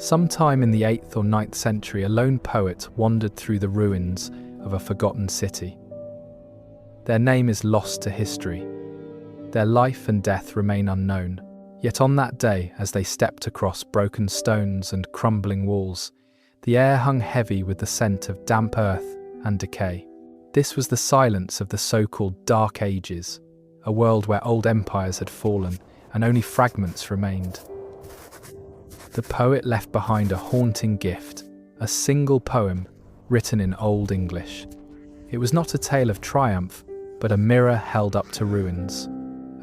Sometime in the 8th or 9th century, a lone poet wandered through the ruins of a forgotten city. Their name is lost to history. Their life and death remain unknown. Yet on that day, as they stepped across broken stones and crumbling walls, the air hung heavy with the scent of damp earth and decay. This was the silence of the so-called Dark Ages, a world where old empires had fallen and only fragments remained. The poet left behind a haunting gift, a single poem written in Old English. It was not a tale of triumph, but a mirror held up to ruins,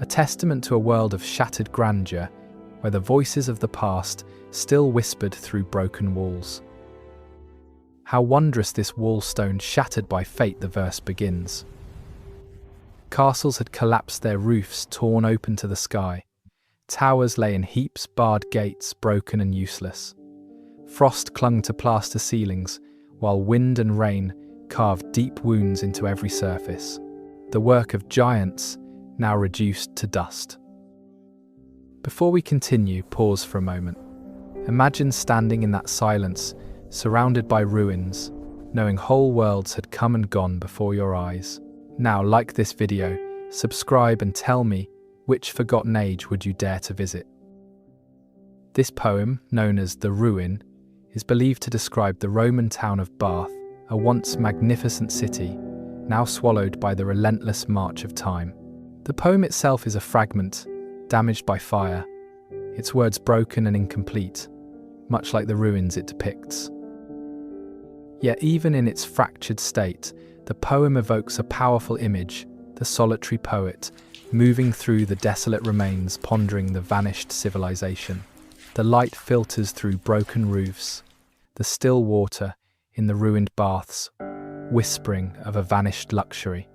a testament to a world of shattered grandeur, where the voices of the past still whispered through broken walls. How wondrous this wall-stone shattered by fate, the verse begins. Castles had collapsed, their roofs torn open to the sky. Towers lay in heaps, barred gates broken and useless. Frost clung to plaster ceilings, while wind and rain carved deep wounds into every surface. The work of giants now reduced to dust. Before we continue, pause for a moment. Imagine standing in that silence, surrounded by ruins, knowing whole worlds had come and gone before your eyes. Now, like this video, subscribe and tell me, which forgotten age would you dare to visit? This poem, known as The Ruin, is believed to describe the Roman town of Bath, a once magnificent city, now swallowed by the relentless march of time. The poem itself is a fragment, damaged by fire, its words broken and incomplete, much like the ruins it depicts. Yet even in its fractured state, the poem evokes a powerful image, the solitary poet, moving through the desolate remains, pondering the vanished civilization. The light filters through broken roofs, the still water in the ruined baths, whispering of a vanished luxury.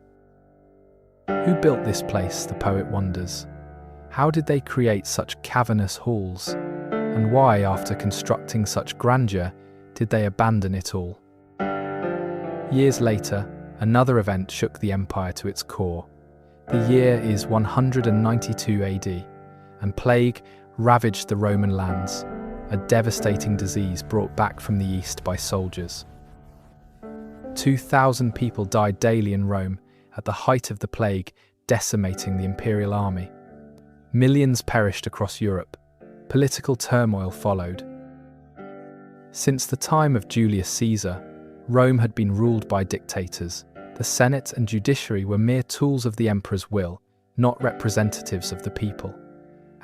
Who built this place, the poet wonders? How did they create such cavernous halls? And why, after constructing such grandeur, did they abandon it all? Years later, another event shook the empire to its core. The year is 192 AD, and plague ravaged the Roman lands, a devastating disease brought back from the east by soldiers. 2,000 people died daily in Rome at the height of the plague, decimating the imperial army. Millions perished across Europe. Political turmoil followed. Since the time of Julius Caesar, Rome had been ruled by dictators. The Senate and judiciary were mere tools of the emperor's will, not representatives of the people.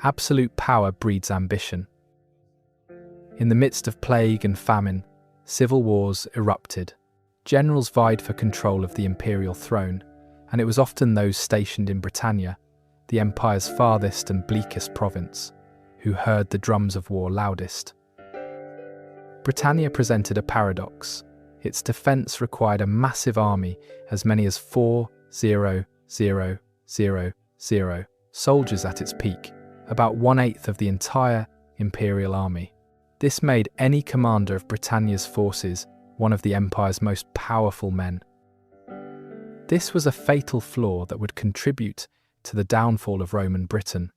Absolute power breeds ambition. In the midst of plague and famine, civil wars erupted. Generals vied for control of the imperial throne, and it was often those stationed in Britannia, the empire's farthest and bleakest province, who heard the drums of war loudest. Britannia presented a paradox. Its defense required a massive army, as many as 4,000 soldiers at its peak, about 1/8 of the entire imperial army. This made any commander of Britannia's forces one of the empire's most powerful men. This was a fatal flaw that would contribute to the downfall of Roman Britain.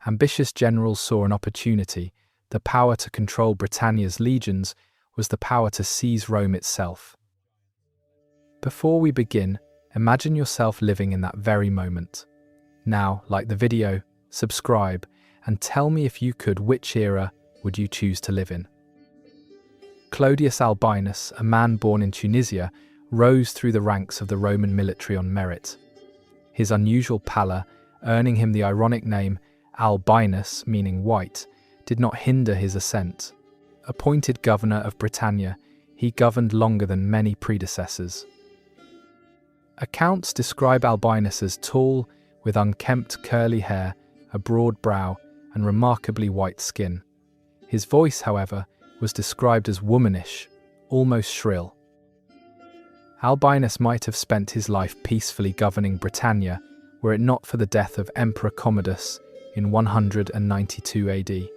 Ambitious generals saw an opportunity. The power to control Britannia's legions was the power to seize Rome itself. Before we begin, imagine yourself living in that very moment. Now, like the video, subscribe, and tell me, if you could, which era would you choose to live in? Clodius Albinus, a man born in Tunisia, rose through the ranks of the Roman military on merit. His unusual pallor, earning him the ironic name Albinus, meaning white, did not hinder his ascent. Appointed governor of Britannia, he governed longer than many predecessors. Accounts describe Albinus as tall, with unkempt curly hair, a broad brow, and remarkably white skin. His voice, however, was described as womanish, almost shrill. Albinus might have spent his life peacefully governing Britannia, were it not for the death of Emperor Commodus in 192 AD.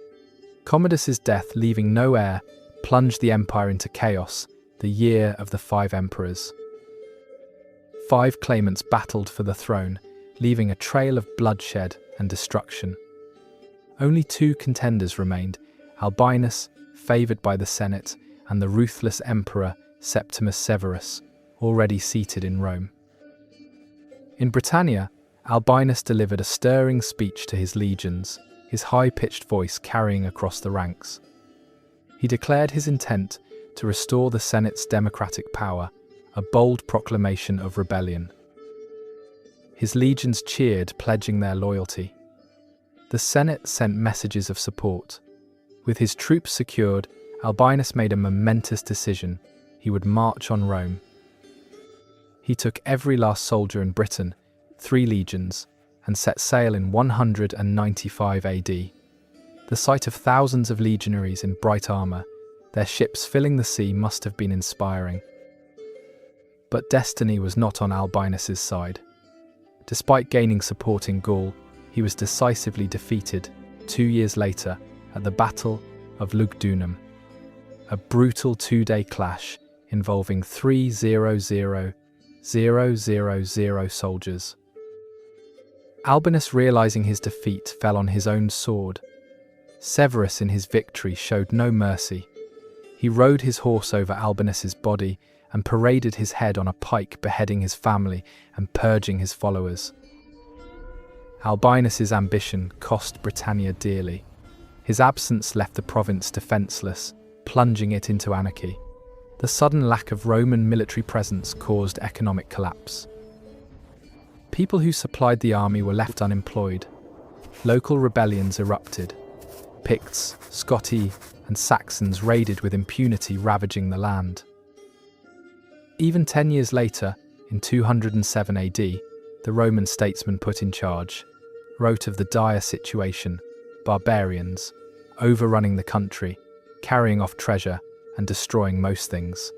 Commodus's death, leaving no heir, plunged the empire into chaos, the year of the 5 emperors. 5 claimants battled for the throne, leaving a trail of bloodshed and destruction. Only 2 contenders remained, Albinus, favoured by the Senate and the ruthless Emperor Septimus Severus, already seated in Rome. In Britannia, Albinus delivered a stirring speech to his legions, his high-pitched voice carrying across the ranks. He declared his intent to restore the Senate's democratic power, a bold proclamation of rebellion. His legions cheered, pledging their loyalty. The Senate sent messages of support. With his troops secured, Albinus made a momentous decision. He would march on Rome. He took every last soldier in Britain, 3 legions, and set sail in 195 AD. The sight of thousands of legionaries in bright armour, their ships filling the sea, must have been inspiring. But destiny was not on Albinus's side. Despite gaining support in Gaul, he was decisively defeated 2 years later at the Battle of Lugdunum, a brutal 2-day clash involving 3,000 soldiers. Albinus, realizing his defeat, fell on his own sword. Severus, in his victory, showed no mercy. He rode his horse over Albinus's body and paraded his head on a pike, beheading his family and purging his followers. Albinus's ambition cost Britannia dearly. His absence left the province defenseless, plunging it into anarchy. The sudden lack of Roman military presence caused economic collapse. People who supplied the army were left unemployed. Local rebellions erupted. Picts, Scotti, and Saxons raided with impunity, ravaging the land. Even 10 years later, in 207 AD, the Roman statesman put in charge wrote of the dire situation: barbarians, overrunning the country, carrying off treasure, and destroying most things.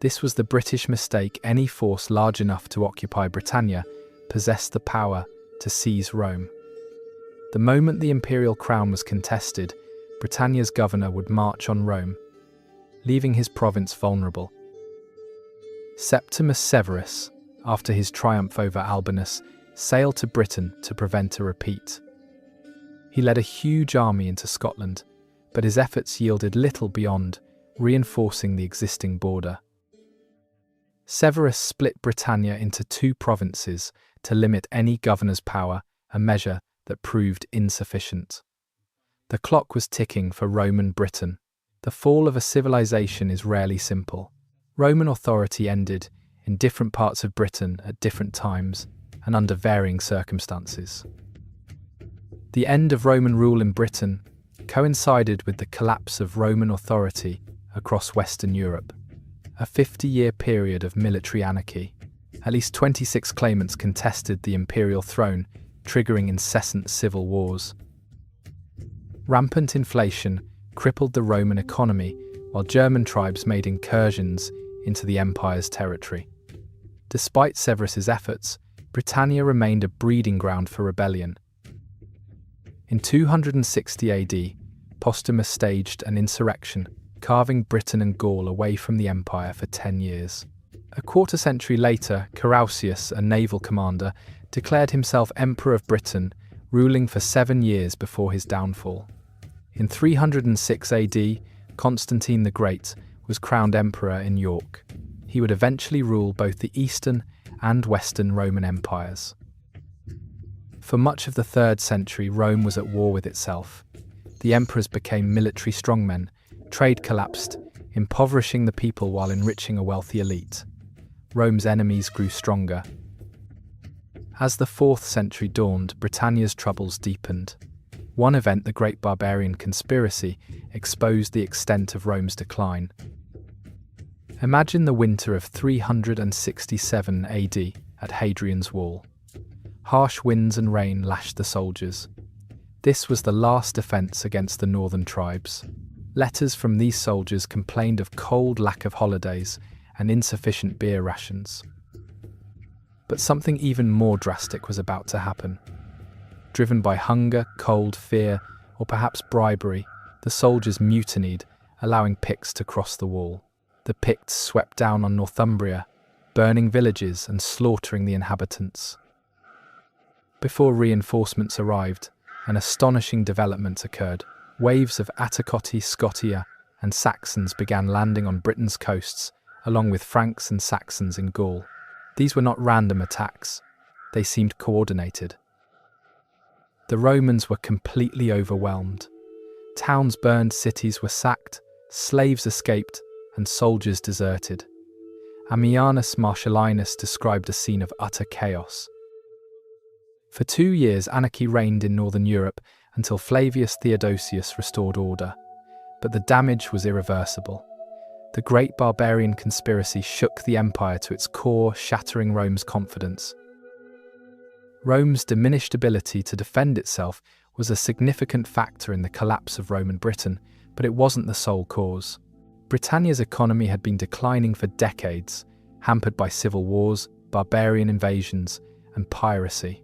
This was the British mistake. Any force large enough to occupy Britannia possessed the power to seize Rome. The moment the imperial crown was contested, Britannia's governor would march on Rome, leaving his province vulnerable. Septimus Severus, after his triumph over Albinus, sailed to Britain to prevent a repeat. He led a huge army into Scotland, but his efforts yielded little beyond reinforcing the existing border. Severus split Britannia into 2 provinces to limit any governor's power, a measure that proved insufficient. The clock was ticking for Roman Britain. The fall of a civilization is rarely simple. Roman authority ended in different parts of Britain at different times and under varying circumstances. The end of Roman rule in Britain coincided with the collapse of Roman authority across Western Europe, a 50-year period of military anarchy. At least 26 claimants contested the imperial throne, triggering incessant civil wars. Rampant inflation crippled the Roman economy, while German tribes made incursions into the empire's territory. Despite Severus's efforts, Britannia remained a breeding ground for rebellion. In 260 AD, Postumus staged an insurrection, carving Britain and Gaul away from the empire for 10 years. A quarter century later, Carausius, a naval commander, declared himself Emperor of Britain, ruling for 7 years before his downfall. In 306 AD, Constantine the Great was crowned emperor in York. He would eventually rule both the Eastern and Western Roman empires. For much of the 3rd century, Rome was at war with itself. The emperors became military strongmen, trade collapsed, impoverishing the people while enriching a wealthy elite. Rome's enemies grew stronger. As the 4th century dawned, Britannia's troubles deepened. One event, the Great Barbarian Conspiracy, exposed the extent of Rome's decline. Imagine the winter of 367 AD at Hadrian's Wall. Harsh winds and rain lashed the soldiers. This was the last defense against the northern tribes. Letters from these soldiers complained of cold, lack of holidays, and insufficient beer rations. But something even more drastic was about to happen. Driven by hunger, cold, fear, or perhaps bribery, the soldiers mutinied, allowing Picts to cross the wall. The Picts swept down on Northumbria, burning villages and slaughtering the inhabitants. Before reinforcements arrived, an astonishing development occurred. Waves of Atticoti, Scotia, and Saxons began landing on Britain's coasts, along with Franks and Saxons in Gaul. These were not random attacks. They seemed coordinated. The Romans were completely overwhelmed. Towns burned, cities were sacked, slaves escaped, and soldiers deserted. Ammianus Marcellinus described a scene of utter chaos. For 2 years, anarchy reigned in northern Europe until Flavius Theodosius restored order. But the damage was irreversible. The Great Barbarian Conspiracy shook the empire to its core, shattering Rome's confidence. Rome's diminished ability to defend itself was a significant factor in the collapse of Roman Britain, but it wasn't the sole cause. Britannia's economy had been declining for decades, hampered by civil wars, barbarian invasions, and piracy.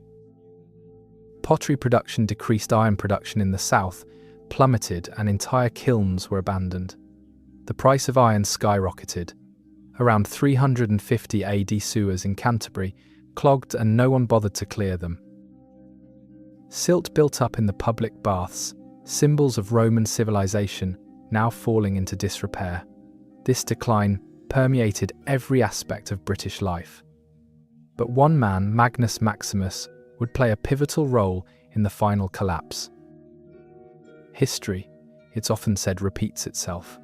Pottery production decreased, iron production in the south plummeted, and entire kilns were abandoned. The price of iron skyrocketed. Around 350 AD, sewers in Canterbury clogged and no one bothered to clear them. Silt built up in the public baths, symbols of Roman civilization now falling into disrepair. This decline permeated every aspect of British life. But one man, Magnus Maximus, would play a pivotal role in the final collapse. History, it's often said, repeats itself.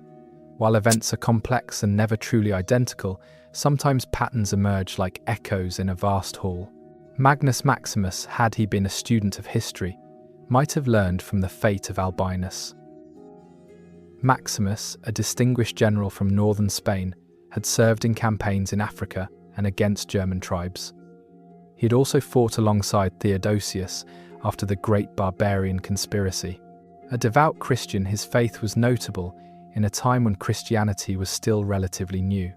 While events are complex and never truly identical, sometimes patterns emerge like echoes in a vast hall. Magnus Maximus, had he been a student of history, might have learned from the fate of Albinus. Maximus, a distinguished general from northern Spain, had served in campaigns in Africa and against German tribes. He had also fought alongside Theodosius after the Great Barbarian Conspiracy. A devout Christian, his faith was notable in a time when Christianity was still relatively new.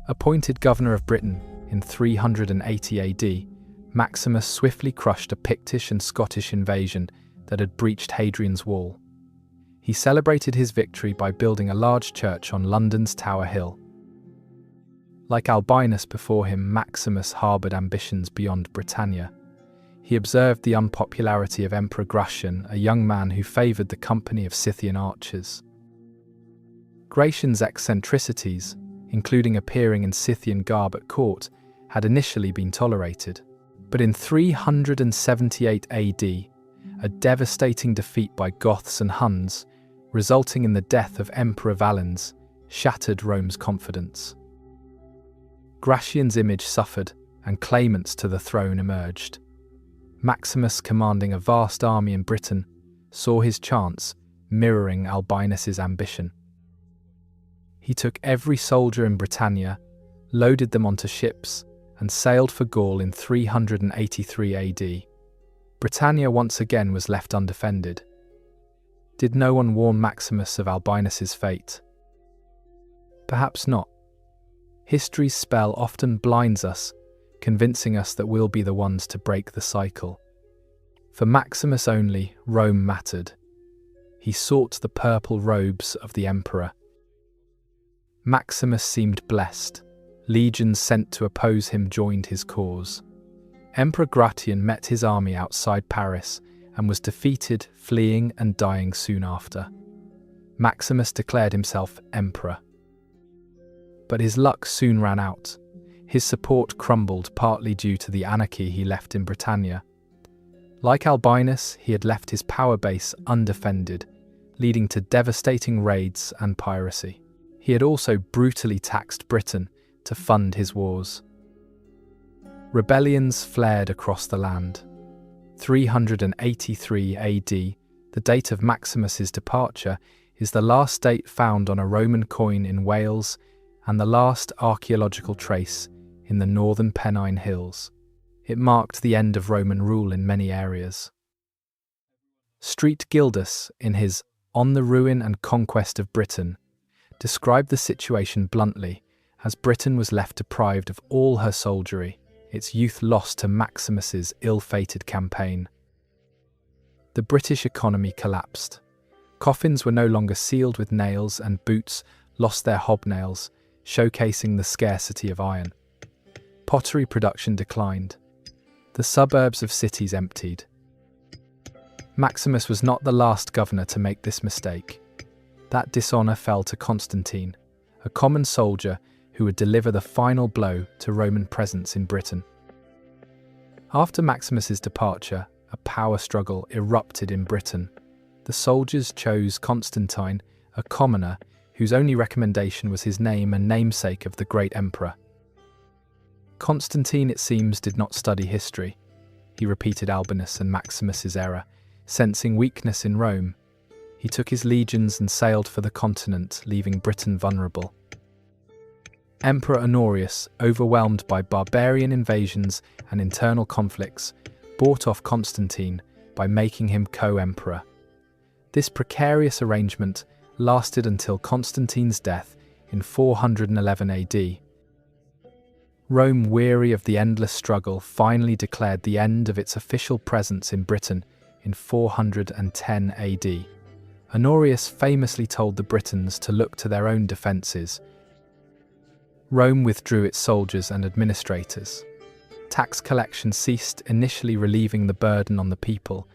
Appointed governor of Britain in 380 AD, Maximus swiftly crushed a Pictish and Scottish invasion that had breached Hadrian's Wall. He celebrated his victory by building a large church on London's Tower Hill. Like Albinus before him, Maximus harboured ambitions beyond Britannia. He observed the unpopularity of Emperor Gratian, a young man who favoured the company of Scythian archers. Gratian's eccentricities, including appearing in Scythian garb at court, had initially been tolerated. But in 378 AD, a devastating defeat by Goths and Huns, resulting in the death of Emperor Valens, shattered Rome's confidence. Gratian's image suffered, and claimants to the throne emerged. Maximus, commanding a vast army in Britain, saw his chance, mirroring Albinus's ambition. He took every soldier in Britannia, loaded them onto ships, and sailed for Gaul in 383 AD. Britannia once again was left undefended. Did no one warn Maximus of Albinus's fate? Perhaps not. History's spell often blinds us, convincing us that we'll be the ones to break the cycle. For Maximus only, Rome mattered. He sought the purple robes of the emperor. Maximus seemed blessed. Legions sent to oppose him joined his cause. Emperor Gratian met his army outside Paris and was defeated, fleeing and dying soon after. Maximus declared himself emperor. But his luck soon ran out. His support crumbled, partly due to the anarchy he left in Britannia. Like Albinus, he had left his power base undefended, leading to devastating raids and piracy. He had also brutally taxed Britain to fund his wars. Rebellions flared across the land. 383 AD, the date of Maximus's departure, is the last date found on a Roman coin in Wales and the last archaeological trace in the northern Pennine Hills. It marked the end of Roman rule in many areas. Street Gildas, in his On the Ruin and Conquest of Britain, described the situation bluntly, as Britain was left deprived of all her soldiery, its youth lost to Maximus's ill-fated campaign. The British economy collapsed. Coffins were no longer sealed with nails, and boots lost their hobnails, showcasing the scarcity of iron. Pottery production declined. The suburbs of cities emptied. Maximus was not the last governor to make this mistake. That dishonor fell to Constantine, a common soldier who would deliver the final blow to Roman presence in Britain. After Maximus's departure, a power struggle erupted in Britain. The soldiers chose Constantine, a commoner whose only recommendation was his name and namesake of the great emperor. Constantine, it seems, did not study history. He repeated Albinus and Maximus's error, sensing weakness in Rome. He took his legions and sailed for the continent, leaving Britain vulnerable. Emperor Honorius, overwhelmed by barbarian invasions and internal conflicts, bought off Constantine by making him co-emperor. This precarious arrangement lasted until Constantine's death in 411 AD. Rome, weary of the endless struggle, finally declared the end of its official presence in Britain in 410 AD. Honorius famously told the Britons to look to their own defences. Rome withdrew its soldiers and administrators. Tax collection ceased, initially relieving the burden on the people,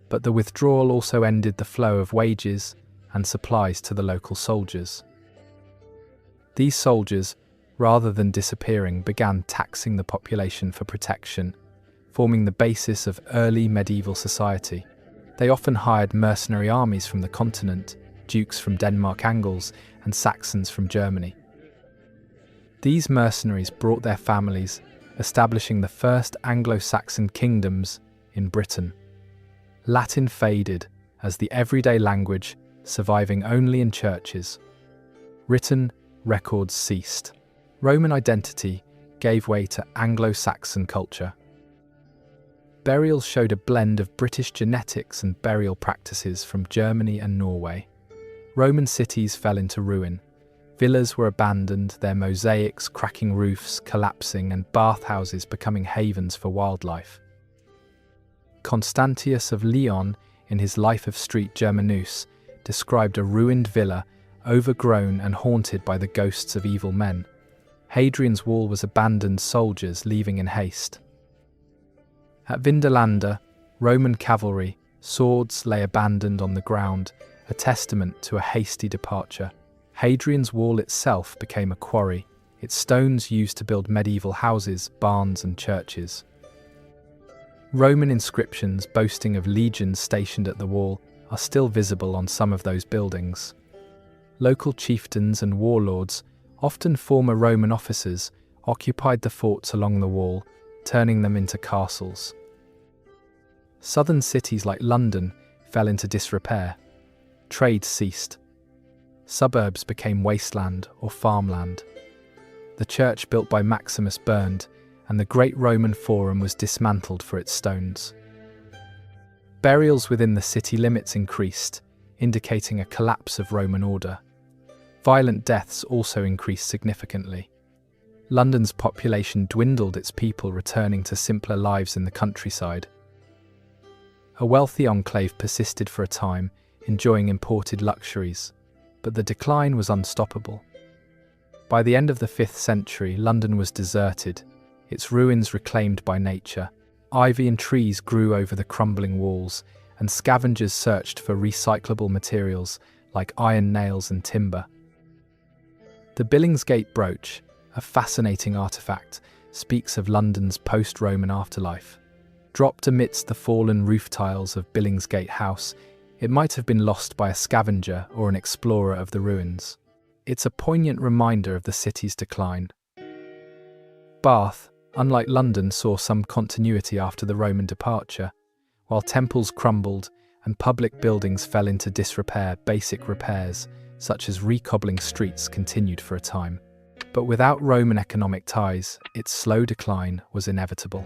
but the withdrawal also ended the flow of wages and supplies to the local soldiers. These soldiers, rather than disappearing, began taxing the population for protection, forming the basis of early medieval society. They often hired mercenary armies from the continent, dukes from Denmark, Angles, and Saxons from Germany. These mercenaries brought their families, establishing the first Anglo-Saxon kingdoms in Britain. Latin faded as the everyday language, surviving only in churches. Written records ceased. Roman identity gave way to Anglo-Saxon culture. Burials showed a blend of British genetics and burial practices from Germany and Norway. Roman cities fell into ruin. Villas were abandoned, their mosaics, cracking roofs, collapsing, and bathhouses becoming havens for wildlife. Constantius of Lyon, in his Life of Street Germanus, described a ruined villa, overgrown and haunted by the ghosts of evil men. Hadrian's Wall was abandoned, soldiers leaving in haste. At Vindolanda, Roman cavalry, swords lay abandoned on the ground, a testament to a hasty departure. Hadrian's Wall itself became a quarry, its stones used to build medieval houses, barns and churches. Roman inscriptions boasting of legions stationed at the wall are still visible on some of those buildings. Local chieftains and warlords, often former Roman officers, occupied the forts along the wall, turning them into castles. Southern cities like London fell into disrepair. Trade ceased. Suburbs became wasteland or farmland. The church built by Maximus burned, and the great Roman Forum was dismantled for its stones. Burials within the city limits increased, indicating a collapse of Roman order. Violent deaths also increased significantly. London's population dwindled, its people returning to simpler lives in the countryside. A wealthy enclave persisted for a time, enjoying imported luxuries, but the decline was unstoppable. By the end of the 5th century, London was deserted, its ruins reclaimed by nature. Ivy and trees grew over the crumbling walls, and scavengers searched for recyclable materials like iron nails and timber. The Billingsgate brooch, a fascinating artifact, speaks of London's post-Roman afterlife. Dropped amidst the fallen roof tiles of Billingsgate House, it might have been lost by a scavenger or an explorer of the ruins. It's a poignant reminder of the city's decline. Bath, unlike London, saw some continuity after the Roman departure. While temples crumbled and public buildings fell into disrepair, basic repairs, such as recobbling streets, continued for a time. But without Roman economic ties, its slow decline was inevitable.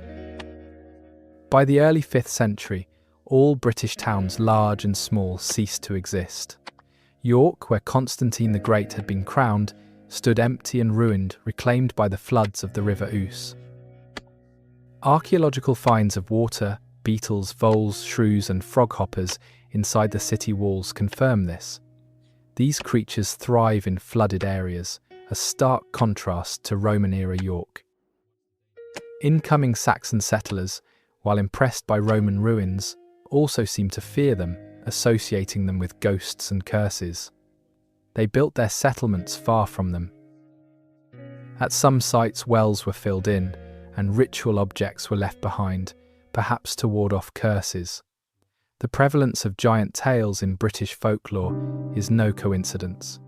By the early 5th century, all British towns, large and small, ceased to exist. York, where Constantine the Great had been crowned, stood empty and ruined, reclaimed by the floods of the River Ouse. Archaeological finds of water, beetles, voles, shrews and froghoppers inside the city walls confirm this. These creatures thrive in flooded areas, a stark contrast to Roman-era York. Incoming Saxon settlers, while impressed by Roman ruins, also seemed to fear them, associating them with ghosts and curses. They built their settlements far from them. At some sites, wells were filled in, and ritual objects were left behind, perhaps to ward off curses. The prevalence of giant tales in British folklore is no coincidence.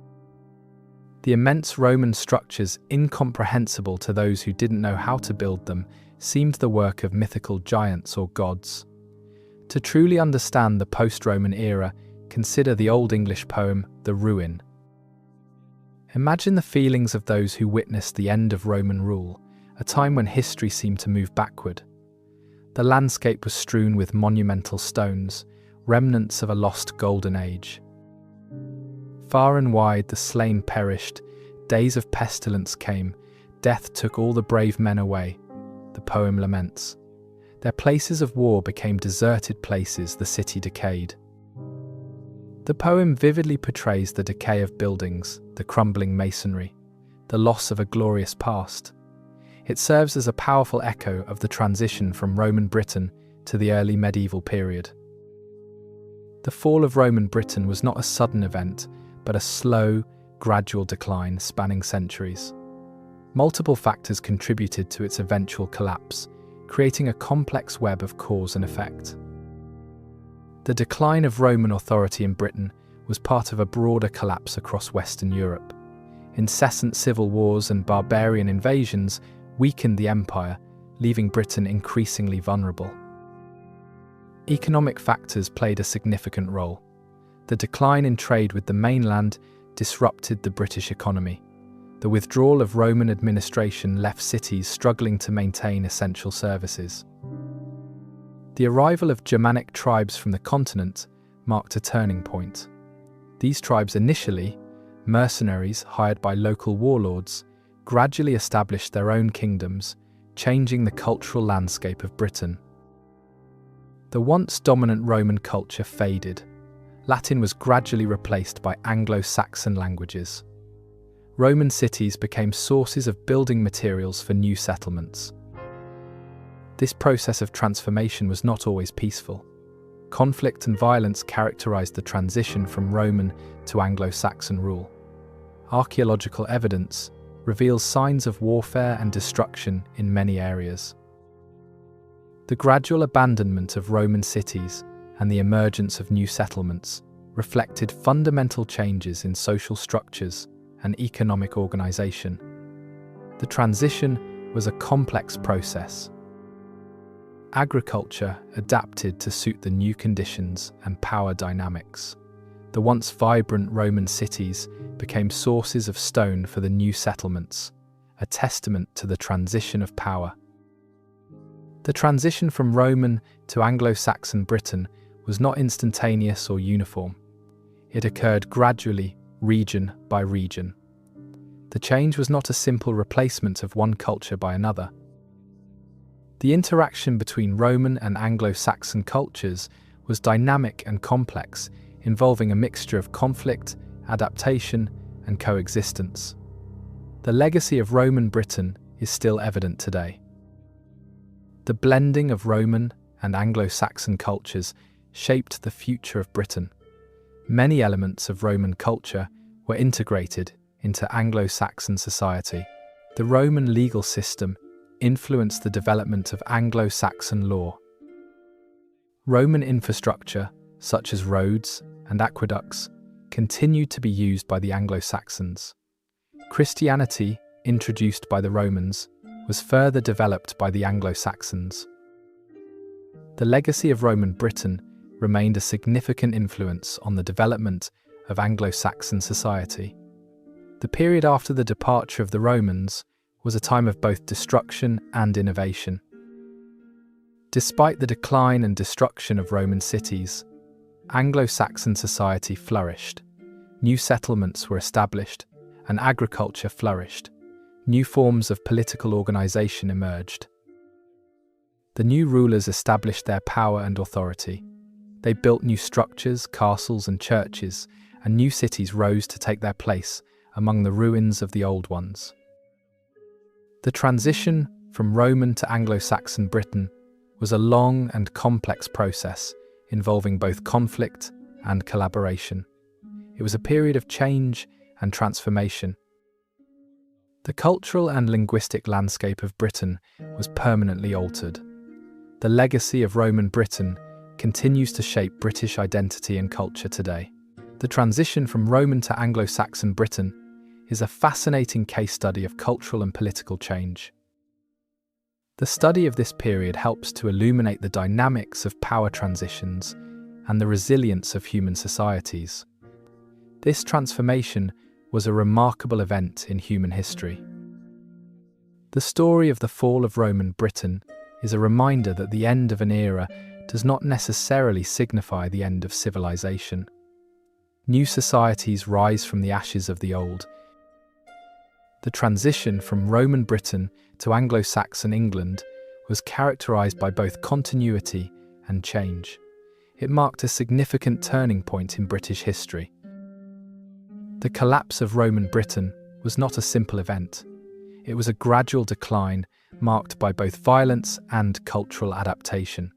The immense Roman structures, incomprehensible to those who didn't know how to build them, seemed the work of mythical giants or gods. To truly understand the post-Roman era, consider the Old English poem, The Ruin. Imagine the feelings of those who witnessed the end of Roman rule, a time when history seemed to move backward. The landscape was strewn with monumental stones, remnants of a lost golden age. Far and wide the slain perished, days of pestilence came, death took all the brave men away, the poem laments. Their places of war became deserted places, the city decayed. The poem vividly portrays the decay of buildings, the crumbling masonry, the loss of a glorious past. It serves as a powerful echo of the transition from Roman Britain to the early medieval period. The fall of Roman Britain was not a sudden event, but a slow, gradual decline spanning centuries. Multiple factors contributed to its eventual collapse, creating a complex web of cause and effect. The decline of Roman authority in Britain was part of a broader collapse across Western Europe. Incessant civil wars and barbarian invasions weakened the empire, leaving Britain increasingly vulnerable. Economic factors played a significant role. The decline in trade with the mainland disrupted the British economy. The withdrawal of Roman administration left cities struggling to maintain essential services. The arrival of Germanic tribes from the continent marked a turning point. These tribes, initially mercenaries hired by local warlords, gradually established their own kingdoms, changing the cultural landscape of Britain. The once dominant Roman culture faded. Latin was gradually replaced by Anglo-Saxon languages. Roman cities became sources of building materials for new settlements. This process of transformation was not always peaceful. Conflict and violence characterized the transition from Roman to Anglo-Saxon rule. Archaeological evidence reveals signs of warfare and destruction in many areas. The gradual abandonment of Roman cities and the emergence of new settlements reflected fundamental changes in social structures and economic organization. The transition was a complex process. Agriculture adapted to suit the new conditions and power dynamics. The once vibrant Roman cities became sources of stone for the new settlements, a testament to the transition of power. The transition from Roman to Anglo-Saxon Britain was not instantaneous or uniform. It occurred gradually, region by region. The change was not a simple replacement of one culture by another. The interaction between Roman and Anglo-Saxon cultures was dynamic and complex, involving a mixture of conflict, adaptation, and coexistence. The legacy of Roman Britain is still evident today. The blending of Roman and Anglo-Saxon cultures shaped the future of Britain. Many elements of Roman culture were integrated into Anglo-Saxon society. The Roman legal system influenced the development of Anglo-Saxon law. Roman infrastructure, such as roads and aqueducts, continued to be used by the Anglo-Saxons. Christianity, introduced by the Romans, was further developed by the Anglo-Saxons. The legacy of Roman Britain remained a significant influence on the development of Anglo-Saxon society. The period after the departure of the Romans was a time of both destruction and innovation. Despite the decline and destruction of Roman cities, Anglo-Saxon society flourished. New settlements were established, and agriculture flourished. New forms of political organization emerged. The new rulers established their power and authority. They built new structures, castles, and churches, and new cities rose to take their place among the ruins of the old ones. The transition from Roman to Anglo-Saxon Britain was a long and complex process, involving both conflict and collaboration. It was a period of change and transformation. The cultural and linguistic landscape of Britain was permanently altered. The legacy of Roman Britain continues to shape British identity and culture today. The transition from Roman to Anglo-Saxon Britain is a fascinating case study of cultural and political change. The study of this period helps to illuminate the dynamics of power transitions and the resilience of human societies. This transformation was a remarkable event in human history. The story of the fall of Roman Britain is a reminder that the end of an era does not necessarily signify the end of civilization. New societies rise from the ashes of the old. The transition from Roman Britain to Anglo-Saxon England was characterized by both continuity and change. It marked a significant turning point in British history. The collapse of Roman Britain was not a simple event. It was a gradual decline marked by both violence and cultural adaptation.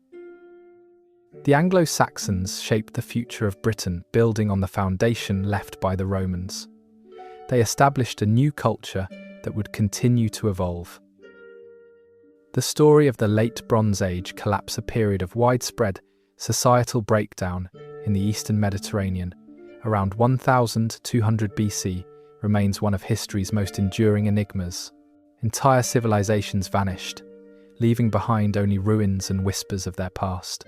The Anglo-Saxons shaped the future of Britain, building on the foundation left by the Romans. They established a new culture that would continue to evolve. The story of the Late Bronze Age collapse, a period of widespread societal breakdown in the Eastern Mediterranean, around 1200 BC, remains one of history's most enduring enigmas. Entire civilizations vanished, leaving behind only ruins and whispers of their past.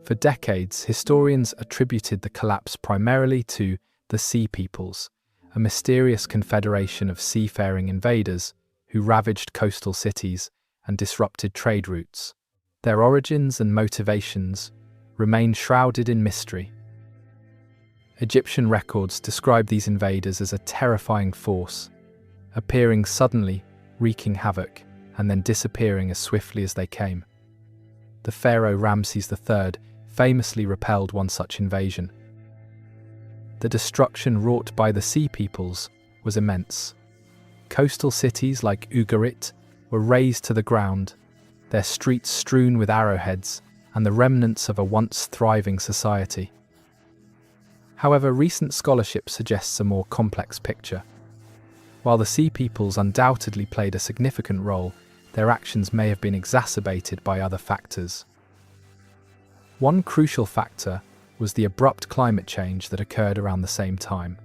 For decades, historians attributed the collapse primarily to the Sea Peoples, a mysterious confederation of seafaring invaders who ravaged coastal cities and disrupted trade routes. Their origins and motivations remain shrouded in mystery. Egyptian records describe these invaders as a terrifying force, appearing suddenly, wreaking havoc, and then disappearing as swiftly as they came. The pharaoh Ramses III famously repelled one such invasion. The destruction wrought by the Sea Peoples was immense. Coastal cities like Ugarit were razed to the ground, their streets strewn with arrowheads and the remnants of a once thriving society. However, recent scholarship suggests a more complex picture. While the Sea Peoples undoubtedly played a significant role, their actions may have been exacerbated by other factors. One crucial factor was the abrupt climate change that occurred around the same time.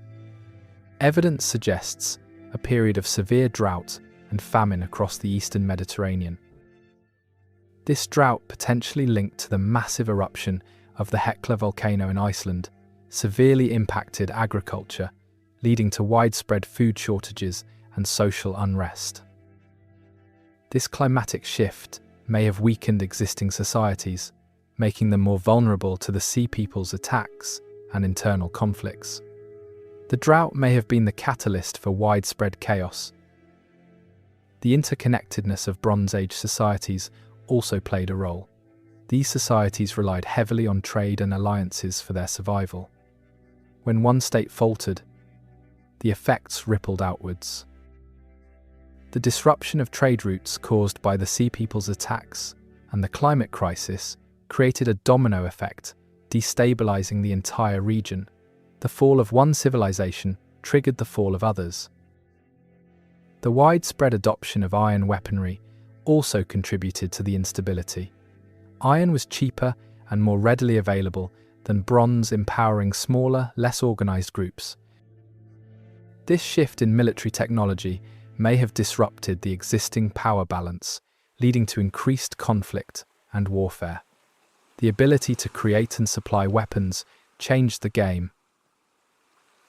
Evidence suggests a period of severe drought and famine across the Eastern Mediterranean. This drought, potentially linked to the massive eruption of the Hekla volcano in Iceland, severely impacted agriculture, leading to widespread food shortages and social unrest. This climatic shift may have weakened existing societies, making them more vulnerable to the Sea Peoples' attacks and internal conflicts. The drought may have been the catalyst for widespread chaos. The interconnectedness of Bronze Age societies also played a role. These societies relied heavily on trade and alliances for their survival. When one state faltered, the effects rippled outwards. The disruption of trade routes caused by the Sea Peoples' attacks and the climate crisis created a domino effect, destabilizing the entire region. The fall of one civilization triggered the fall of others. The widespread adoption of iron weaponry also contributed to the instability. Iron was cheaper and more readily available than bronze, empowering smaller, less organized groups. This shift in military technology may have disrupted the existing power balance, leading to increased conflict and warfare. The ability to create and supply weapons changed the game.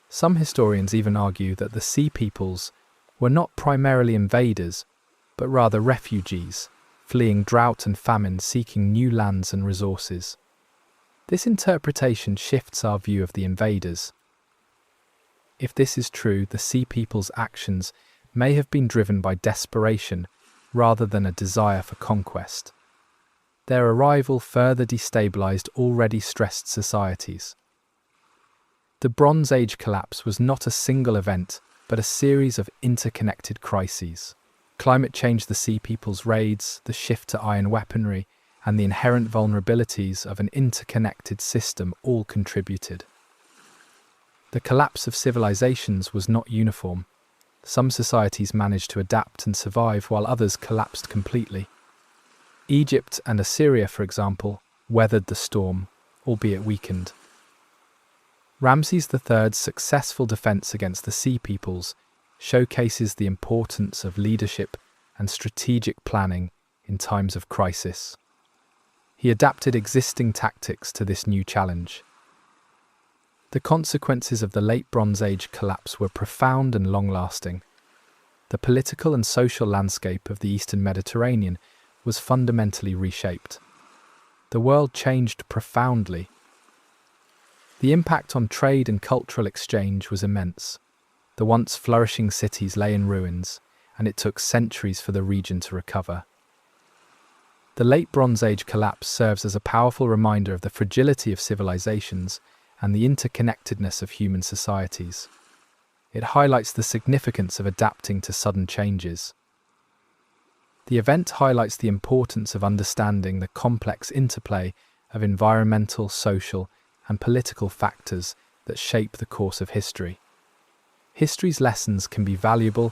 Some historians even argue that the Sea Peoples were not primarily invaders, but rather refugees, fleeing drought and famine, seeking new lands and resources. This interpretation shifts our view of the invaders. If this is true, the Sea Peoples' actions may have been driven by desperation rather than a desire for conquest. Their arrival further destabilized already stressed societies. The Bronze Age collapse was not a single event, but a series of interconnected crises. Climate change, the Sea Peoples' raids, the shift to iron weaponry, and the inherent vulnerabilities of an interconnected system all contributed. The collapse of civilizations was not uniform. Some societies managed to adapt and survive while others collapsed completely. Egypt and Assyria, for example, weathered the storm, albeit weakened. Ramses III's successful defense against the Sea Peoples showcases the importance of leadership and strategic planning in times of crisis. He adapted existing tactics to this new challenge. The consequences of the Late Bronze Age collapse were profound and long-lasting. The political and social landscape of the Eastern Mediterranean was fundamentally reshaped. The world changed profoundly. The impact on trade and cultural exchange was immense. The once flourishing cities lay in ruins, and it took centuries for the region to recover. The Late Bronze Age collapse serves as a powerful reminder of the fragility of civilizations and the interconnectedness of human societies. It highlights the significance of adapting to sudden changes. The event highlights the importance of understanding the complex interplay of environmental, social, and political factors that shape the course of history. History's lessons can be valuable.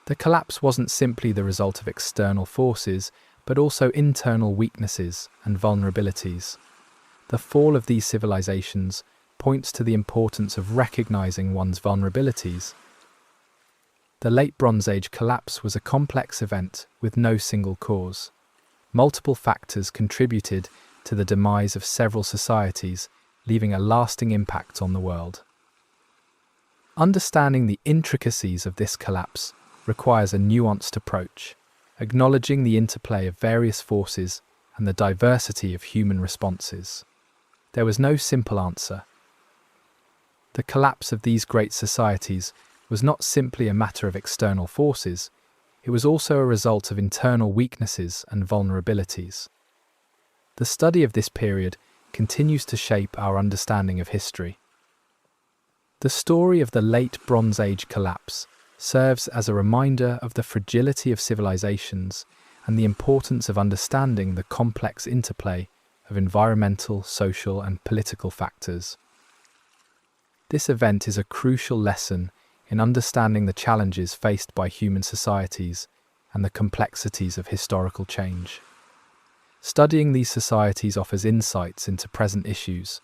The collapse wasn't simply the result of external forces, but also internal weaknesses and vulnerabilities. The fall of these civilizations points to the importance of recognizing one's vulnerabilities. The Late Bronze Age collapse was a complex event with no single cause. Multiple factors contributed to the demise of several societies, leaving a lasting impact on the world. Understanding the intricacies of this collapse requires a nuanced approach, acknowledging the interplay of various forces and the diversity of human responses. There was no simple answer. The collapse of these great societies was not simply a matter of external forces, it was also a result of internal weaknesses and vulnerabilities. The study of this period continues to shape our understanding of history. The story of the Late Bronze Age collapse serves as a reminder of the fragility of civilizations and the importance of understanding the complex interplay of environmental, social, and political factors. This event is a crucial lesson in understanding the challenges faced by human societies and the complexities of historical change. Studying these societies offers insights into present issues.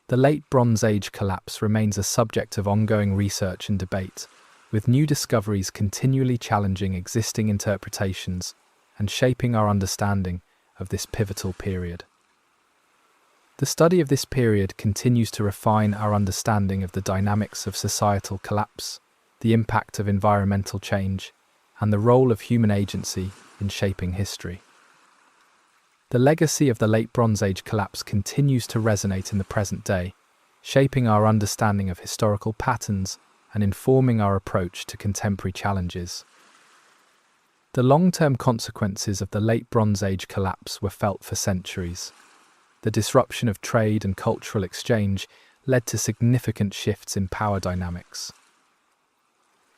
The Late Bronze Age collapse remains a subject of ongoing research and debate, with new discoveries continually challenging existing interpretations and shaping our understanding of this pivotal period. The study of this period continues to refine our understanding of the dynamics of societal collapse, the impact of environmental change, and the role of human agency in shaping history. The legacy of the Late Bronze Age collapse continues to resonate in the present day, shaping our understanding of historical patterns and informing our approach to contemporary challenges. The long-term consequences of the Late Bronze Age collapse were felt for centuries. The disruption of trade and cultural exchange led to significant shifts in power dynamics.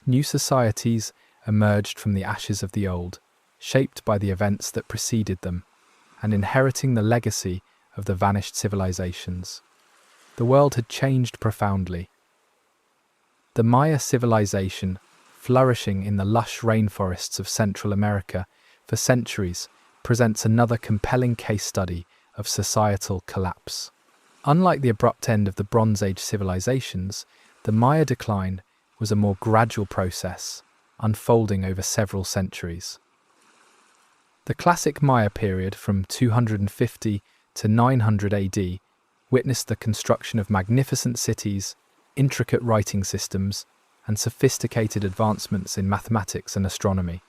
New societies emerged from the ashes of the old, shaped by the events that preceded them, and inheriting the legacy of the vanished civilizations. The world had changed profoundly. The Maya civilization, flourishing in the lush rainforests of Central America for centuries, presents another compelling case study of societal collapse. Unlike the abrupt end of the Bronze Age civilizations, the Maya decline was a more gradual process, unfolding over several centuries. The classic Maya period from 250 to 900 AD witnessed the construction of magnificent cities, intricate writing systems, and sophisticated advancements in mathematics and astronomy.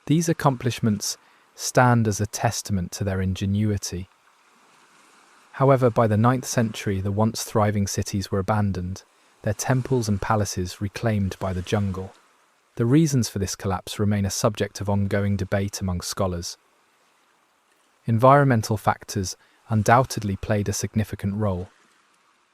These accomplishments stand as a testament to their ingenuity. However, by the 9th century, the once thriving cities were abandoned, their temples and palaces reclaimed by the jungle. The reasons for this collapse remain a subject of ongoing debate among scholars. Environmental factors undoubtedly played a significant role.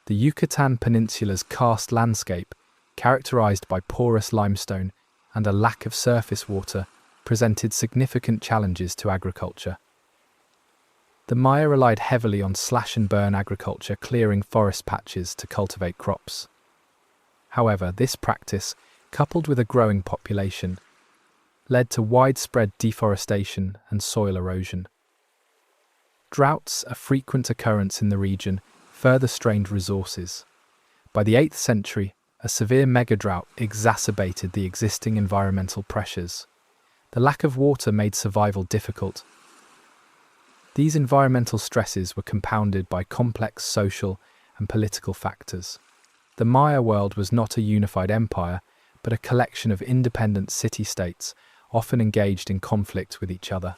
The Yucatan Peninsula's karst landscape, characterized by porous limestone and a lack of surface water, presented significant challenges to agriculture. The Maya relied heavily on slash-and-burn agriculture, clearing forest patches to cultivate crops. However, this practice, coupled with a growing population, led to widespread deforestation and soil erosion. Droughts, a frequent occurrence in the region, further strained resources. By the 8th century, a severe megadrought exacerbated the existing environmental pressures. The lack of water made survival difficult. These environmental stresses were compounded by complex social and political factors. The Maya world was not a unified empire, but a collection of independent city-states, often engaged in conflict with each other.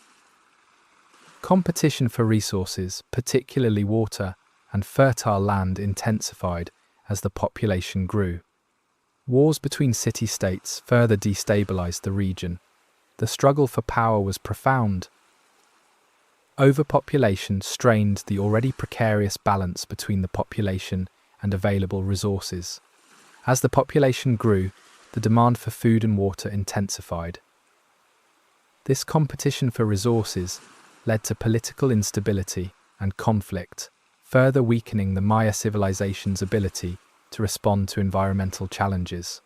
Competition for resources, particularly water and fertile land, intensified as the population grew. Wars between city-states further destabilized the region. The struggle for power was profound. Overpopulation strained the already precarious balance between the population and available resources. As the population grew, the demand for food and water intensified. This competition for resources led to political instability and conflict, further weakening the Maya civilization's ability to respond to environmental challenges.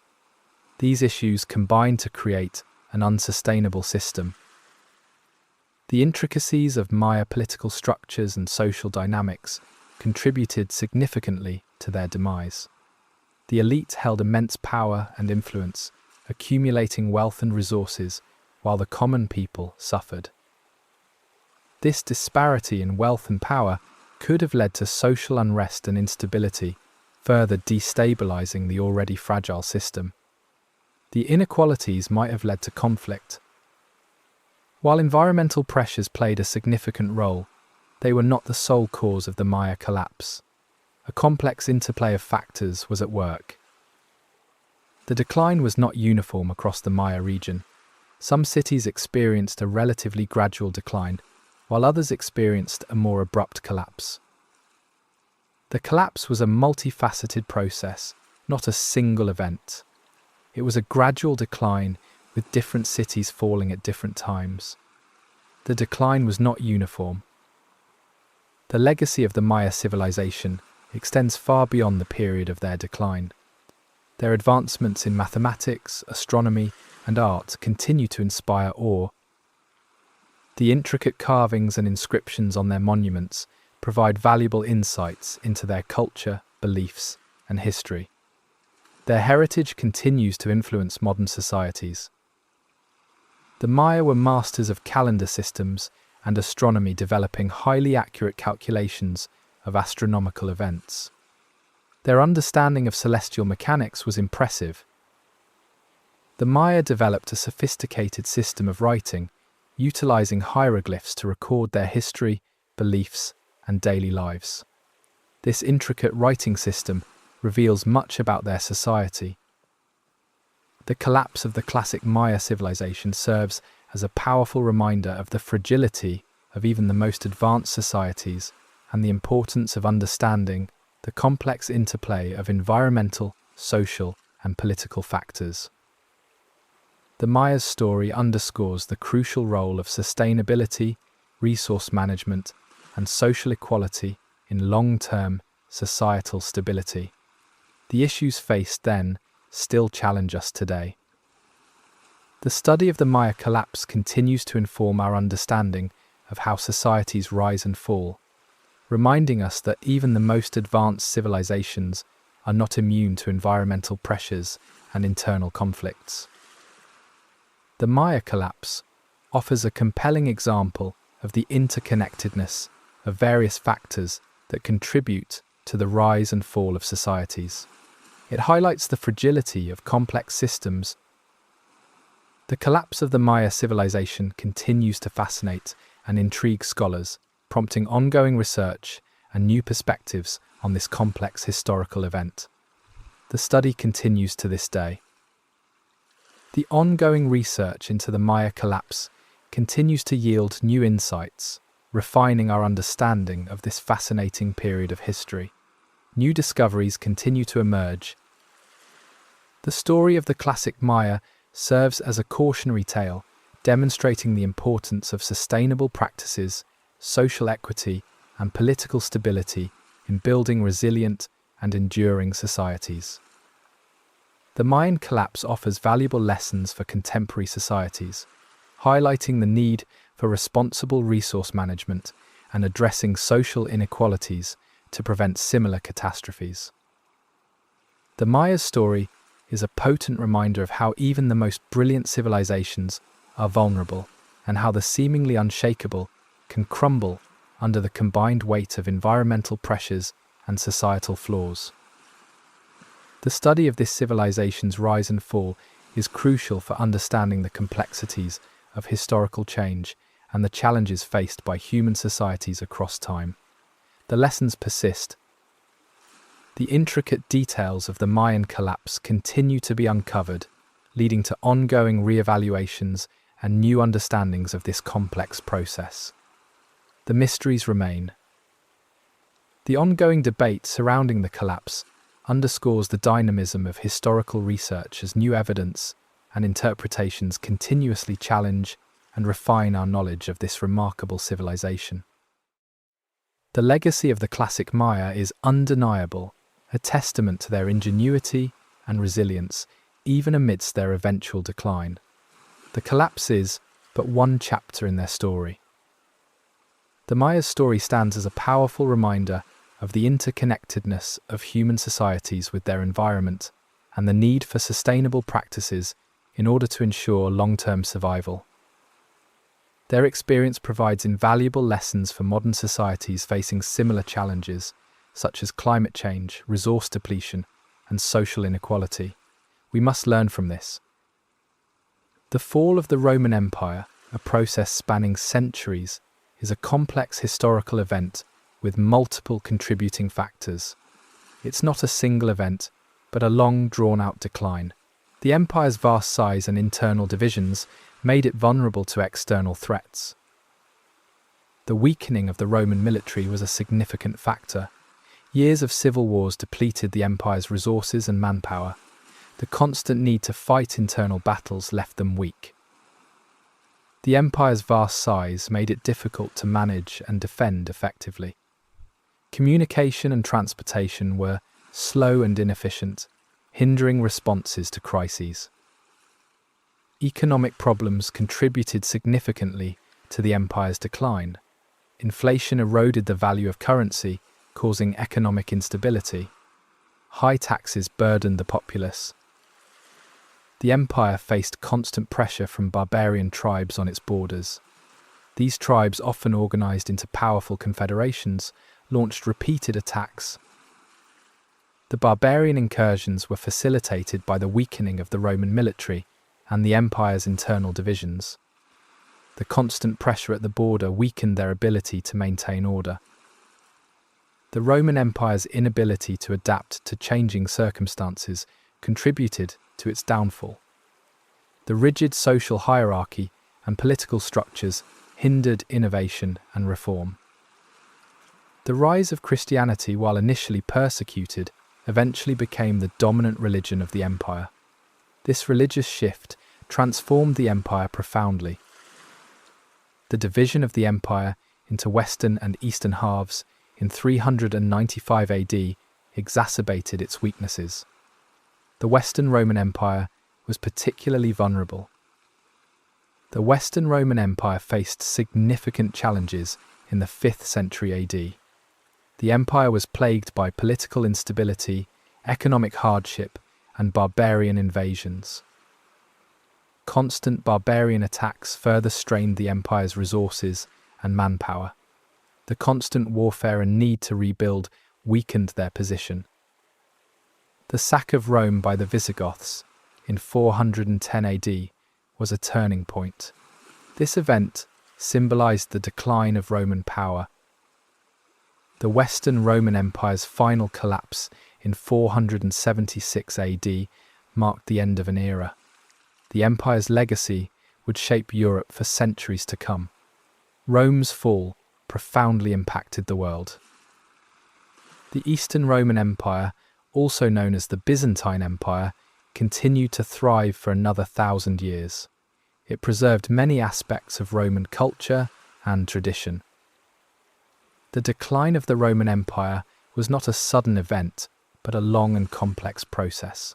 These issues combined to create an unsustainable system. The intricacies of Maya political structures and social dynamics contributed significantly to their demise. The elite held immense power and influence, accumulating wealth and resources, while the common people suffered. This disparity in wealth and power could have led to social unrest and instability, further destabilizing the already fragile system. The inequalities might have led to conflict. While environmental pressures played a significant role, they were not the sole cause of the Maya collapse. A complex interplay of factors was at work. The decline was not uniform across the Maya region. Some cities experienced a relatively gradual decline, while others experienced a more abrupt collapse. The collapse was a multifaceted process, not a single event. It was a gradual decline, with different cities falling at different times. The decline was not uniform. The legacy of the Maya civilization extends far beyond the period of their decline. Their advancements in mathematics, astronomy, and art continue to inspire awe. The intricate carvings and inscriptions on their monuments provide valuable insights into their culture, beliefs, and history. Their heritage continues to influence modern societies. The Maya were masters of calendar systems and astronomy, developing highly accurate calculations of astronomical events. Their understanding of celestial mechanics was impressive. The Maya developed a sophisticated system of writing, utilizing hieroglyphs to record their history, beliefs, and daily lives. This intricate writing system reveals much about their society. The collapse of the classic Maya civilization serves as a powerful reminder of the fragility of even the most advanced societies and the importance of understanding the complex interplay of environmental, social, and political factors. The Maya's story underscores the crucial role of sustainability, resource management, and social equality in long-term societal stability. The issues faced then still challenge us today. The study of the Maya collapse continues to inform our understanding of how societies rise and fall, reminding us that even the most advanced civilizations are not immune to environmental pressures and internal conflicts. The Maya collapse offers a compelling example of the interconnectedness of various factors that contribute to the rise and fall of societies. It highlights the fragility of complex systems. The collapse of the Maya civilization continues to fascinate and intrigue scholars, prompting ongoing research and new perspectives on this complex historical event. The study continues to this day. The ongoing research into the Maya collapse continues to yield new insights, refining our understanding of this fascinating period of history. New discoveries continue to emerge. The story of the classic Maya serves as a cautionary tale, demonstrating the importance of sustainable practices, social equity, and political stability in building resilient and enduring societies. The Mayan collapse offers valuable lessons for contemporary societies, highlighting the need for responsible resource management and addressing social inequalities to prevent similar catastrophes. The Maya's story is a potent reminder of how even the most brilliant civilizations are vulnerable and how the seemingly unshakable can crumble under the combined weight of environmental pressures and societal flaws. The study of this civilization's rise and fall is crucial for understanding the complexities of historical change and the challenges faced by human societies across time. The lessons persist. The intricate details of the Mayan collapse continue to be uncovered, leading to ongoing re-evaluations and new understandings of this complex process. The mysteries remain. The ongoing debate surrounding the collapse underscores the dynamism of historical research as new evidence and interpretations continuously challenge and refine our knowledge of this remarkable civilization. The legacy of the classic Maya is undeniable, a testament to their ingenuity and resilience, even amidst their eventual decline. The collapse is but one chapter in their story. The Maya's story stands as a powerful reminder of the interconnectedness of human societies with their environment and the need for sustainable practices in order to ensure long-term survival. Their experience provides invaluable lessons for modern societies facing similar challenges, such as climate change, resource depletion, and social inequality. We must learn from this. The fall of the Roman Empire, a process spanning centuries, is a complex historical event with multiple contributing factors. It's not a single event, but a long, drawn-out decline. The empire's vast size and internal divisions made it vulnerable to external threats. The weakening of the Roman military was a significant factor. Years of civil wars depleted the empire's resources and manpower. The constant need to fight internal battles left them weak. The empire's vast size made it difficult to manage and defend effectively. Communication and transportation were slow and inefficient, hindering responses to crises. Economic problems contributed significantly to the empire's decline. Inflation eroded the value of currency, causing economic instability. High taxes burdened the populace. The empire faced constant pressure from barbarian tribes on its borders. These tribes, often organized into powerful confederations, launched repeated attacks. The barbarian incursions were facilitated by the weakening of the Roman military and the empire's internal divisions. The constant pressure at the border weakened their ability to maintain order. The Roman Empire's inability to adapt to changing circumstances contributed to its downfall. The rigid social hierarchy and political structures hindered innovation and reform. The rise of Christianity, while initially persecuted, eventually became the dominant religion of the empire. This religious shift transformed the empire profoundly. The division of the empire into western and eastern halves in 395 AD exacerbated its weaknesses. The Western Roman Empire was particularly vulnerable. The Western Roman Empire faced significant challenges in the 5th century AD. The empire was plagued by political instability, economic hardship, and barbarian invasions. Constant barbarian attacks further strained the empire's resources and manpower. The constant warfare and need to rebuild weakened their position. The sack of Rome by the Visigoths in 410 AD was a turning point. This event symbolized the decline of Roman power. The Western Roman Empire's final collapse in 476 AD marked the end of an era. The empire's legacy would shape Europe for centuries to come. Rome's fall profoundly impacted the world. The Eastern Roman Empire, also known as the Byzantine Empire, continued to thrive for another 1,000 years. It preserved many aspects of Roman culture and tradition. The decline of the Roman Empire was not a sudden event, but a long and complex process.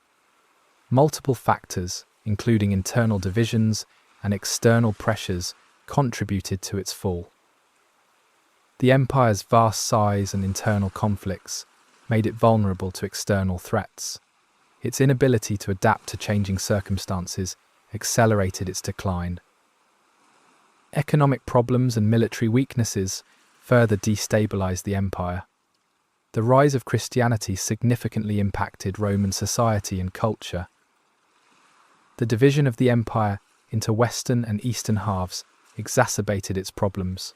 Multiple factors, including internal divisions and external pressures, contributed to its fall. The empire's vast size and internal conflicts made it vulnerable to external threats. Its inability to adapt to changing circumstances accelerated its decline. Economic problems and military weaknesses further destabilized the empire. The rise of Christianity significantly impacted Roman society and culture. The division of the empire into western and eastern halves exacerbated its problems.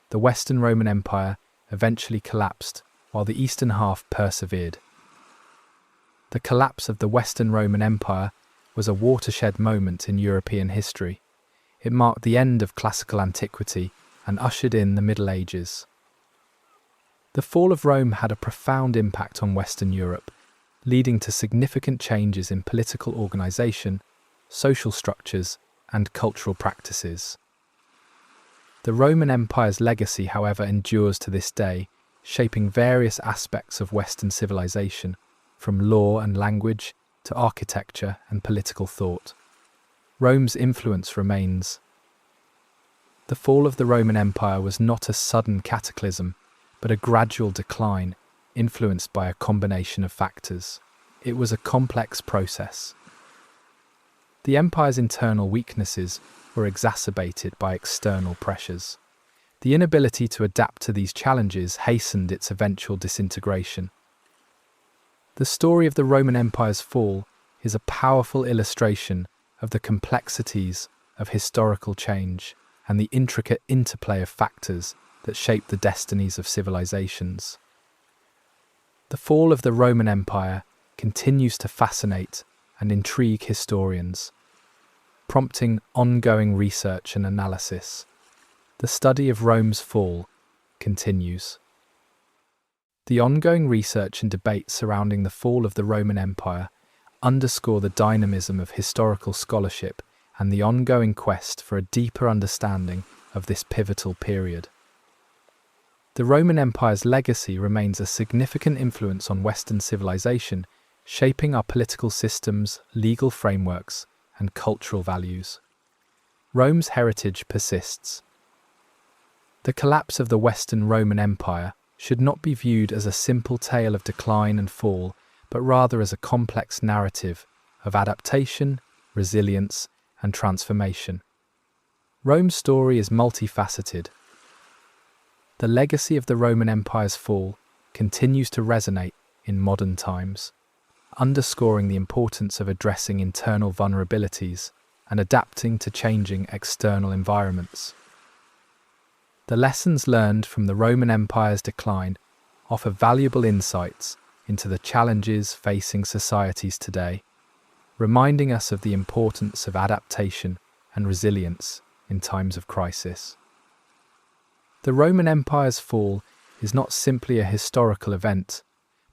The Western Roman Empire eventually collapsed, while the eastern half persevered. The collapse of the Western Roman Empire was a watershed moment in European history. It marked the end of classical antiquity and ushered in the Middle Ages. The fall of Rome had a profound impact on Western Europe, leading to significant changes in political organization, social structures, and cultural practices. The Roman Empire's legacy, however, endures to this day, shaping various aspects of Western civilization, from law and language to architecture and political thought. Rome's influence remains. The fall of the Roman Empire was not a sudden cataclysm, but a gradual decline, influenced by a combination of factors. It was a complex process. The empire's internal weaknesses were exacerbated by external pressures. The inability to adapt to these challenges hastened its eventual disintegration. The story of the Roman Empire's fall is a powerful illustration of the complexities of historical change and the intricate interplay of factors that shape the destinies of civilizations. The fall of the Roman Empire continues to fascinate and intrigue historians, prompting ongoing research and analysis. The study of Rome's fall continues. The ongoing research and debate surrounding the fall of the Roman Empire underscore the dynamism of historical scholarship and the ongoing quest for a deeper understanding of this pivotal period. The Roman Empire's legacy remains a significant influence on Western civilization, shaping our political systems, legal frameworks, and cultural values. Rome's heritage persists. The collapse of the Western Roman Empire should not be viewed as a simple tale of decline and fall, but rather as a complex narrative of adaptation, resilience, and transformation. Rome's story is multifaceted. The legacy of the Roman Empire's fall continues to resonate in modern times, underscoring the importance of addressing internal vulnerabilities and adapting to changing external environments. The lessons learned from the Roman Empire's decline offer valuable insights into the challenges facing societies today, reminding us of the importance of adaptation and resilience in times of crisis. The Roman Empire's fall is not simply a historical event,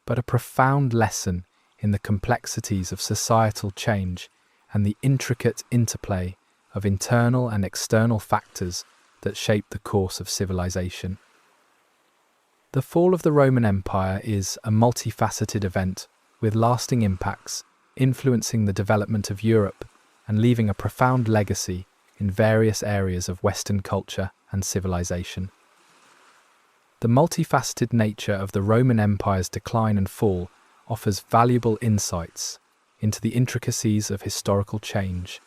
but a profound lesson in the complexities of societal change and the intricate interplay of internal and external factors that shape the course of civilization. The fall of the Roman Empire is a multifaceted event with lasting impacts, influencing the development of Europe and leaving a profound legacy in various areas of Western culture and civilization. The multifaceted nature of the Roman Empire's decline and fall offers valuable insights into the intricacies of historical change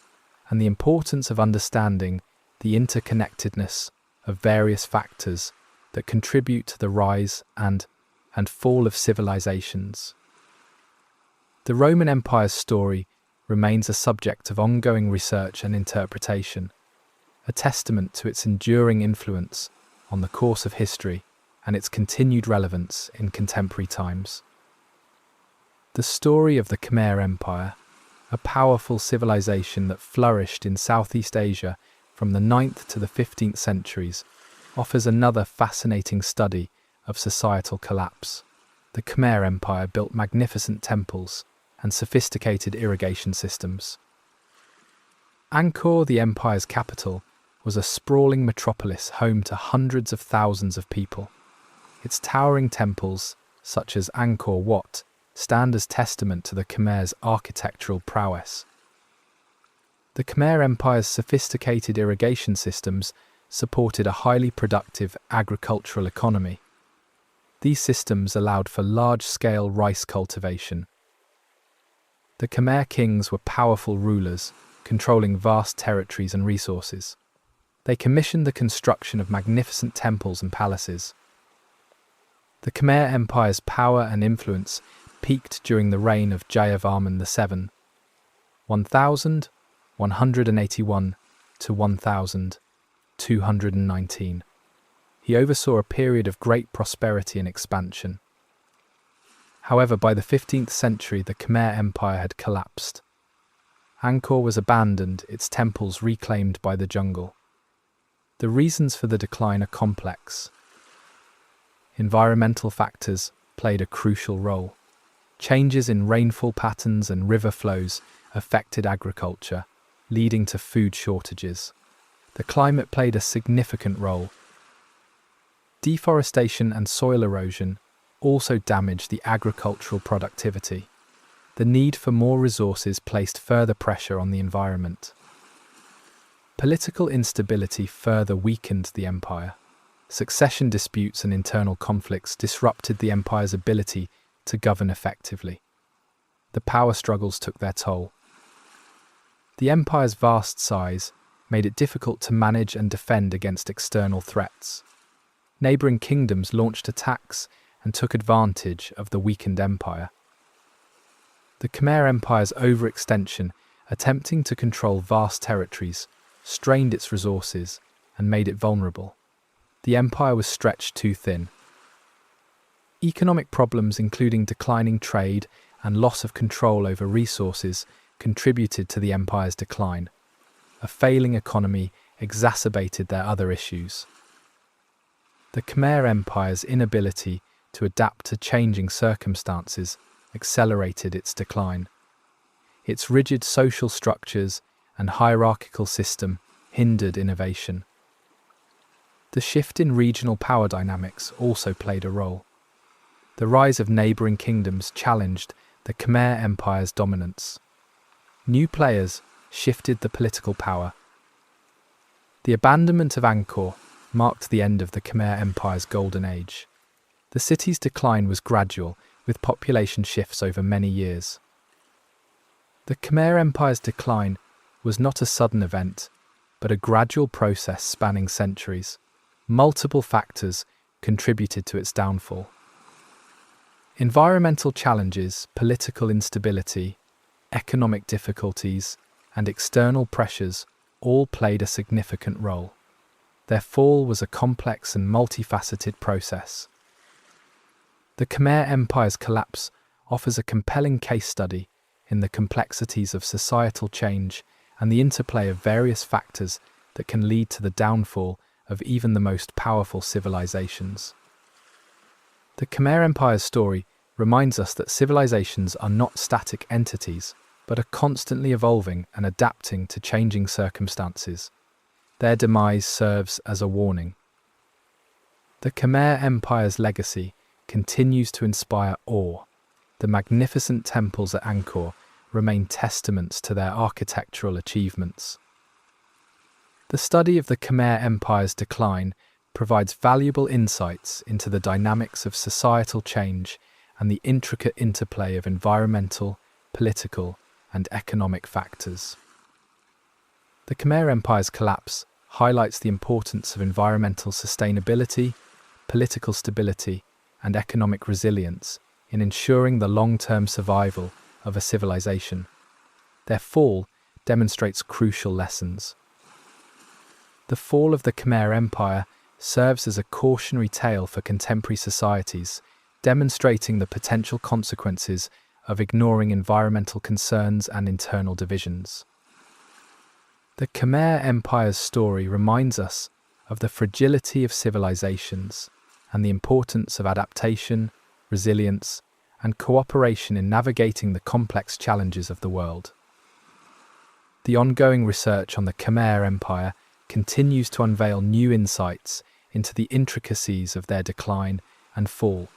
and the importance of understanding the interconnectedness of various factors that contribute to the rise and fall of civilizations. The Roman Empire's story remains a subject of ongoing research and interpretation, a testament to its enduring influence on the course of history and its continued relevance in contemporary times. The story of the Khmer Empire, a powerful civilization that flourished in Southeast Asia from the 9th to the 15th centuries, offers another fascinating study of societal collapse. The Khmer Empire built magnificent temples and sophisticated irrigation systems. Angkor, the empire's capital, was a sprawling metropolis home to hundreds of thousands of people. Its towering temples, such as Angkor Wat, stand as testament to the Khmer's architectural prowess. The Khmer Empire's sophisticated irrigation systems supported a highly productive agricultural economy. These systems allowed for large-scale rice cultivation. The Khmer kings were powerful rulers, controlling vast territories and resources. They commissioned the construction of magnificent temples and palaces. The Khmer Empire's power and influence peaked during the reign of Jayavarman VII, 1181 to 1219. He oversaw a period of great prosperity and expansion. However, by the 15th century, the Khmer Empire had collapsed. Angkor was abandoned, its temples reclaimed by the jungle. The reasons for the decline are complex. Environmental factors played a crucial role. Changes in rainfall patterns and river flows affected agriculture, leading to food shortages. The climate played a significant role. Deforestation and soil erosion also damaged the agricultural productivity. The need for more resources placed further pressure on the environment. Political instability further weakened the empire. Succession disputes and internal conflicts disrupted the empire's ability to govern effectively. The power struggles took their toll. The empire's vast size made it difficult to manage and defend against external threats. Neighbouring kingdoms launched attacks and took advantage of the weakened empire. The Khmer Empire's overextension, attempting to control vast territories, strained its resources and made it vulnerable. The empire was stretched too thin. Economic problems, including declining trade and loss of control over resources, contributed to the empire's decline. A failing economy exacerbated their other issues. The Khmer Empire's inability to adapt to changing circumstances accelerated its decline. Its rigid social structures and hierarchical system hindered innovation. The shift in regional power dynamics also played a role. The rise of neighbouring kingdoms challenged the Khmer Empire's dominance. New players shifted the political power. The abandonment of Angkor marked the end of the Khmer Empire's golden age. The city's decline was gradual, with population shifts over many years. The Khmer Empire's decline was not a sudden event, but a gradual process spanning centuries. Multiple factors contributed to its downfall. Environmental challenges, political instability, economic difficulties, and external pressures all played a significant role. Their fall was a complex and multifaceted process. The Khmer Empire's collapse offers a compelling case study in the complexities of societal change and the interplay of various factors that can lead to the downfall of even the most powerful civilizations. The Khmer Empire's story reminds us that civilizations are not static entities, but are constantly evolving and adapting to changing circumstances. Their demise serves as a warning. The Khmer Empire's legacy continues to inspire awe. The magnificent temples at Angkor remain testaments to their architectural achievements. The study of the Khmer Empire's decline provides valuable insights into the dynamics of societal change and the intricate interplay of environmental, political, and economic factors. The Khmer Empire's collapse highlights the importance of environmental sustainability, political stability, and economic resilience in ensuring the long-term survival of a civilization. Their fall demonstrates crucial lessons. The fall of the Khmer Empire serves as a cautionary tale for contemporary societies, demonstrating the potential consequences of ignoring environmental concerns and internal divisions. The Khmer Empire's story reminds us of the fragility of civilizations and the importance of adaptation, resilience, and cooperation in navigating the complex challenges of the world. The ongoing research on the Khmer Empire continues to unveil new insights into the intricacies of their decline and fall,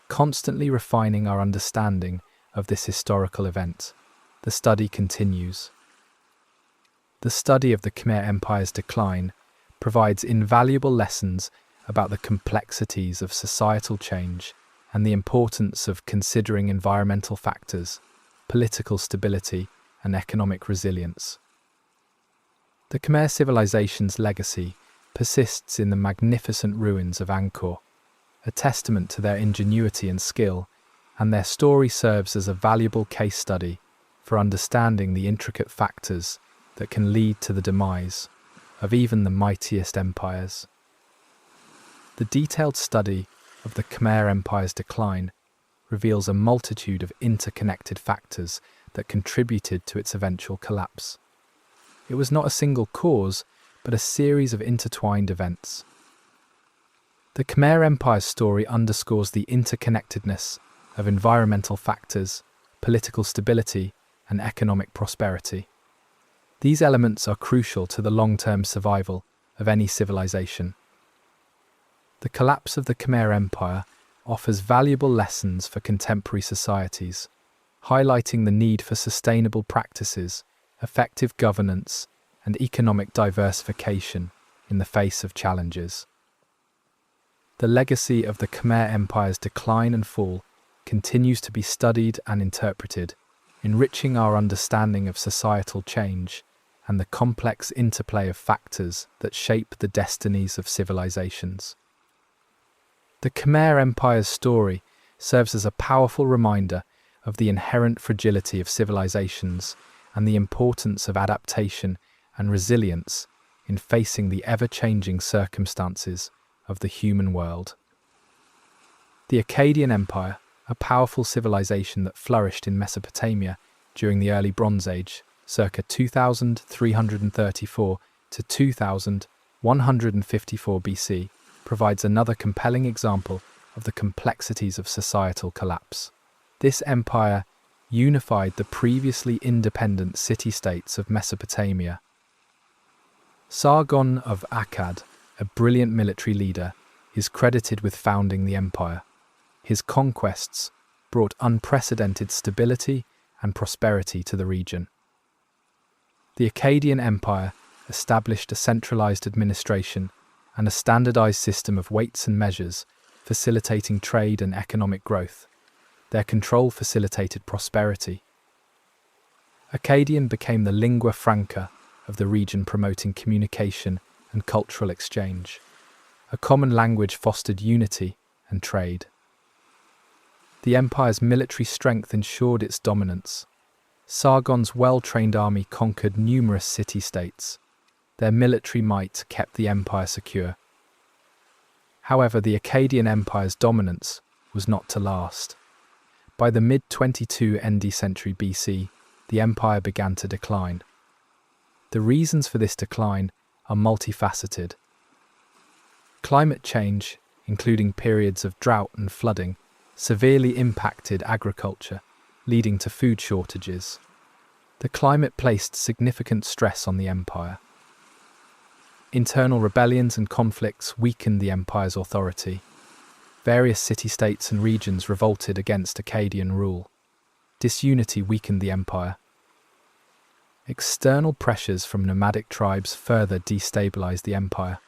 constantly refining our understanding of this historical event. The study continues. The study of the Khmer Empire's decline provides invaluable lessons about the complexities of societal change and the importance of considering environmental factors, political stability, and economic resilience. The Khmer civilization's legacy persists in the magnificent ruins of Angkor, a testament to their ingenuity and skill, and their story serves as a valuable case study for understanding the intricate factors that can lead to the demise of even the mightiest empires. The detailed study of the Khmer Empire's decline reveals a multitude of interconnected factors that contributed to its eventual collapse. It was not a single cause, but a series of intertwined events. The Khmer Empire's story underscores the interconnectedness of environmental factors, political stability, and economic prosperity. These elements are crucial to the long-term survival of any civilization. The collapse of the Khmer Empire offers valuable lessons for contemporary societies, highlighting the need for sustainable practices, effective governance, and economic diversification in the face of challenges. The legacy of the Khmer Empire's decline and fall continues to be studied and interpreted, enriching our understanding of societal change and the complex interplay of factors that shape the destinies of civilizations. The Khmer Empire's story serves as a powerful reminder of the inherent fragility of civilizations and the importance of adaptation and resilience in facing the ever-changing circumstances of the human world. The Akkadian Empire, a powerful civilization that flourished in Mesopotamia during the early Bronze Age, circa 2334 to 2154 BC, provides another compelling example of the complexities of societal collapse. This empire unified the previously independent city-states of Mesopotamia. Sargon of Akkad, a brilliant military leader, is credited with founding the empire. His conquests brought unprecedented stability and prosperity to the region. The Akkadian Empire established a centralized administration and a standardized system of weights and measures, facilitating trade and economic growth. Their control facilitated prosperity. Akkadian became the lingua franca of the region, promoting communication and cultural exchange. A common language fostered unity and trade. The empire's military strength ensured its dominance. Sargon's well-trained army conquered numerous city-states. Their military might kept the empire secure. However, the Akkadian Empire's dominance was not to last. By the mid-22 ND century BC, the empire began to decline. The reasons for this decline are multifaceted. Climate change, including periods of drought and flooding, severely impacted agriculture, leading to food shortages. The climate placed significant stress on the empire. Internal rebellions and conflicts weakened the empire's authority. Various city-states and regions revolted against Akkadian rule. Disunity weakened the empire. External pressures from nomadic tribes further destabilized the empire.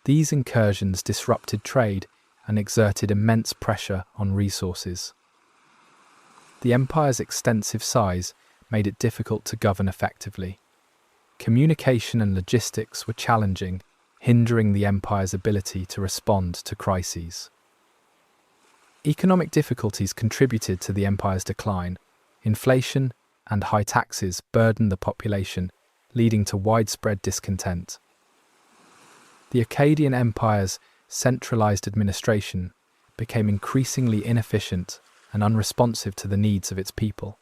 These incursions disrupted trade and exerted immense pressure on resources. The empire's extensive size made it difficult to govern effectively. Communication and logistics were challenging, hindering the empire's ability to respond to crises. Economic difficulties contributed to the empire's decline. Inflation and high taxes burdened the population, leading to widespread discontent. The Akkadian Empire's centralized administration became increasingly inefficient and unresponsive to the needs of its people.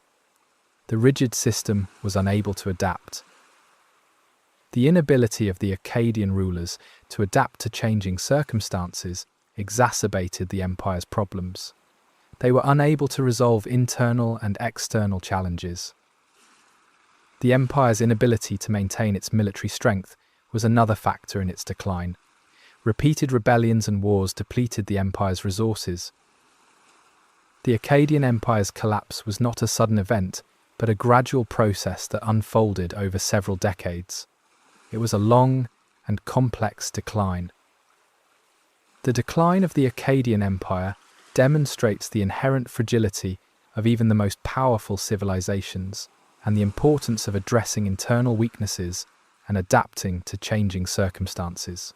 The rigid system was unable to adapt. The inability of the Akkadian rulers to adapt to changing circumstances exacerbated the empire's problems. They were unable to resolve internal and external challenges. The empire's inability to maintain its military strength was another factor in its decline. Repeated rebellions and wars depleted the empire's resources. The Akkadian Empire's collapse was not a sudden event, but a gradual process that unfolded over several decades. It was a long and complex decline. The decline of the Akkadian Empire demonstrates the inherent fragility of even the most powerful civilizations and the importance of addressing internal weaknesses and adapting to changing circumstances.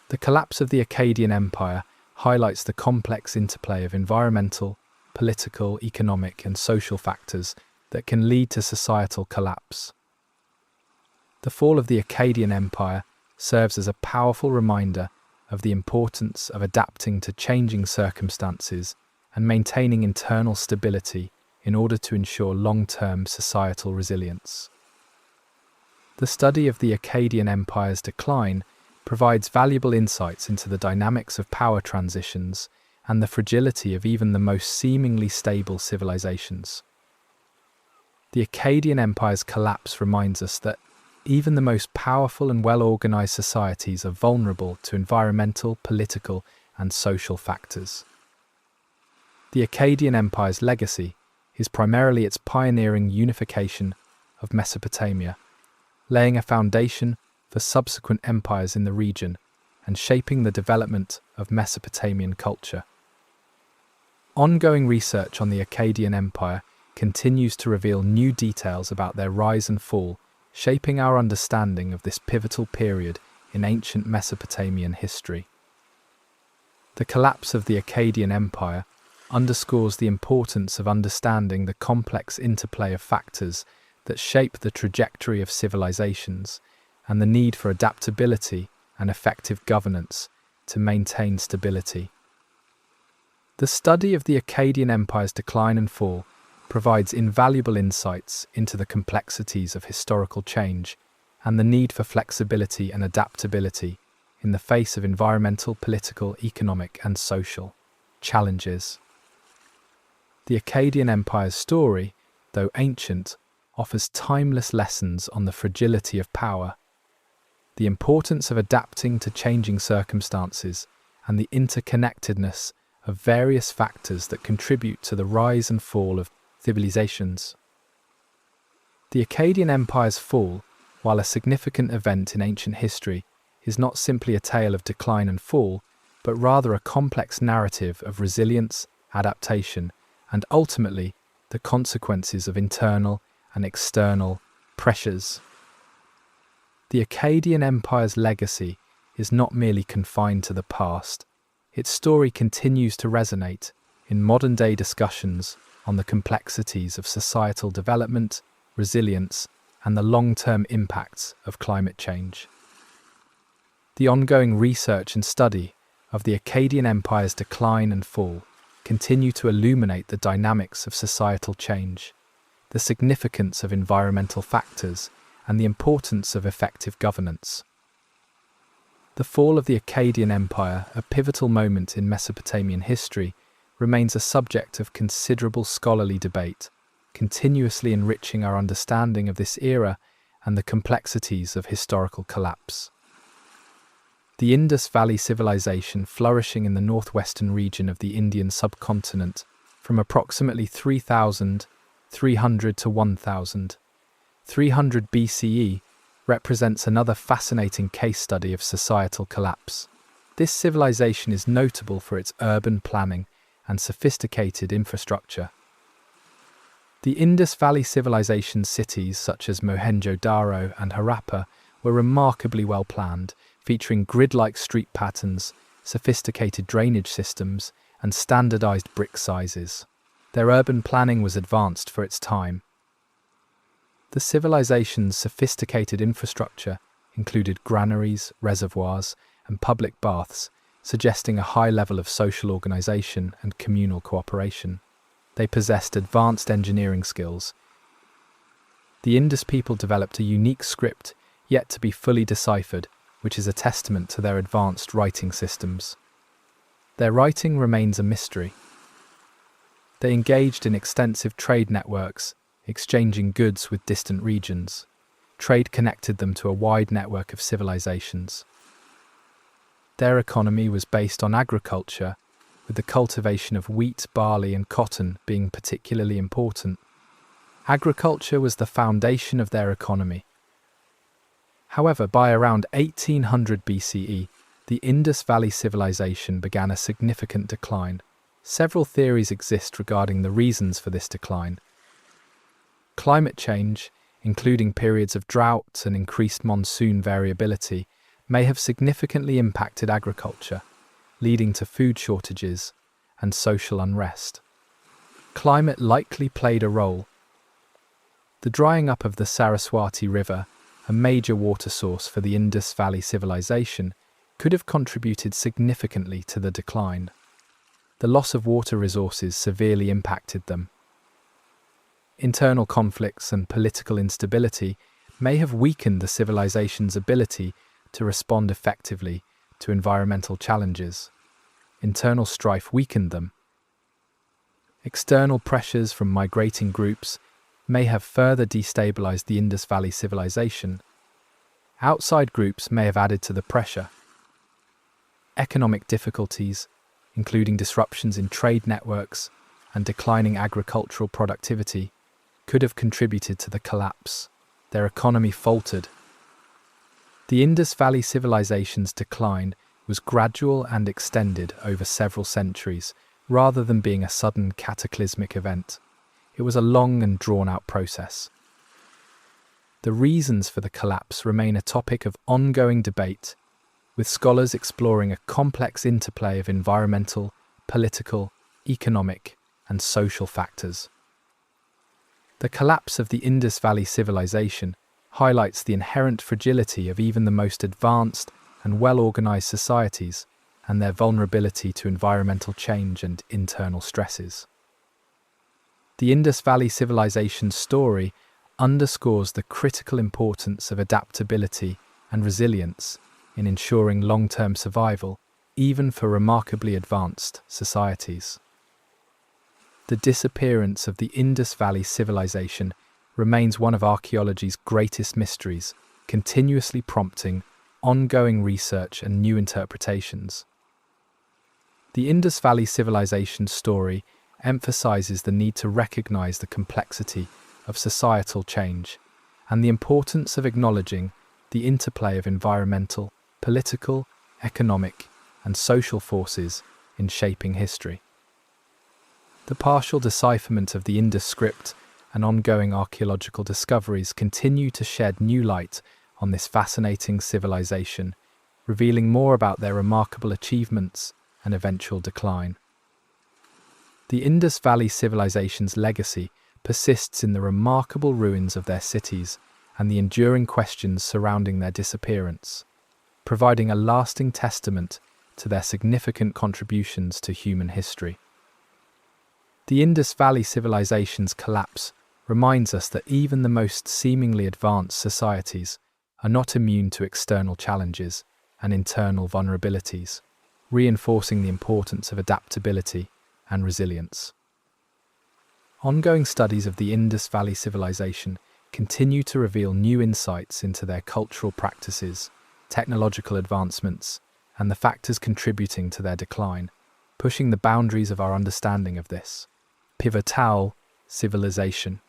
The collapse of the Akkadian Empire highlights the complex interplay of environmental, political, economic, and social factors that can lead to societal collapse. The fall of the Akkadian Empire serves as a powerful reminder of the importance of adapting to changing circumstances and maintaining internal stability in order to ensure long-term societal resilience. The study of the Akkadian Empire's decline provides valuable insights into the dynamics of power transitions and the fragility of even the most seemingly stable civilizations. The Akkadian Empire's collapse reminds us that even the most powerful and well-organized societies are vulnerable to environmental, political, and social factors. The Akkadian Empire's legacy is primarily its pioneering unification of Mesopotamia, laying a foundation for subsequent empires in the region and shaping the development of Mesopotamian culture. Ongoing research on the Akkadian Empire continues to reveal new details about their rise and fall, shaping our understanding of this pivotal period in ancient Mesopotamian history. The collapse of the Akkadian Empire underscores the importance of understanding the complex interplay of factors that shape the trajectory of civilizations and the need for adaptability and effective governance to maintain stability. The study of the Akkadian Empire's decline and fall provides invaluable insights into the complexities of historical change and the need for flexibility and adaptability in the face of environmental, political, economic, and social challenges. The Akkadian Empire's story, though ancient, offers timeless lessons on the fragility of power, the importance of adapting to changing circumstances, and the interconnectedness of various factors that contribute to the rise and fall of civilizations. The Akkadian Empire's fall, while a significant event in ancient history, is not simply a tale of decline and fall, but rather a complex narrative of resilience, adaptation, and ultimately the consequences of internal and external pressures. The Akkadian Empire's legacy is not merely confined to the past. Its story continues to resonate in modern-day discussions on the complexities of societal development, resilience, and the long-term impacts of climate change. The ongoing research and study of the Akkadian Empire's decline and fall continue to illuminate the dynamics of societal change, the significance of environmental factors, and the importance of effective governance. The fall of the Akkadian Empire, a pivotal moment in Mesopotamian history, remains a subject of considerable scholarly debate, continuously enriching our understanding of this era and the complexities of historical collapse. The Indus Valley civilization, flourishing in the northwestern region of the Indian subcontinent from approximately 3,300 to 1,300 BCE, represents another fascinating case study of societal collapse. This civilization is notable for its urban planning and sophisticated infrastructure. The Indus Valley civilization's cities such as Mohenjo-Daro and Harappa were remarkably well planned, featuring grid-like street patterns, sophisticated drainage systems, and standardized brick sizes. Their urban planning was advanced for its time. The civilization's sophisticated infrastructure included granaries, reservoirs, and public baths, suggesting a high level of social organization and communal cooperation. They possessed advanced engineering skills. The Indus people developed a unique script yet to be fully deciphered, which is a testament to their advanced writing systems. Their writing remains a mystery. They engaged in extensive trade networks, exchanging goods with distant regions. Trade connected them to a wide network of civilizations. Their economy was based on agriculture, with the cultivation of wheat, barley, and cotton being particularly important. Agriculture was the foundation of their economy. However, by around 1800 BCE, the Indus Valley Civilization began a significant decline. Several theories exist regarding the reasons for this decline. Climate change, including periods of drought and increased monsoon variability, may have significantly impacted agriculture, leading to food shortages and social unrest. Climate likely played a role. The drying up of the Saraswati River, a major water source for the Indus Valley Civilization, could have contributed significantly to the decline. The loss of water resources severely impacted them. Internal conflicts and political instability may have weakened the civilization's ability to respond effectively to environmental challenges. Internal strife weakened them. External pressures from migrating groups may have further destabilized the Indus Valley Civilization. Outside groups may have added to the pressure. Economic difficulties, including disruptions in trade networks and declining agricultural productivity, could have contributed to the collapse. Their economy faltered. The Indus Valley Civilization's decline was gradual and extended over several centuries, rather than being a sudden cataclysmic event. It was a long and drawn-out process. The reasons for the collapse remain a topic of ongoing debate, with scholars exploring a complex interplay of environmental, political, economic, and social factors. The collapse of the Indus Valley Civilization highlights the inherent fragility of even the most advanced and well-organized societies and their vulnerability to environmental change and internal stresses. The Indus Valley Civilization's story underscores the critical importance of adaptability and resilience in ensuring long-term survival, even for remarkably advanced societies. The disappearance of the Indus Valley Civilization remains one of archaeology's greatest mysteries, continuously prompting ongoing research and new interpretations. The Indus Valley Civilization's story emphasizes the need to recognize the complexity of societal change and the importance of acknowledging the interplay of environmental, political, economic, and social forces in shaping history. The partial decipherment of the Indus script and ongoing archaeological discoveries continue to shed new light on this fascinating civilization, revealing more about their remarkable achievements and eventual decline. The Indus Valley Civilization's legacy persists in the remarkable ruins of their cities and the enduring questions surrounding their disappearance, providing a lasting testament to their significant contributions to human history. The Indus Valley Civilization's collapse reminds us that even the most seemingly advanced societies are not immune to external challenges and internal vulnerabilities, reinforcing the importance of adaptability and resilience. Ongoing studies of the Indus Valley Civilization continue to reveal new insights into their cultural practices, technological advancements, and the factors contributing to their decline, pushing the boundaries of our understanding of this pivotal civilization.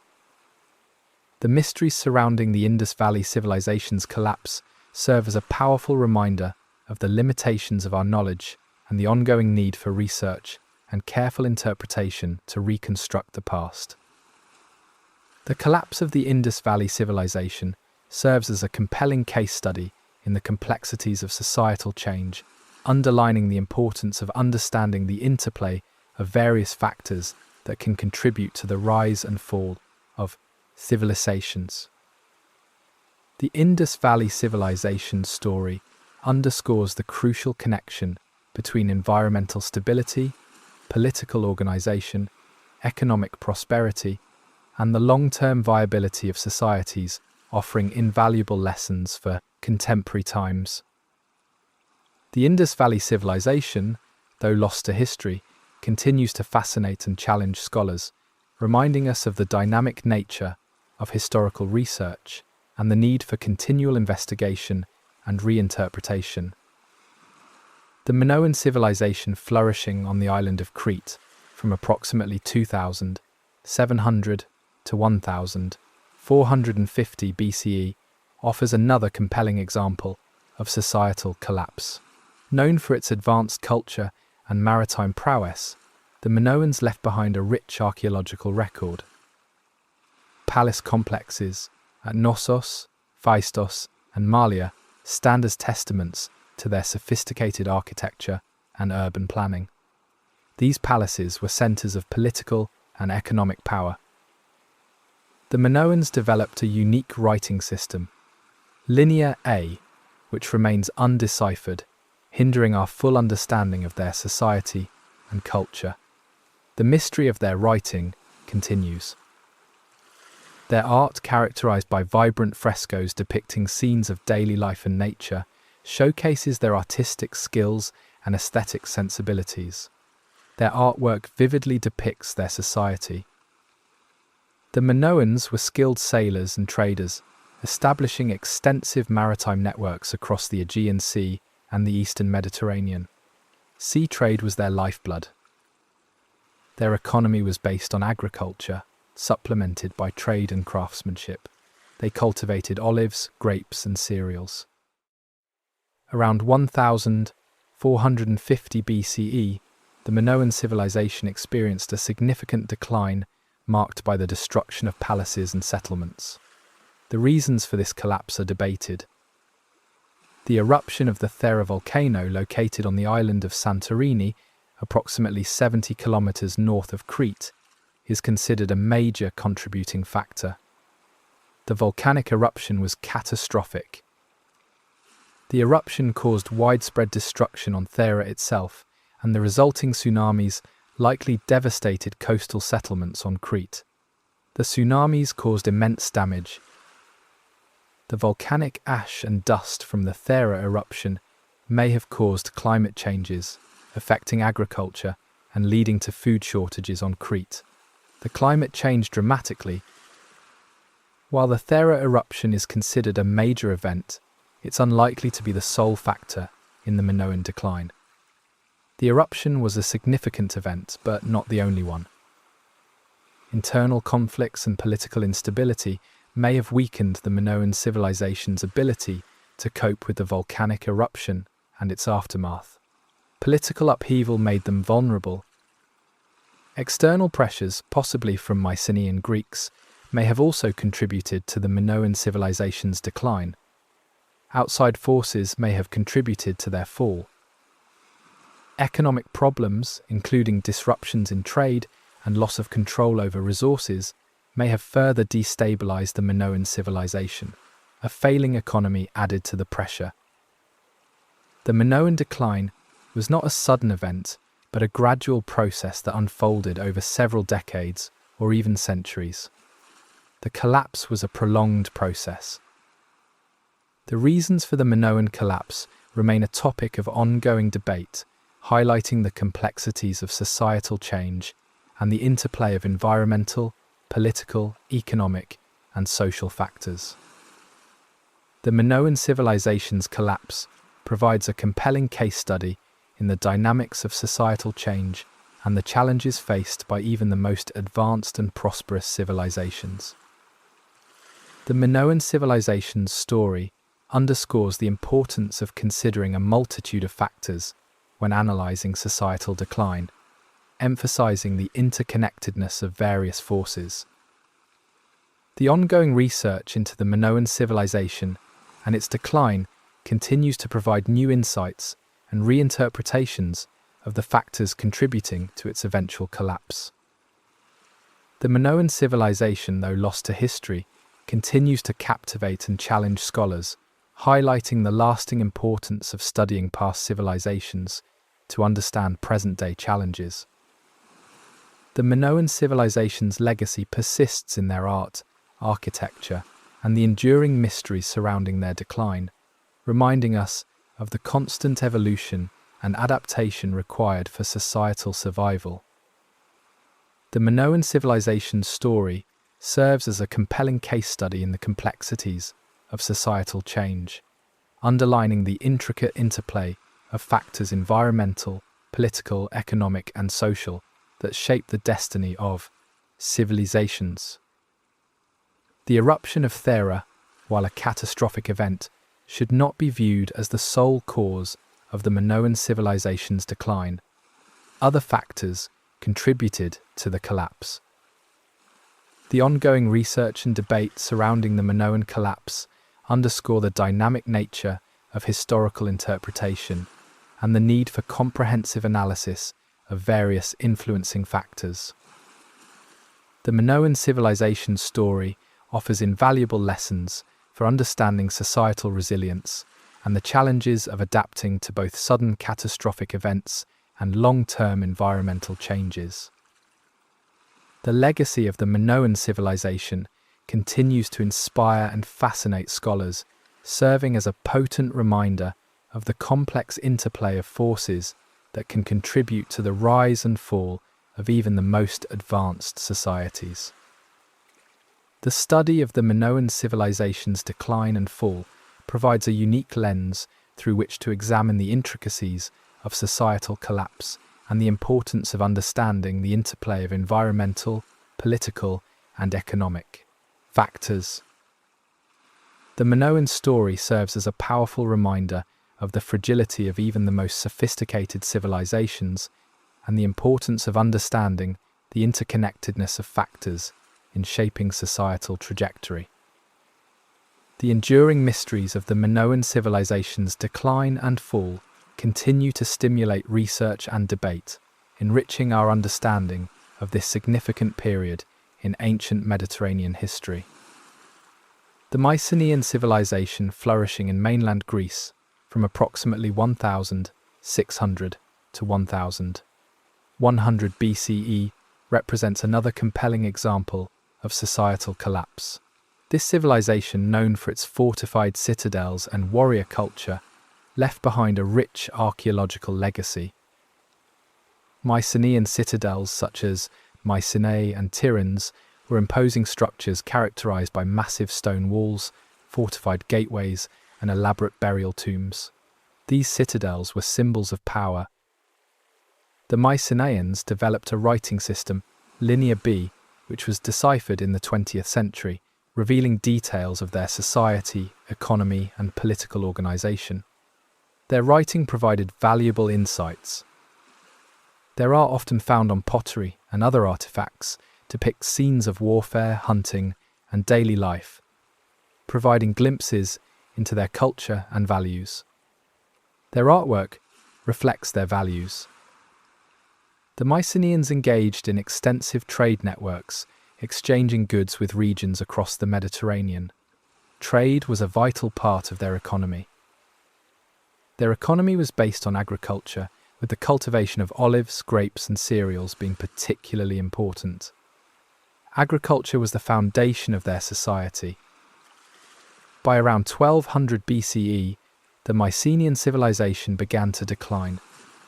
The mysteries surrounding the Indus Valley Civilization's collapse serve as a powerful reminder of the limitations of our knowledge and the ongoing need for research and careful interpretation to reconstruct the past. The collapse of the Indus Valley Civilization serves as a compelling case study in the complexities of societal change, underlining the importance of understanding the interplay of various factors that can contribute to the rise and fall of civilizations. The Indus Valley Civilization's story underscores the crucial connection between environmental stability, political organization, economic prosperity, and the long-term viability of societies, offering invaluable lessons for contemporary times. The Indus Valley Civilization, though lost to history, continues to fascinate and challenge scholars, reminding us of the dynamic nature of historical research and the need for continual investigation and reinterpretation. The Minoan civilization flourishing on the island of Crete from approximately 2700 to 1450 BCE offers another compelling example of societal collapse. Known for its advanced culture and maritime prowess, the Minoans left behind a rich archaeological record. Palace complexes at Knossos, Phaistos, and Malia stand as testaments to their sophisticated architecture and urban planning. These palaces were centers of political and economic power. The Minoans developed a unique writing system, Linear A, which remains undeciphered, hindering our full understanding of their society and culture. The mystery of their writing continues. Their art, characterized by vibrant frescoes depicting scenes of daily life and nature, showcases their artistic skills and aesthetic sensibilities. Their artwork vividly depicts their society. The Minoans were skilled sailors and traders, establishing extensive maritime networks across the Aegean Sea and the Eastern Mediterranean. Sea trade was their lifeblood. Their economy was based on agriculture, supplemented by trade and craftsmanship. They cultivated olives, grapes, and cereals. Around 1450 BCE, the Minoan civilization experienced a significant decline marked by the destruction of palaces and settlements. The reasons for this collapse are debated. The eruption of the Thera volcano, located on the island of Santorini, approximately 70 kilometers north of Crete, is considered a major contributing factor. The volcanic eruption was catastrophic. The eruption caused widespread destruction on Thera itself, and the resulting tsunamis likely devastated coastal settlements on Crete. The tsunamis caused immense damage. The volcanic ash and dust from the Thera eruption may have caused climate changes, affecting agriculture and leading to food shortages on Crete. The climate changed dramatically. While the Thera eruption is considered a major event, it's unlikely to be the sole factor in the Minoan decline. The eruption was a significant event, but not the only one. Internal conflicts and political instability may have weakened the Minoan civilization's ability to cope with the volcanic eruption and its aftermath. Political upheaval made them vulnerable. External pressures, possibly from Mycenaean Greeks, may have also contributed to the Minoan civilization's decline. Outside forces may have contributed to their fall. Economic problems, including disruptions in trade and loss of control over resources, may have further destabilized the Minoan civilization. A failing economy added to the pressure. The Minoan decline was not a sudden event, but a gradual process that unfolded over several decades or even centuries. The collapse was a prolonged process. The reasons for the Minoan collapse remain a topic of ongoing debate, highlighting the complexities of societal change and the interplay of environmental, political, economic, and social factors. The Minoan civilization's collapse provides a compelling case study in the dynamics of societal change and the challenges faced by even the most advanced and prosperous civilizations. The Minoan civilization's story underscores the importance of considering a multitude of factors when analyzing societal decline, emphasizing the interconnectedness of various forces. The ongoing research into the Minoan civilization and its decline continues to provide new insights and reinterpretations of the factors contributing to its eventual collapse. The Minoan civilization, though lost to history, continues to captivate and challenge scholars, highlighting the lasting importance of studying past civilizations to understand present-day challenges. The Minoan civilization's legacy persists in their art, architecture, and the enduring mysteries surrounding their decline, reminding us of the constant evolution and adaptation required for societal survival. The Minoan civilization's story serves as a compelling case study in the complexities of societal change, underlining the intricate interplay of factors environmental, political, economic, and social that shape the destiny of civilizations. The eruption of Thera, while a catastrophic event, should not be viewed as the sole cause of the Minoan civilization's decline. Other factors contributed to the collapse. The ongoing research and debate surrounding the Minoan collapse underscore the dynamic nature of historical interpretation and the need for comprehensive analysis of various influencing factors. The Minoan civilization's story offers invaluable lessons for understanding societal resilience and the challenges of adapting to both sudden catastrophic events and long-term environmental changes. The legacy of the Minoan civilization continues to inspire and fascinate scholars, serving as a potent reminder of the complex interplay of forces that can contribute to the rise and fall of even the most advanced societies. The study of the Minoan civilization's decline and fall provides a unique lens through which to examine the intricacies of societal collapse and the importance of understanding the interplay of environmental, political, and economic factors. The Minoan story serves as a powerful reminder of the fragility of even the most sophisticated civilizations and the importance of understanding the interconnectedness of factors in shaping societal trajectory. The enduring mysteries of the Minoan civilization's decline and fall continue to stimulate research and debate, enriching our understanding of this significant period in ancient Mediterranean history. The Mycenaean civilization, flourishing in mainland Greece from approximately 1600 to 1100 BCE, represents another compelling example of societal collapse. This civilization, known for its fortified citadels and warrior culture, left behind a rich archaeological legacy. Mycenaean citadels such as Mycenae and Tiryns were imposing structures characterized by massive stone walls, fortified gateways, and elaborate burial tombs. These citadels were symbols of power. The Mycenaeans developed a writing system, Linear B, which was deciphered in the 20th century, revealing details of their society, economy, and political organization. Their writing provided valuable insights. Their art, often found on pottery and other artifacts, depicts scenes of warfare, hunting, and daily life, providing glimpses into their culture and values. Their artwork reflects their values. The Mycenaeans engaged in extensive trade networks, exchanging goods with regions across the Mediterranean. Trade was a vital part of their economy. Their economy was based on agriculture, with the cultivation of olives, grapes, and cereals being particularly important. Agriculture was the foundation of their society. By around 1200 BCE, the Mycenaean civilization began to decline,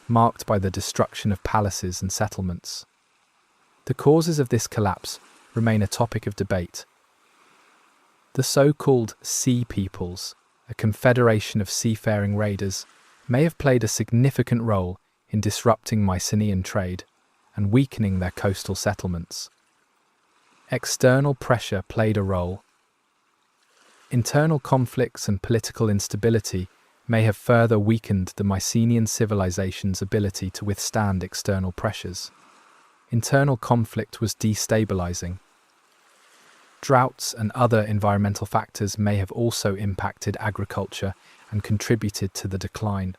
marked by the destruction of palaces and settlements. The causes of this collapse remain a topic of debate. The so-called Sea Peoples, a confederation of seafaring raiders, may have played a significant role in disrupting Mycenaean trade and weakening their coastal settlements. External pressure played a role. Internal conflicts and political instability may have further weakened the Mycenaean civilization's ability to withstand external pressures. Internal conflict was destabilizing. Droughts and other environmental factors may have also impacted agriculture and contributed to the decline.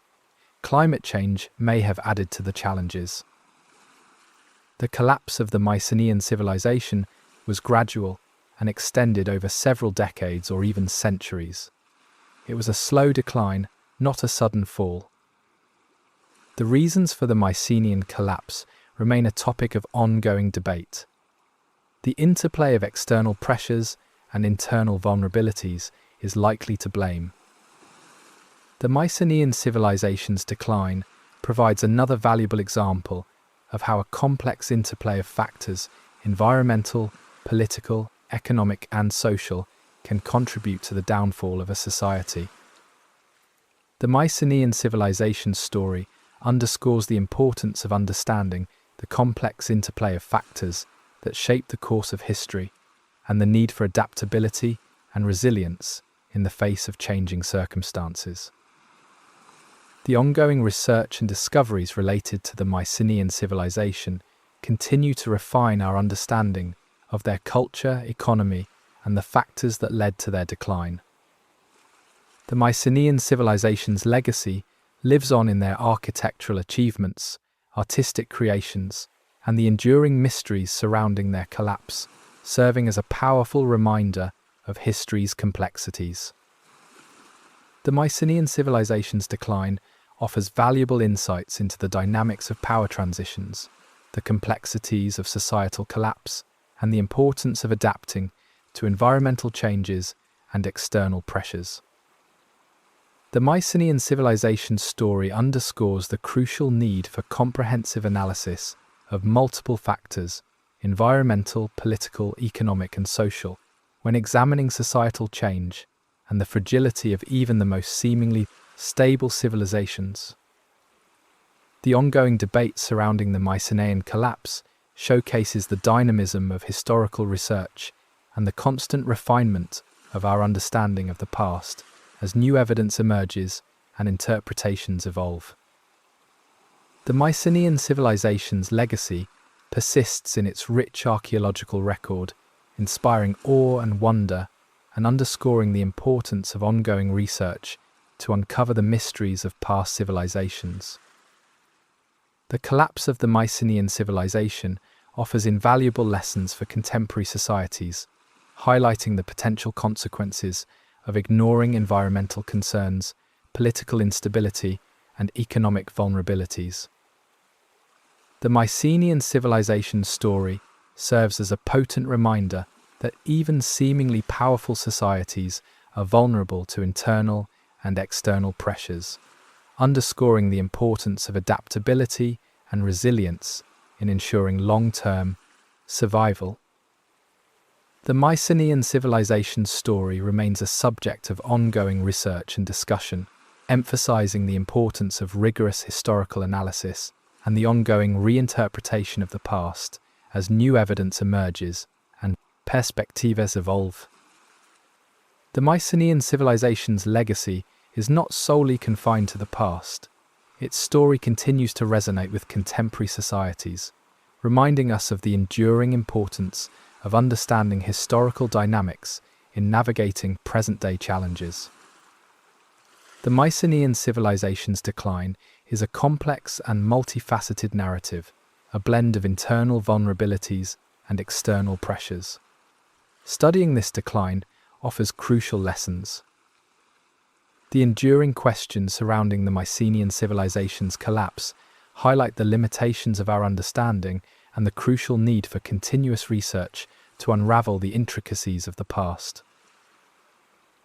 Climate change may have added to the challenges. The collapse of the Mycenaean civilization was gradual and extended over several decades or even centuries. It was a slow decline, not a sudden fall. The reasons for the Mycenaean collapse remain a topic of ongoing debate. The interplay of external pressures and internal vulnerabilities is likely to blame. The Mycenaean civilization's decline provides another valuable example of how a complex interplay of factors, environmental, political, economic, and social, can contribute to the downfall of a society. The Mycenaean civilization's story underscores the importance of understanding the complex interplay of factors that shape the course of history and the need for adaptability and resilience in the face of changing circumstances. The ongoing research and discoveries related to the Mycenaean civilization continue to refine our understanding of their culture, economy, and the factors that led to their decline. The Mycenaean civilization's legacy lives on in their architectural achievements, artistic creations, and the enduring mysteries surrounding their collapse, serving as a powerful reminder of history's complexities. The Mycenaean civilization's decline offers valuable insights into the dynamics of power transitions, the complexities of societal collapse, and the importance of adapting to environmental changes and external pressures. The Mycenaean civilization's story underscores the crucial need for comprehensive analysis of multiple factors, environmental, political, economic, and social, when examining societal change and the fragility of even the most seemingly stable civilizations. The ongoing debate surrounding the Mycenaean collapse showcases the dynamism of historical research and the constant refinement of our understanding of the past as new evidence emerges and interpretations evolve. The Mycenaean civilization's legacy persists in its rich archaeological record, inspiring awe and wonder and underscoring the importance of ongoing research to uncover the mysteries of past civilizations. The collapse of the Mycenaean civilization offers invaluable lessons for contemporary societies, highlighting the potential consequences of ignoring environmental concerns, political instability, and economic vulnerabilities. The Mycenaean civilization's story serves as a potent reminder that even seemingly powerful societies are vulnerable to internal and external pressures, underscoring the importance of adaptability and resilience in ensuring long-term survival. The Mycenaean civilization's story remains a subject of ongoing research and discussion, emphasizing the importance of rigorous historical analysis and the ongoing reinterpretation of the past as new evidence emerges and perspectives evolve. The Mycenaean civilization's legacy is not solely confined to the past. Its story continues to resonate with contemporary societies, reminding us of the enduring importance of understanding historical dynamics in navigating present-day challenges. The Mycenaean civilization's decline is a complex and multifaceted narrative, a blend of internal vulnerabilities and external pressures. Studying this decline offers crucial lessons. The enduring questions surrounding the Mycenaean civilization's collapse highlight the limitations of our understanding and the crucial need for continuous research to unravel the intricacies of the past.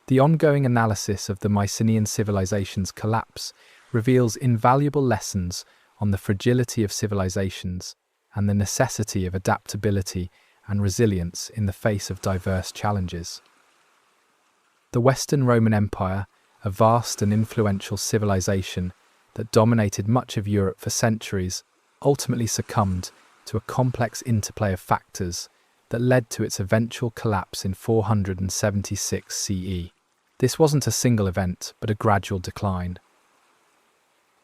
The ongoing analysis of the Mycenaean civilization's collapse reveals invaluable lessons on the fragility of civilizations and the necessity of adaptability and resilience in the face of diverse challenges. The Western Roman Empire, a vast and influential civilization that dominated much of Europe for centuries, ultimately succumbed to a complex interplay of factors that led to its eventual collapse in 476 CE. This wasn't a single event, but a gradual decline.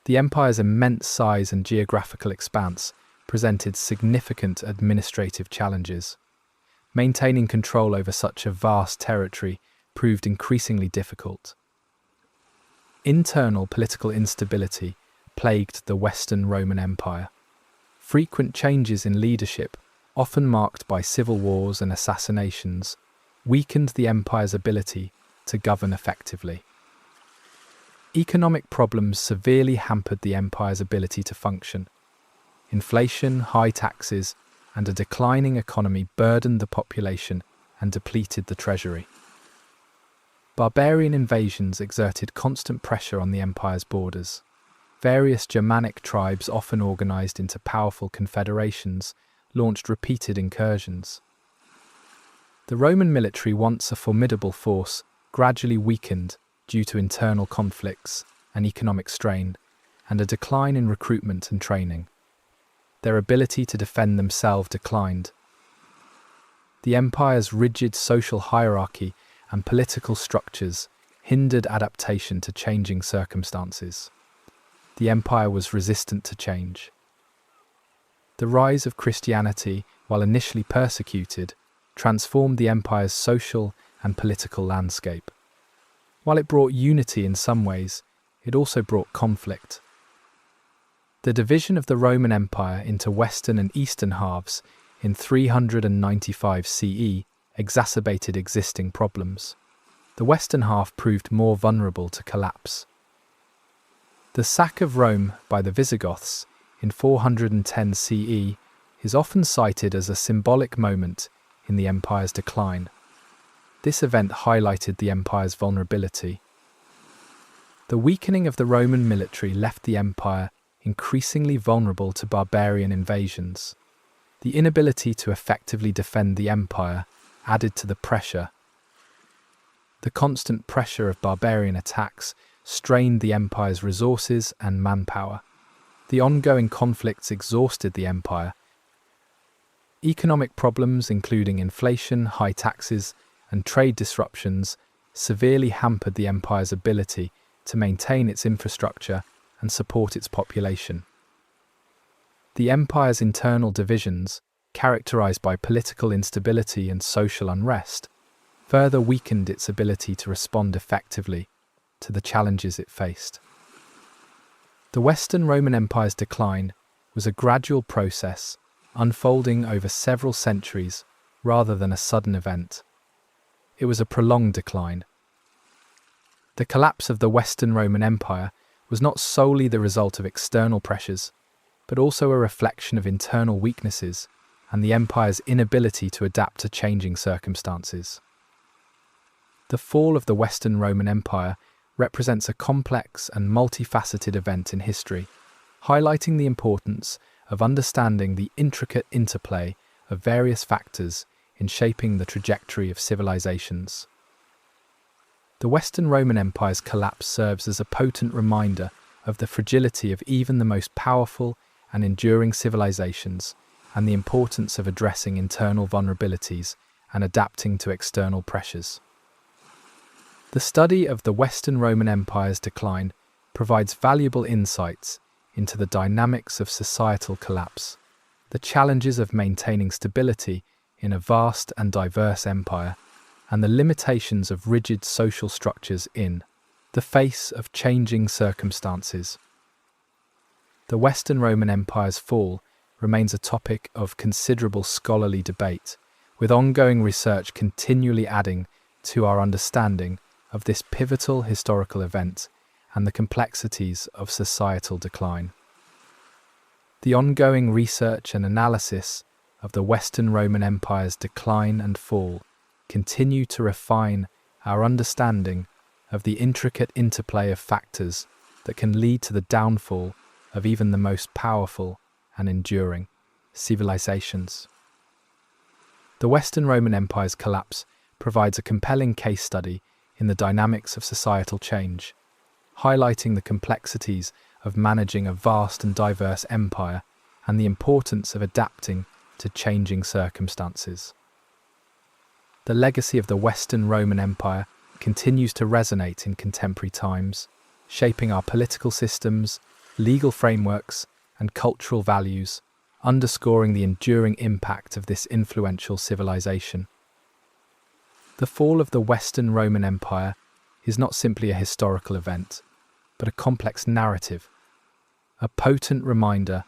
The empire's immense size and geographical expanse presented significant administrative challenges. Maintaining control over such a vast territory proved increasingly difficult. Internal political instability plagued the Western Roman Empire. Frequent changes in leadership, often marked by civil wars and assassinations, weakened the empire's ability to govern effectively. Economic problems severely hampered the empire's ability to function. Inflation, high taxes, and a declining economy burdened the population and depleted the treasury. Barbarian invasions exerted constant pressure on the empire's borders. various Germanic tribes, often organized into powerful confederations, launched repeated incursions. The Roman military, once a formidable force, gradually weakened due to internal conflicts and economic strain, and a decline in recruitment and training. Their ability to defend themselves declined. The empire's rigid social hierarchy and political structures hindered adaptation to changing circumstances. The empire was resistant to change. The rise of Christianity, while initially persecuted, transformed the empire's social and political landscape. While it brought unity in some ways, it also brought conflict. The division of the Roman Empire into Western and Eastern halves in 395 CE exacerbated existing problems. The Western half proved more vulnerable to collapse. The sack of Rome by the Visigoths in 410 CE is often cited as a symbolic moment in the empire's decline. This event highlighted the empire's vulnerability. The weakening of the Roman military left the empire increasingly vulnerable to barbarian invasions. The inability to effectively defend the empire added to the pressure. The constant pressure of barbarian attacks strained the empire's resources and manpower. The ongoing conflicts exhausted the empire. Economic problems, including inflation, high taxes, and trade disruptions, severely hampered the empire's ability to maintain its infrastructure and support its population. The empire's internal divisions, characterized by political instability and social unrest, further weakened its ability to respond effectively to the challenges it faced. The Western Roman Empire's decline was a gradual process, unfolding over several centuries rather than a sudden event. It was a prolonged decline. The collapse of the Western Roman Empire was not solely the result of external pressures, but also a reflection of internal weaknesses and the empire's inability to adapt to changing circumstances. The fall of the Western Roman Empire represents a complex and multifaceted event in history, highlighting the importance of understanding the intricate interplay of various factors in shaping the trajectory of civilizations. The Western Roman Empire's collapse serves as a potent reminder of the fragility of even the most powerful and enduring civilizations, and the importance of addressing internal vulnerabilities and adapting to external pressures. The study of the Western Roman Empire's decline provides valuable insights into the dynamics of societal collapse, the challenges of maintaining stability in a vast and diverse empire, and the limitations of rigid social structures in the face of changing circumstances. The Western Roman Empire's fall remains a topic of considerable scholarly debate, with ongoing research continually adding to our understanding of this pivotal historical event and the complexities of societal decline. The ongoing research and analysis of the Western Roman Empire's decline and fall continue to refine our understanding of the intricate interplay of factors that can lead to the downfall of even the most powerful and enduring civilizations. The Western Roman Empire's collapse provides a compelling case study in the dynamics of societal change, highlighting the complexities of managing a vast and diverse empire and the importance of adapting to changing circumstances. The legacy of the Western Roman Empire continues to resonate in contemporary times, shaping our political systems, legal frameworks, and cultural values, underscoring the enduring impact of this influential civilization. The fall of the Western Roman Empire is not simply a historical event, but a complex narrative, a potent reminder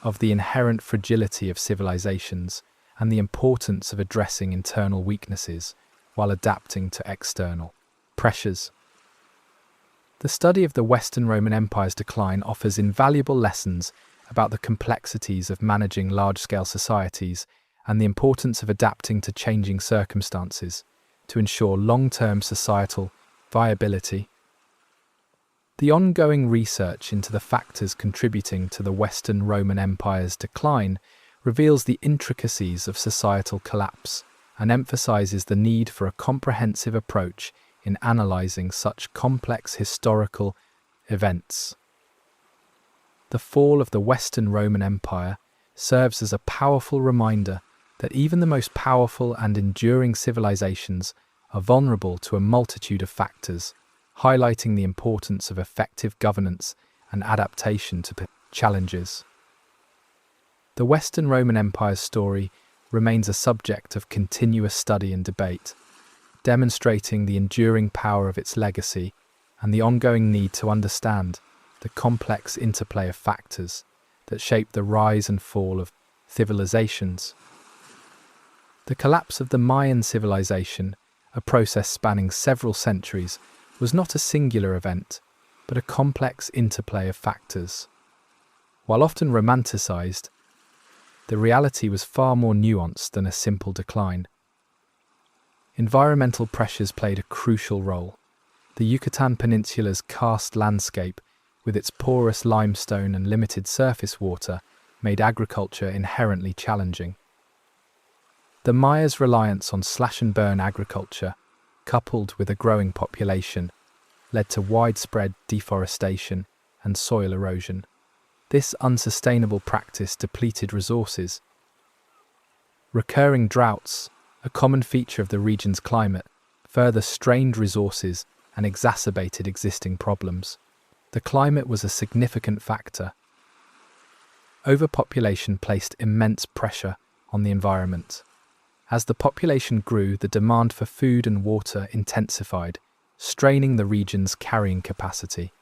of the inherent fragility of civilizations and the importance of addressing internal weaknesses while adapting to external pressures. The study of the Western Roman Empire's decline offers invaluable lessons about the complexities of managing large-scale societies and the importance of adapting to changing circumstances to ensure long-term societal viability. The ongoing research into the factors contributing to the Western Roman Empire's decline reveals the intricacies of societal collapse and emphasizes the need for a comprehensive approach in analyzing such complex historical events. The fall of the Western Roman Empire serves as a powerful reminder that even the most powerful and enduring civilizations are vulnerable to a multitude of factors, highlighting the importance of effective governance and adaptation to challenges. The Western Roman Empire's story remains a subject of continuous study and debate, demonstrating the enduring power of its legacy and the ongoing need to understand the complex interplay of factors that shape the rise and fall of civilizations. The collapse of the Mayan civilization, a process spanning several centuries, was not a singular event, but a complex interplay of factors. While often romanticized, the reality was far more nuanced than a simple decline. Environmental pressures played a crucial role. The Yucatan Peninsula's karst landscape, with its porous limestone and limited surface water, made agriculture inherently challenging. The Mayas' reliance on slash-and-burn agriculture, coupled with a growing population, led to widespread deforestation and soil erosion. This unsustainable practice depleted resources. Recurring droughts, a common feature of the region's climate, further strained resources and exacerbated existing problems. The climate was a significant factor. Overpopulation placed immense pressure on the environment. As the population grew, the demand for food and water intensified, straining the region's carrying capacity.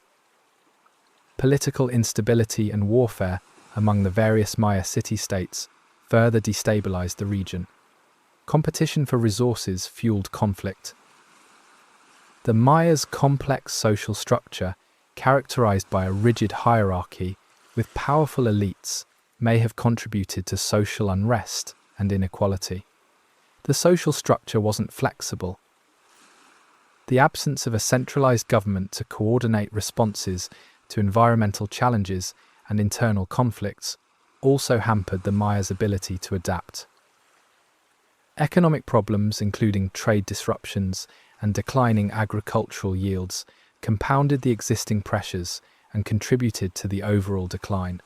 Political instability and warfare among the various Maya city-states further destabilized the region. Competition for resources fueled conflict. The Mayas' complex social structure, characterized by a rigid hierarchy with powerful elites, may have contributed to social unrest and inequality. The social structure wasn't flexible. The absence of a centralized government to coordinate responses to environmental challenges and internal conflicts also hampered the Mayas' ability to adapt. Economic problems, including trade disruptions and declining agricultural yields, compounded the existing pressures and contributed to the overall decline.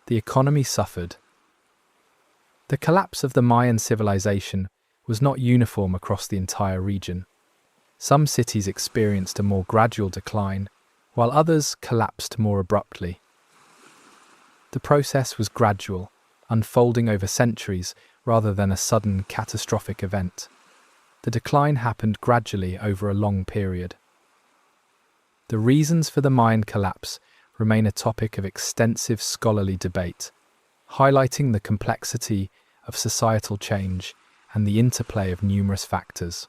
The economy suffered. The collapse of the Mayan civilization was not uniform across the entire region. Some cities experienced a more gradual decline, while others collapsed more abruptly. The process was gradual, unfolding over centuries rather than a sudden catastrophic event. The decline happened gradually over a long period. The reasons for the Mayan collapse remain a topic of extensive scholarly debate, highlighting the complexity of societal change and the interplay of numerous factors.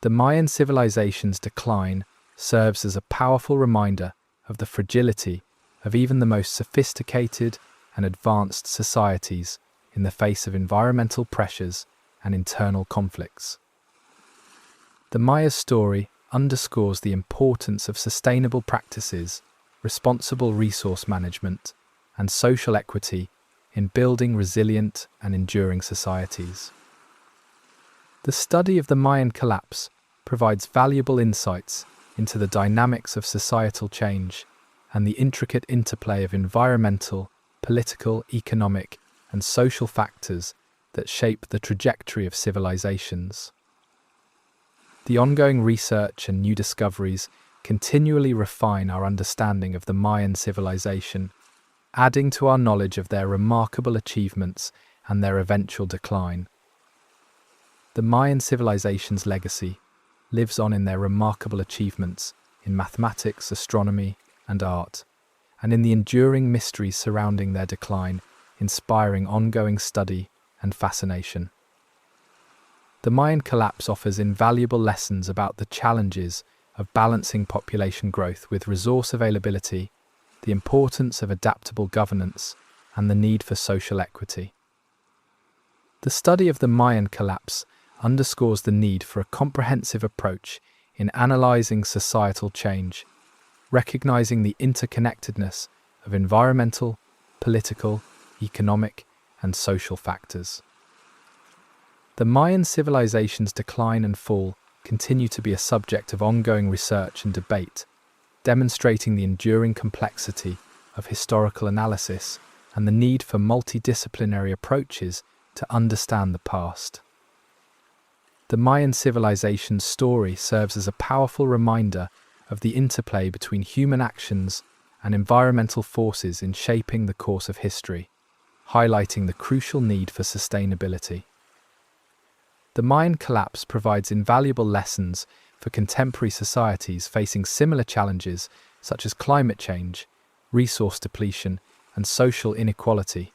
The Mayan civilization's decline serves as a powerful reminder of the fragility of even the most sophisticated and advanced societies in the face of environmental pressures and internal conflicts. The Maya story underscores the importance of sustainable practices, responsible resource management, and social equity in building resilient and enduring societies. The study of the Mayan collapse provides valuable insights into the dynamics of societal change and the intricate interplay of environmental, political, economic, and social factors that shape the trajectory of civilizations. The ongoing research and new discoveries continually refine our understanding of the Mayan civilization, adding to our knowledge of their remarkable achievements and their eventual decline. The Mayan civilization's legacy lives on in their remarkable achievements in mathematics, astronomy, and art, and in the enduring mysteries surrounding their decline, inspiring ongoing study and fascination. The Mayan collapse offers invaluable lessons about the challenges of balancing population growth with resource availability, the importance of adaptable governance, and the need for social equity. The study of the Mayan collapse underscores the need for a comprehensive approach in analyzing societal change recognizing the interconnectedness of environmental, political, economic, and social factors. The Mayan civilization's decline and fall continue to be a subject of ongoing research and debate, demonstrating the enduring complexity of historical analysis and the need for multidisciplinary approaches to understand the past. The Mayan civilization's story serves as a powerful reminder of the interplay between human actions and environmental forces in shaping the course of history, highlighting the crucial need for sustainability. The Mayan collapse provides invaluable lessons for contemporary societies facing similar challenges such as climate change, resource depletion, and social inequality,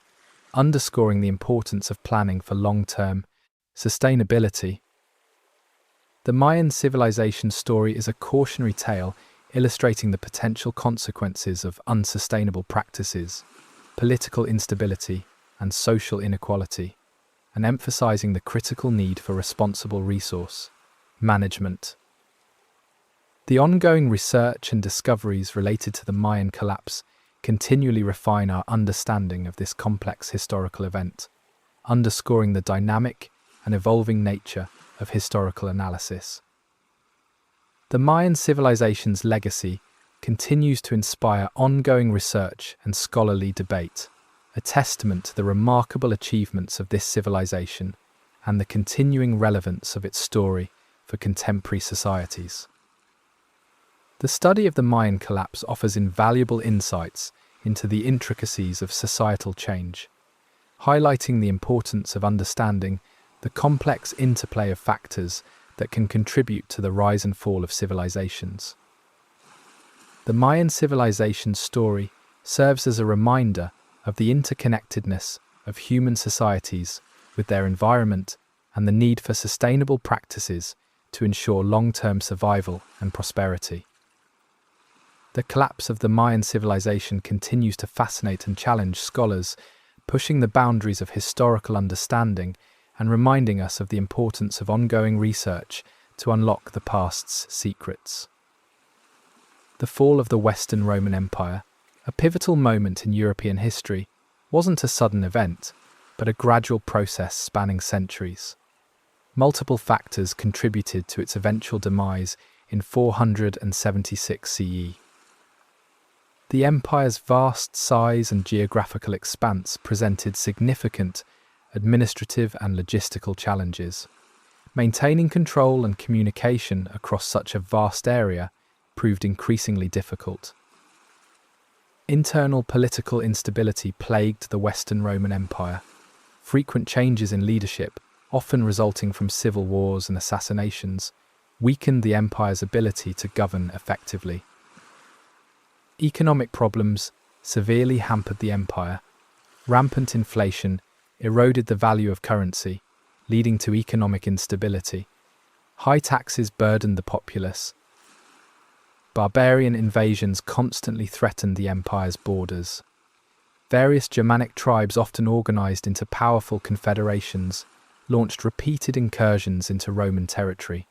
underscoring the importance of planning for long-term sustainability. The Mayan civilization story is a cautionary tale illustrating the potential consequences of unsustainable practices, political instability, and social inequality, and emphasizing the critical need for responsible resource management. The ongoing research and discoveries related to the Mayan collapse continually refine our understanding of this complex historical event, underscoring the dynamic and evolving nature of historical analysis. The Mayan civilization's legacy continues to inspire ongoing research and scholarly debate, a testament to the remarkable achievements of this civilization and the continuing relevance of its story for contemporary societies. The study of the Mayan collapse offers invaluable insights into the intricacies of societal change, highlighting the importance of understanding the complex interplay of factors that can contribute to the rise and fall of civilizations. The Mayan civilization's story serves as a reminder of the interconnectedness of human societies with their environment and the need for sustainable practices to ensure long-term survival and prosperity. The collapse of the Mayan civilization continues to fascinate and challenge scholars, pushing the boundaries of historical understanding and reminding us of the importance of ongoing research to unlock the past's secrets. The fall of the Western Roman Empire, a pivotal moment in European history, wasn't a sudden event, but a gradual process spanning centuries. Multiple factors contributed to its eventual demise in 476 CE. The empire's vast size and geographical expanse presented significant administrative and logistical challenges. Maintaining control and communication across such a vast area proved increasingly difficult. Internal political instability plagued the Western Roman Empire. Frequent changes in leadership, often resulting from civil wars and assassinations, weakened the empire's ability to govern effectively. Economic problems severely hampered the empire. Rampant inflation eroded the value of currency, leading to economic instability. High taxes burdened the populace. Barbarian invasions constantly threatened the empire's borders. Various Germanic tribes, often organized into powerful confederations, launched repeated incursions into Roman territory.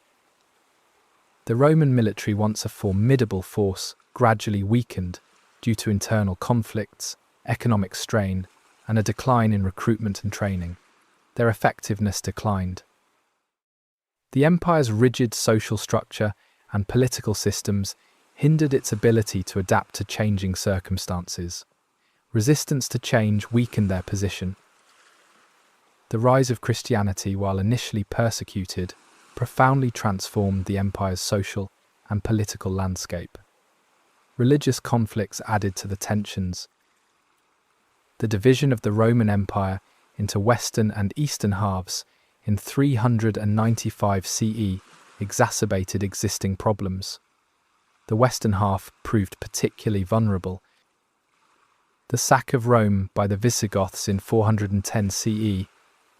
The Roman military, once a formidable force, gradually weakened due to internal conflicts, economic strain, and a decline in recruitment and training. Their effectiveness declined. The empire's rigid social structure and political systems hindered its ability to adapt to changing circumstances. Resistance to change weakened their position. The rise of Christianity, while initially persecuted, profoundly transformed the empire's social and political landscape. Religious conflicts added to the tensions. The division of the Roman Empire into Western and Eastern halves in 395 CE exacerbated existing problems. The Western half proved particularly vulnerable. The sack of Rome by the Visigoths in 410 CE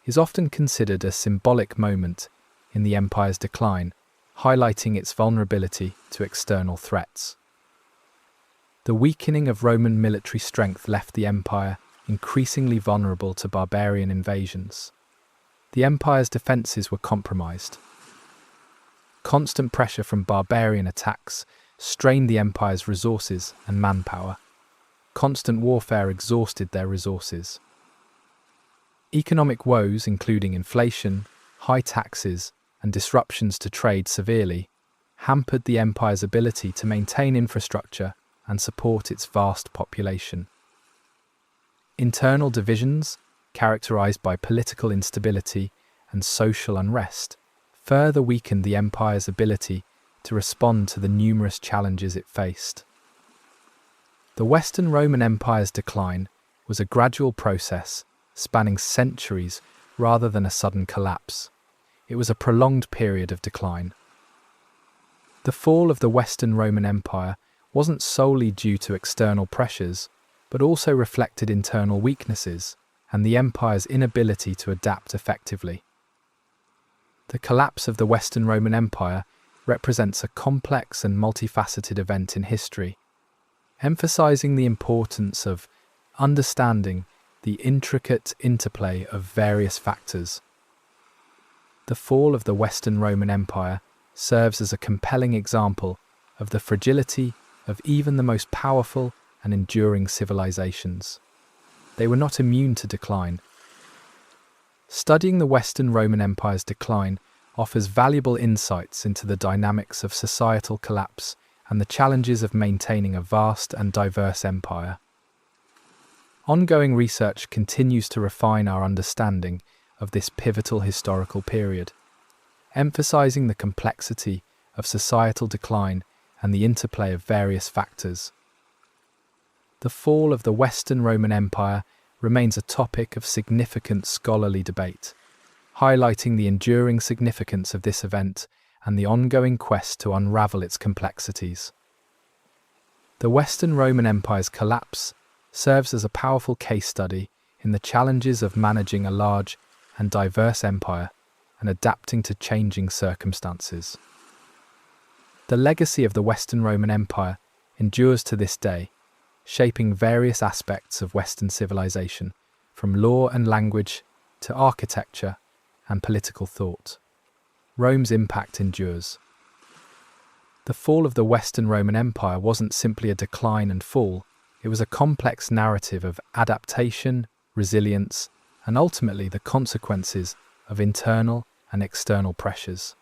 is often considered a symbolic moment in the empire's decline, highlighting its vulnerability to external threats. The weakening of Roman military strength left the empire increasingly vulnerable to barbarian invasions. The empire's defences were compromised. Constant pressure from barbarian attacks strained the empire's resources and manpower. Constant warfare exhausted their resources. Economic woes, including inflation, high taxes, and disruptions to trade severely, hampered the empire's ability to maintain infrastructure and support its vast population. Internal divisions, characterized by political instability and social unrest, further weakened the empire's ability to respond to the numerous challenges it faced. The Western Roman Empire's decline was a gradual process spanning centuries rather than a sudden collapse. It was a prolonged period of decline. The fall of the Western Roman Empire wasn't solely due to external pressures, but also reflected internal weaknesses and the empire's inability to adapt effectively. The collapse of the Western Roman Empire represents a complex and multifaceted event in history, emphasizing the importance of understanding the intricate interplay of various factors. The fall of the Western Roman Empire serves as a compelling example of the fragility of even the most powerful and enduring civilizations. They were not immune to decline. Studying the Western Roman Empire's decline offers valuable insights into the dynamics of societal collapse and the challenges of maintaining a vast and diverse empire. Ongoing research continues to refine our understanding of this pivotal historical period, emphasizing the complexity of societal decline and the interplay of various factors. The fall of the Western Roman Empire remains a topic of significant scholarly debate, highlighting the enduring significance of this event and the ongoing quest to unravel its complexities. The Western Roman Empire's collapse serves as a powerful case study in the challenges of managing a large and diverse empire and adapting to changing circumstances. The legacy of the Western Roman Empire endures to this day, shaping various aspects of Western civilization, from law and language to architecture and political thought. Rome's impact endures. The fall of the Western Roman Empire wasn't simply a decline and fall, it was a complex narrative of adaptation, resilience, and ultimately the consequences of internal and external pressures.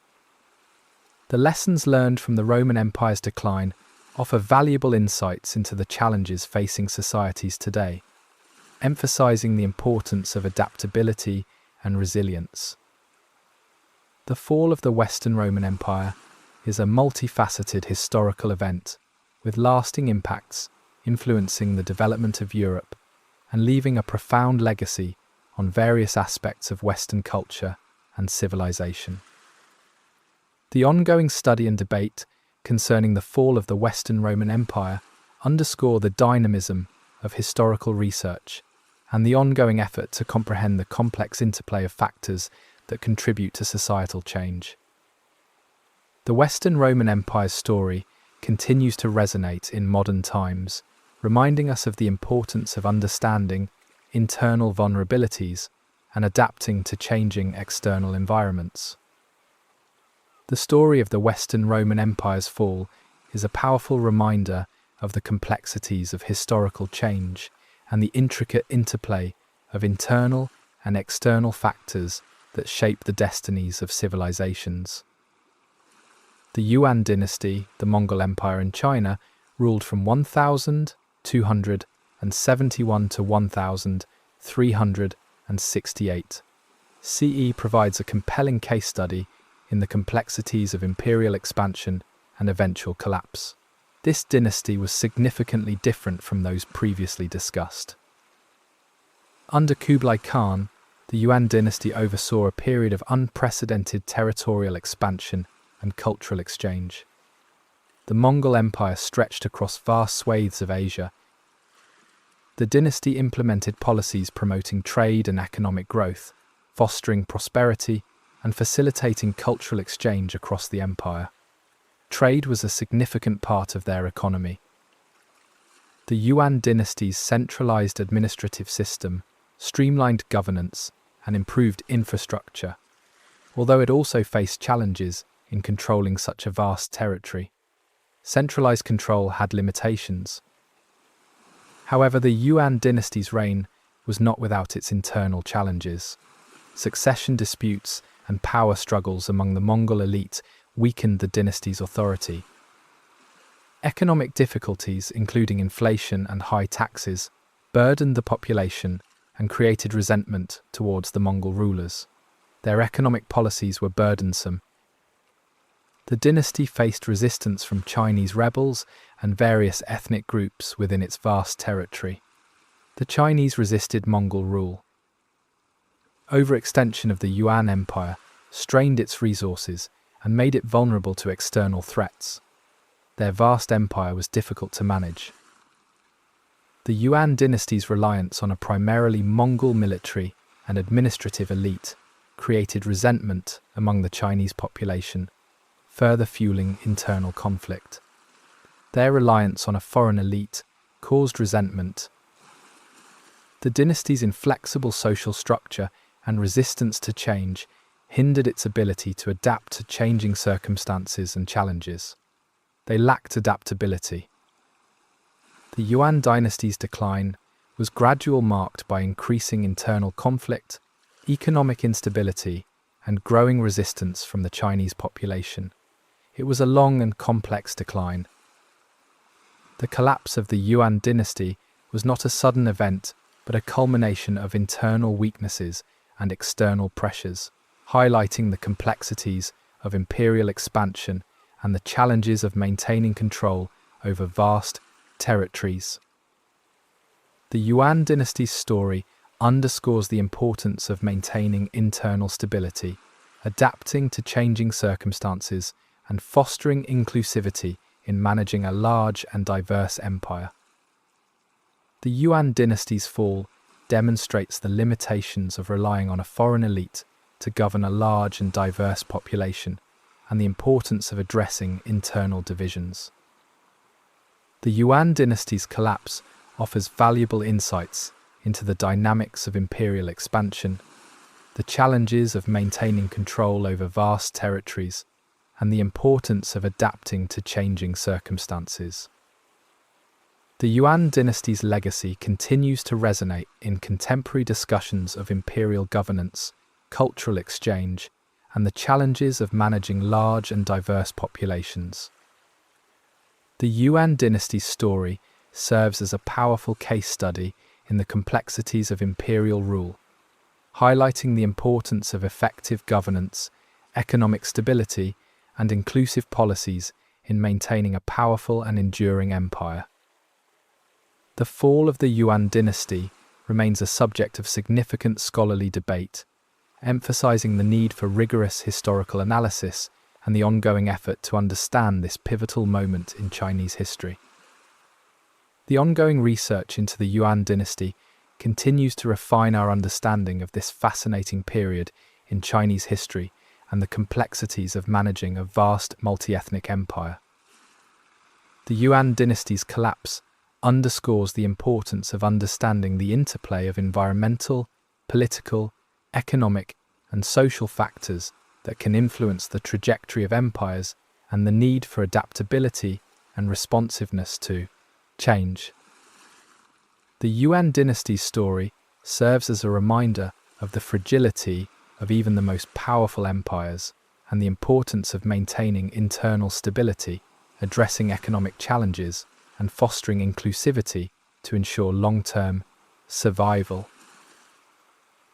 The lessons learned from the Roman Empire's decline offer valuable insights into the challenges facing societies today, emphasizing the importance of adaptability and resilience. The fall of the Western Roman Empire is a multifaceted historical event with lasting impacts influencing the development of Europe and leaving a profound legacy on various aspects of Western culture and civilization. The ongoing study and debate concerning the fall of the Western Roman Empire underscore the dynamism of historical research and the ongoing effort to comprehend the complex interplay of factors that contribute to societal change. The Western Roman Empire's story continues to resonate in modern times, reminding us of the importance of understanding internal vulnerabilities and adapting to changing external environments. The story of the Western Roman Empire's fall is a powerful reminder of the complexities of historical change and the intricate interplay of internal and external factors that shape the destinies of civilizations. The Yuan dynasty, the Mongol Empire in China, ruled from 1271 to 1368 CE, provides a compelling case study in the complexities of imperial expansion and eventual collapse. This dynasty was significantly different from those previously discussed. Under Kublai Khan, the Yuan dynasty oversaw a period of unprecedented territorial expansion and cultural exchange. The Mongol Empire stretched across vast swathes of Asia. The dynasty implemented policies promoting trade and economic growth, fostering prosperity and facilitating cultural exchange across the empire. Trade was a significant part of their economy. The Yuan dynasty's centralized administrative system streamlined governance and improved infrastructure, although it also faced challenges in controlling such a vast territory. centralized control had limitations. However, the Yuan dynasty's reign was not without its internal challenges. Succession disputes and power struggles among the Mongol elite weakened the dynasty's authority. Economic difficulties, including inflation and high taxes, burdened the population and created resentment towards the Mongol rulers. Their economic policies were burdensome. The dynasty faced resistance from Chinese rebels and various ethnic groups within its vast territory. The Chinese resisted Mongol rule. Overextension of the Yuan Empire strained its resources and made it vulnerable to external threats. Their vast empire was difficult to manage. The Yuan dynasty's reliance on a primarily Mongol military and administrative elite created resentment among the Chinese population, further fueling internal conflict. Their reliance on a foreign elite caused resentment. The dynasty's inflexible social structure and resistance to change hindered its ability to adapt to changing circumstances and challenges. They lacked adaptability. The Yuan dynasty's decline was gradually marked by increasing internal conflict, economic instability, and growing resistance from the Chinese population. It was a long and complex decline. The collapse of the Yuan dynasty was not a sudden event, but a culmination of internal weaknesses and external pressures, highlighting the complexities of imperial expansion and the challenges of maintaining control over vast territories. The Yuan dynasty's story underscores the importance of maintaining internal stability, adapting to changing circumstances, and fostering inclusivity in managing a large and diverse empire. The Yuan dynasty's fall demonstrates the limitations of relying on a foreign elite to govern a large and diverse population, and the importance of addressing internal divisions. The Yuan dynasty's collapse offers valuable insights into the dynamics of imperial expansion, the challenges of maintaining control over vast territories, and the importance of adapting to changing circumstances. The Yuan dynasty's legacy continues to resonate in contemporary discussions of imperial governance, cultural exchange, and the challenges of managing large and diverse populations. The Yuan dynasty's story serves as a powerful case study in the complexities of imperial rule, highlighting the importance of effective governance, economic stability, and inclusive policies in maintaining a powerful and enduring empire. The fall of the Yuan dynasty remains a subject of significant scholarly debate, emphasizing the need for rigorous historical analysis and the ongoing effort to understand this pivotal moment in Chinese history. The ongoing research into the Yuan dynasty continues to refine our understanding of this fascinating period in Chinese history and the complexities of managing a vast multi-ethnic empire. The Yuan dynasty's collapse underscores the importance of understanding the interplay of environmental, political, economic, and social factors that can influence the trajectory of empires, and the need for adaptability and responsiveness to change. The Yuan dynasty's story serves as a reminder of the fragility of even the most powerful empires and the importance of maintaining internal stability, addressing economic challenges, and fostering inclusivity to ensure long-term survival.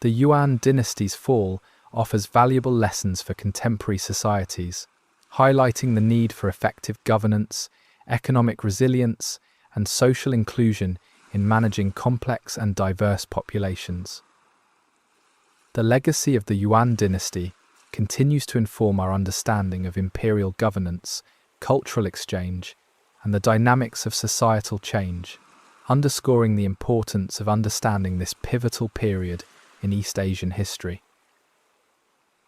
The Yuan dynasty's fall offers valuable lessons for contemporary societies, highlighting the need for effective governance, economic resilience, and social inclusion in managing complex and diverse populations. The legacy of the Yuan dynasty continues to inform our understanding of imperial governance, cultural exchange, and the dynamics of societal change, underscoring the importance of understanding this pivotal period in East Asian history.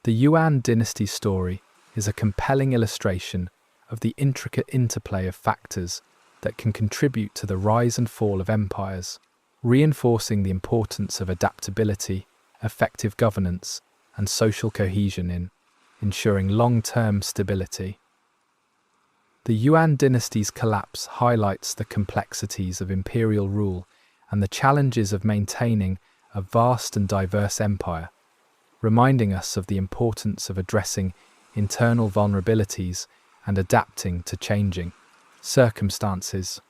The Yuan dynasty story is a compelling illustration of the intricate interplay of factors that can contribute to the rise and fall of empires, reinforcing the importance of adaptability, effective governance, and social cohesion in ensuring long-term stability. The Yuan dynasty's collapse highlights the complexities of imperial rule and the challenges of maintaining a vast and diverse empire, reminding us of the importance of addressing internal vulnerabilities and adapting to changing circumstances.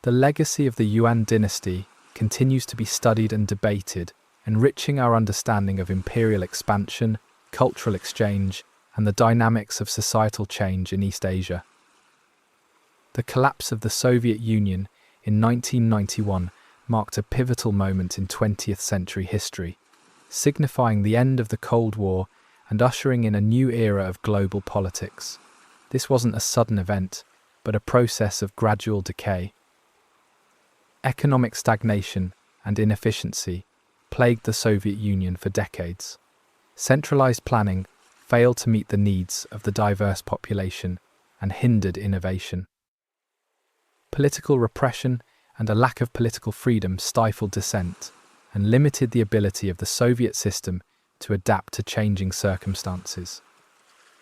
The legacy of the Yuan dynasty continues to be studied and debated, enriching our understanding of imperial expansion, cultural exchange, and the dynamics of societal change in East Asia. The collapse of the Soviet Union in 1991 marked a pivotal moment in 20th century history, signifying the end of the Cold War and ushering in a new era of global politics. This wasn't a sudden event, but a process of gradual decay. Economic stagnation and inefficiency plagued the Soviet Union for decades. Centralized planning failed to meet the needs of the diverse population and hindered innovation. Political repression and a lack of political freedom stifled dissent and limited the ability of the Soviet system to adapt to changing circumstances.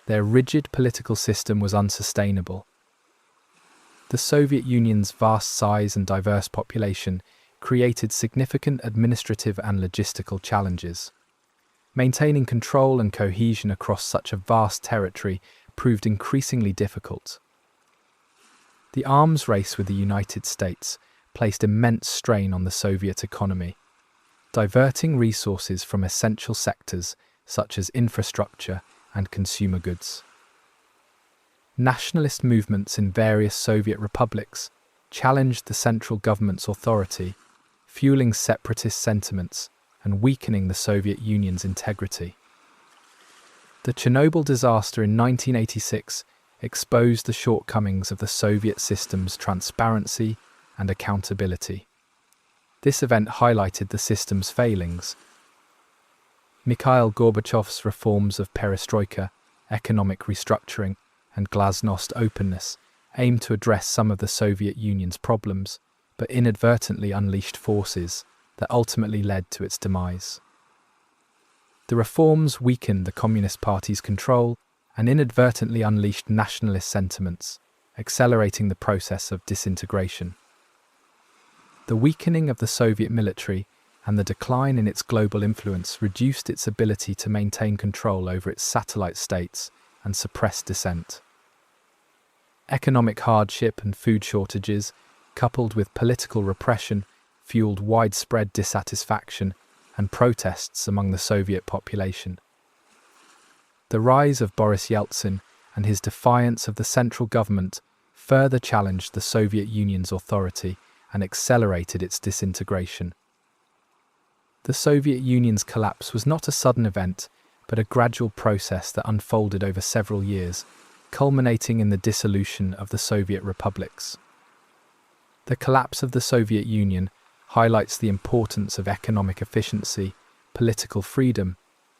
Their rigid political system was unsustainable. The Soviet Union's vast size and diverse population created significant administrative and logistical challenges. Maintaining control and cohesion across such a vast territory proved increasingly difficult. The arms race with the United States placed immense strain on the Soviet economy, diverting resources from essential sectors such as infrastructure and consumer goods. Nationalist movements in various Soviet republics challenged the central government's authority, fueling separatist sentiments and weakening the Soviet Union's integrity. The Chernobyl disaster in 1986 exposed the shortcomings of the Soviet system's transparency and accountability. This event highlighted the system's failings. Mikhail Gorbachev's reforms of perestroika, economic restructuring, and glasnost openness aimed to address some of the Soviet Union's problems, but inadvertently unleashed forces that ultimately led to its demise. The reforms weakened the Communist Party's control and inadvertently unleashed nationalist sentiments, accelerating the process of disintegration. The weakening of the Soviet military and the decline in its global influence reduced its ability to maintain control over its satellite states and suppress dissent. Economic hardship and food shortages, coupled with political repression, fueled widespread dissatisfaction and protests among the Soviet population. The rise of Boris Yeltsin and his defiance of the central government further challenged the Soviet Union's authority and accelerated its disintegration. The Soviet Union's collapse was not a sudden event, but a gradual process that unfolded over several years, culminating in the dissolution of the Soviet republics. The collapse of the Soviet Union highlights the importance of economic efficiency, political freedom,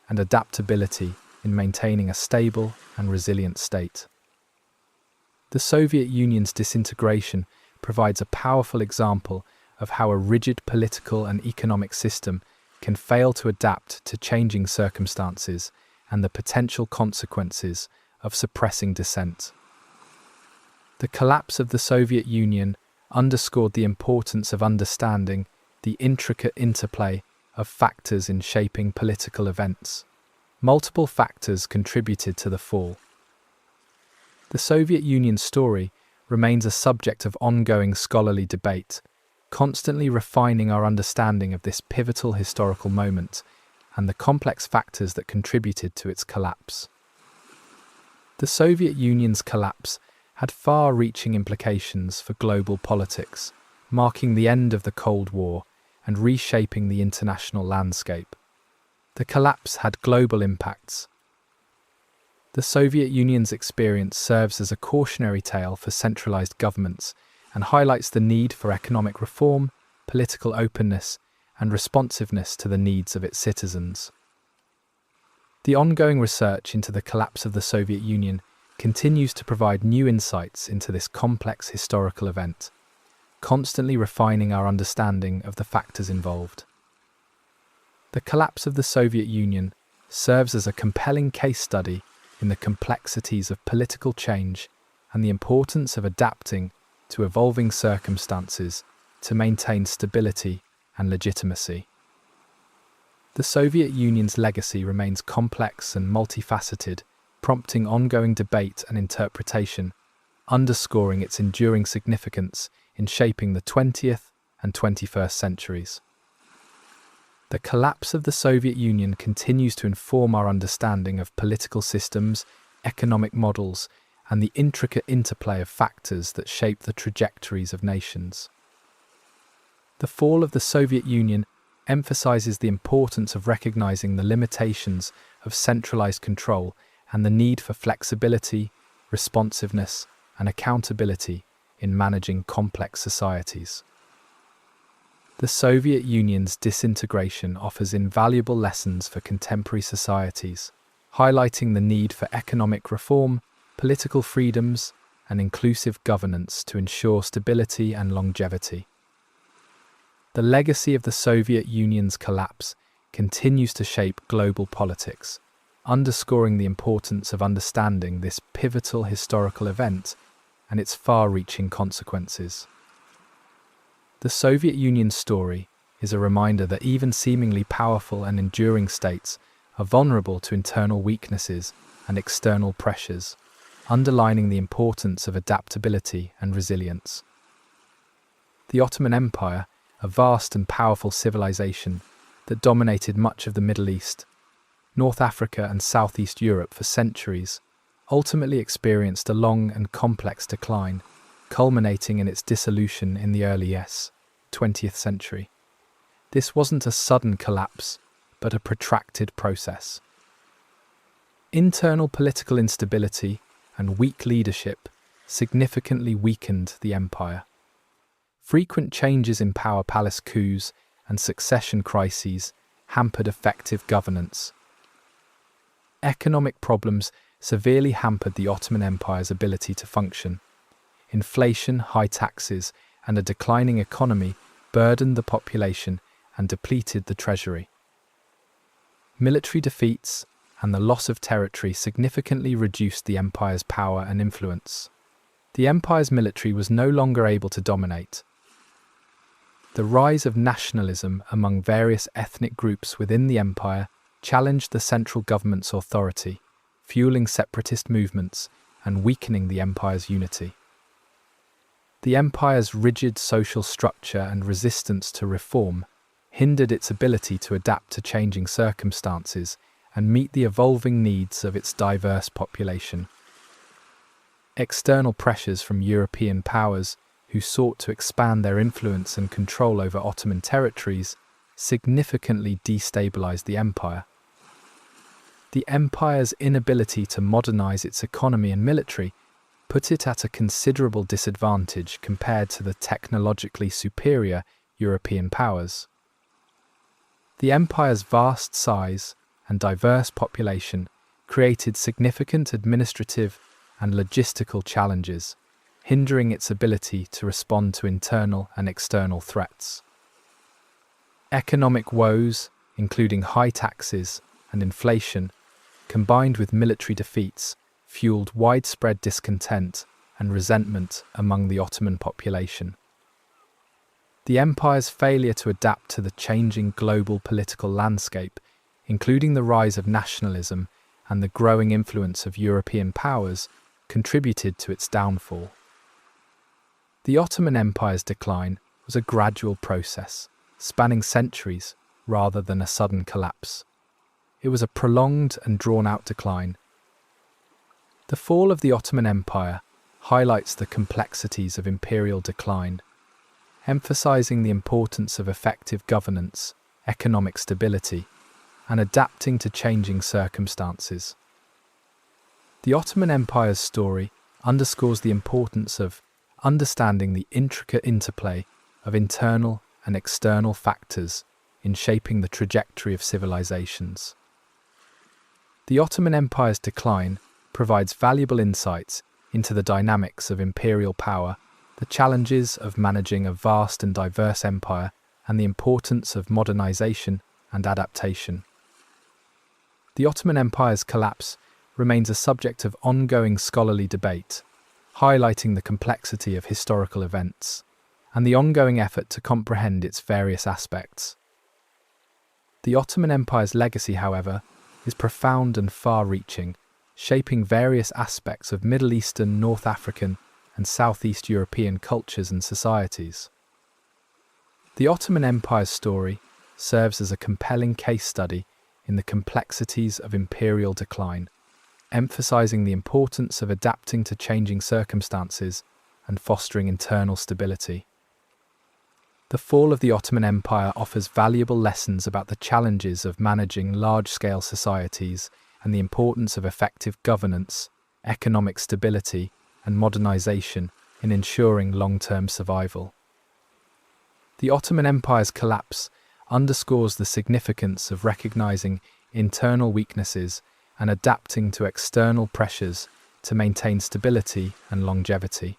and adaptability in maintaining a stable and resilient state. The Soviet Union's disintegration provides a powerful example of how a rigid political and economic system can fail to adapt to changing circumstances and the potential consequences of suppressing dissent. The collapse of the Soviet Union underscored the importance of understanding the intricate interplay of factors in shaping political events. Multiple factors contributed to the fall. The Soviet Union's story remains a subject of ongoing scholarly debate, constantly refining our understanding of this pivotal historical moment and the complex factors that contributed to its collapse. The Soviet Union's collapse had far-reaching implications for global politics, marking the end of the Cold War and reshaping the international landscape. The collapse had global impacts. The Soviet Union's experience serves as a cautionary tale for centralized governments and highlights the need for economic reform, political openness, and responsiveness to the needs of its citizens. The ongoing research into the collapse of the Soviet Union continues to provide new insights into this complex historical event, constantly refining our understanding of the factors involved. The collapse of the Soviet Union serves as a compelling case study in the complexities of political change and the importance of adapting to evolving circumstances to maintain stability and legitimacy. The Soviet Union's legacy remains complex and multifaceted, prompting ongoing debate and interpretation, underscoring its enduring significance in shaping the 20th and 21st centuries. The collapse of the Soviet Union continues to inform our understanding of political systems, economic models, and the intricate interplay of factors that shape the trajectories of nations. The fall of the Soviet Union emphasizes the importance of recognizing the limitations of centralized control and the need for flexibility, responsiveness, and accountability in managing complex societies. The Soviet Union's disintegration offers invaluable lessons for contemporary societies, highlighting the need for economic reform, political freedoms, and inclusive governance to ensure stability and longevity. The legacy of the Soviet Union's collapse continues to shape global politics, underscoring the importance of understanding this pivotal historical event and its far-reaching consequences. The Soviet Union's story is a reminder that even seemingly powerful and enduring states are vulnerable to internal weaknesses and external pressures, underlining the importance of adaptability and resilience. The Ottoman Empire, a vast and powerful civilization that dominated much of the Middle East, North Africa and Southeast Europe for centuries, ultimately experienced a long and complex decline, culminating in its dissolution in the early 20th century. This wasn't a sudden collapse, but a protracted process. Internal political instability and weak leadership significantly weakened the empire. Frequent changes in power palace coups and succession crises hampered effective governance. Economic problems severely hampered the Ottoman Empire's ability to function. Inflation, high taxes, and a declining economy burdened the population and depleted the treasury. Military defeats and the loss of territory significantly reduced the empire's power and influence. The empire's military was no longer able to dominate. The rise of nationalism among various ethnic groups within the empire challenged the central government's authority, fueling separatist movements and weakening the empire's unity. The empire's rigid social structure and resistance to reform hindered its ability to adapt to changing circumstances and meet the evolving needs of its diverse population. External pressures from European powers, who sought to expand their influence and control over Ottoman territories, significantly destabilized the empire. The empire's inability to modernize its economy and military put it at a considerable disadvantage compared to the technologically superior European powers. The empire's vast size and diverse population created significant administrative and logistical challenges, hindering its ability to respond to internal and external threats. Economic woes, including high taxes and inflation, combined with military defeats, fueled widespread discontent and resentment among the Ottoman population. The empire's failure to adapt to the changing global political landscape, including the rise of nationalism and the growing influence of European powers, contributed to its downfall. The Ottoman Empire's decline was a gradual process, spanning centuries rather than a sudden collapse. It was a prolonged and drawn-out decline. The fall of the Ottoman Empire highlights the complexities of imperial decline, emphasizing the importance of effective governance, economic stability, and adapting to changing circumstances. The Ottoman Empire's story underscores the importance of understanding the intricate interplay of internal and external factors in shaping the trajectory of civilizations. The Ottoman Empire's decline provides valuable insights into the dynamics of imperial power, the challenges of managing a vast and diverse empire, and the importance of modernization and adaptation. The Ottoman Empire's collapse remains a subject of ongoing scholarly debate, highlighting the complexity of historical events and the ongoing effort to comprehend its various aspects. The Ottoman Empire's legacy, however, is profound and far-reaching, shaping various aspects of Middle Eastern, North African, and Southeast European cultures and societies. The Ottoman Empire's story serves as a compelling case study in the complexities of imperial decline, emphasizing the importance of adapting to changing circumstances and fostering internal stability. The fall of the Ottoman Empire offers valuable lessons about the challenges of managing large-scale societies and the importance of effective governance, economic stability, and modernization in ensuring long-term survival. The Ottoman Empire's collapse underscores the significance of recognizing internal weaknesses and adapting to external pressures to maintain stability and longevity.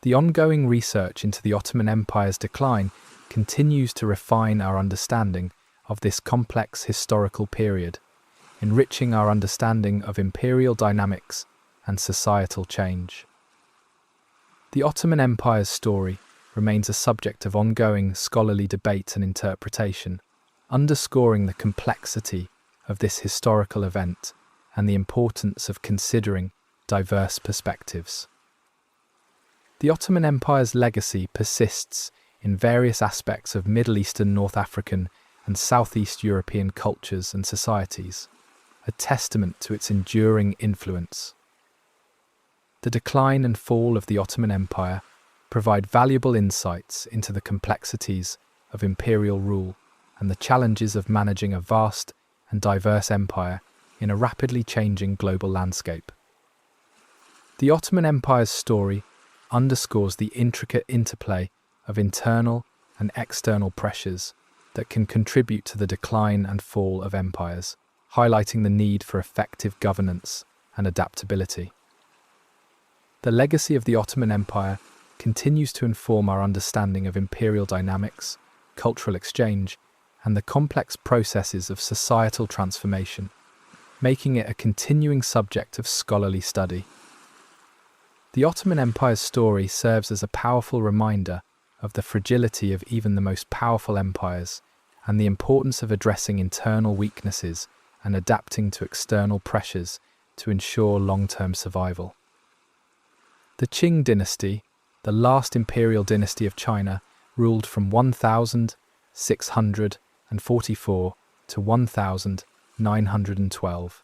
The ongoing research into the Ottoman Empire's decline continues to refine our understanding of this complex historical period, enriching our understanding of imperial dynamics and societal change. The Ottoman Empire's story remains a subject of ongoing scholarly debate and interpretation, underscoring the complexity of this historical event and the importance of considering diverse perspectives. The Ottoman Empire's legacy persists in various aspects of Middle Eastern, North African, and Southeast European cultures and societies, a testament to its enduring influence. The decline and fall of the Ottoman Empire provide valuable insights into the complexities of imperial rule and the challenges of managing a vast and diverse empire in a rapidly changing global landscape. The Ottoman Empire's story underscores the intricate interplay of internal and external pressures that can contribute to the decline and fall of empires, highlighting the need for effective governance and adaptability. The legacy of the Ottoman Empire continues to inform our understanding of imperial dynamics, cultural exchange, and the complex processes of societal transformation, making it a continuing subject of scholarly study. The Ottoman Empire's story serves as a powerful reminder of the fragility of even the most powerful empires and the importance of addressing internal weaknesses and adapting to external pressures to ensure long-term survival. The Qing dynasty, the last imperial dynasty of China, ruled from 1644 to 1912.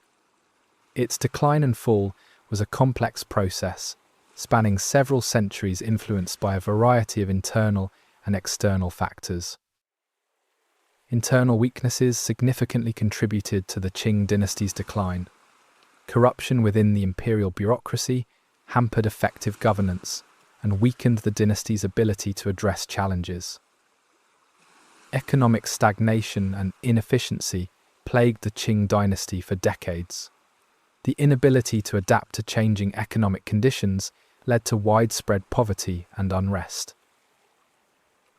Its decline and fall was a complex process, spanning several centuries influenced by a variety of internal and external factors. Internal weaknesses significantly contributed to the Qing dynasty's decline. Corruption within the imperial bureaucracy hampered effective governance and weakened the dynasty's ability to address challenges. Economic stagnation and inefficiency plagued the Qing dynasty for decades. The inability to adapt to changing economic conditions led to widespread poverty and unrest.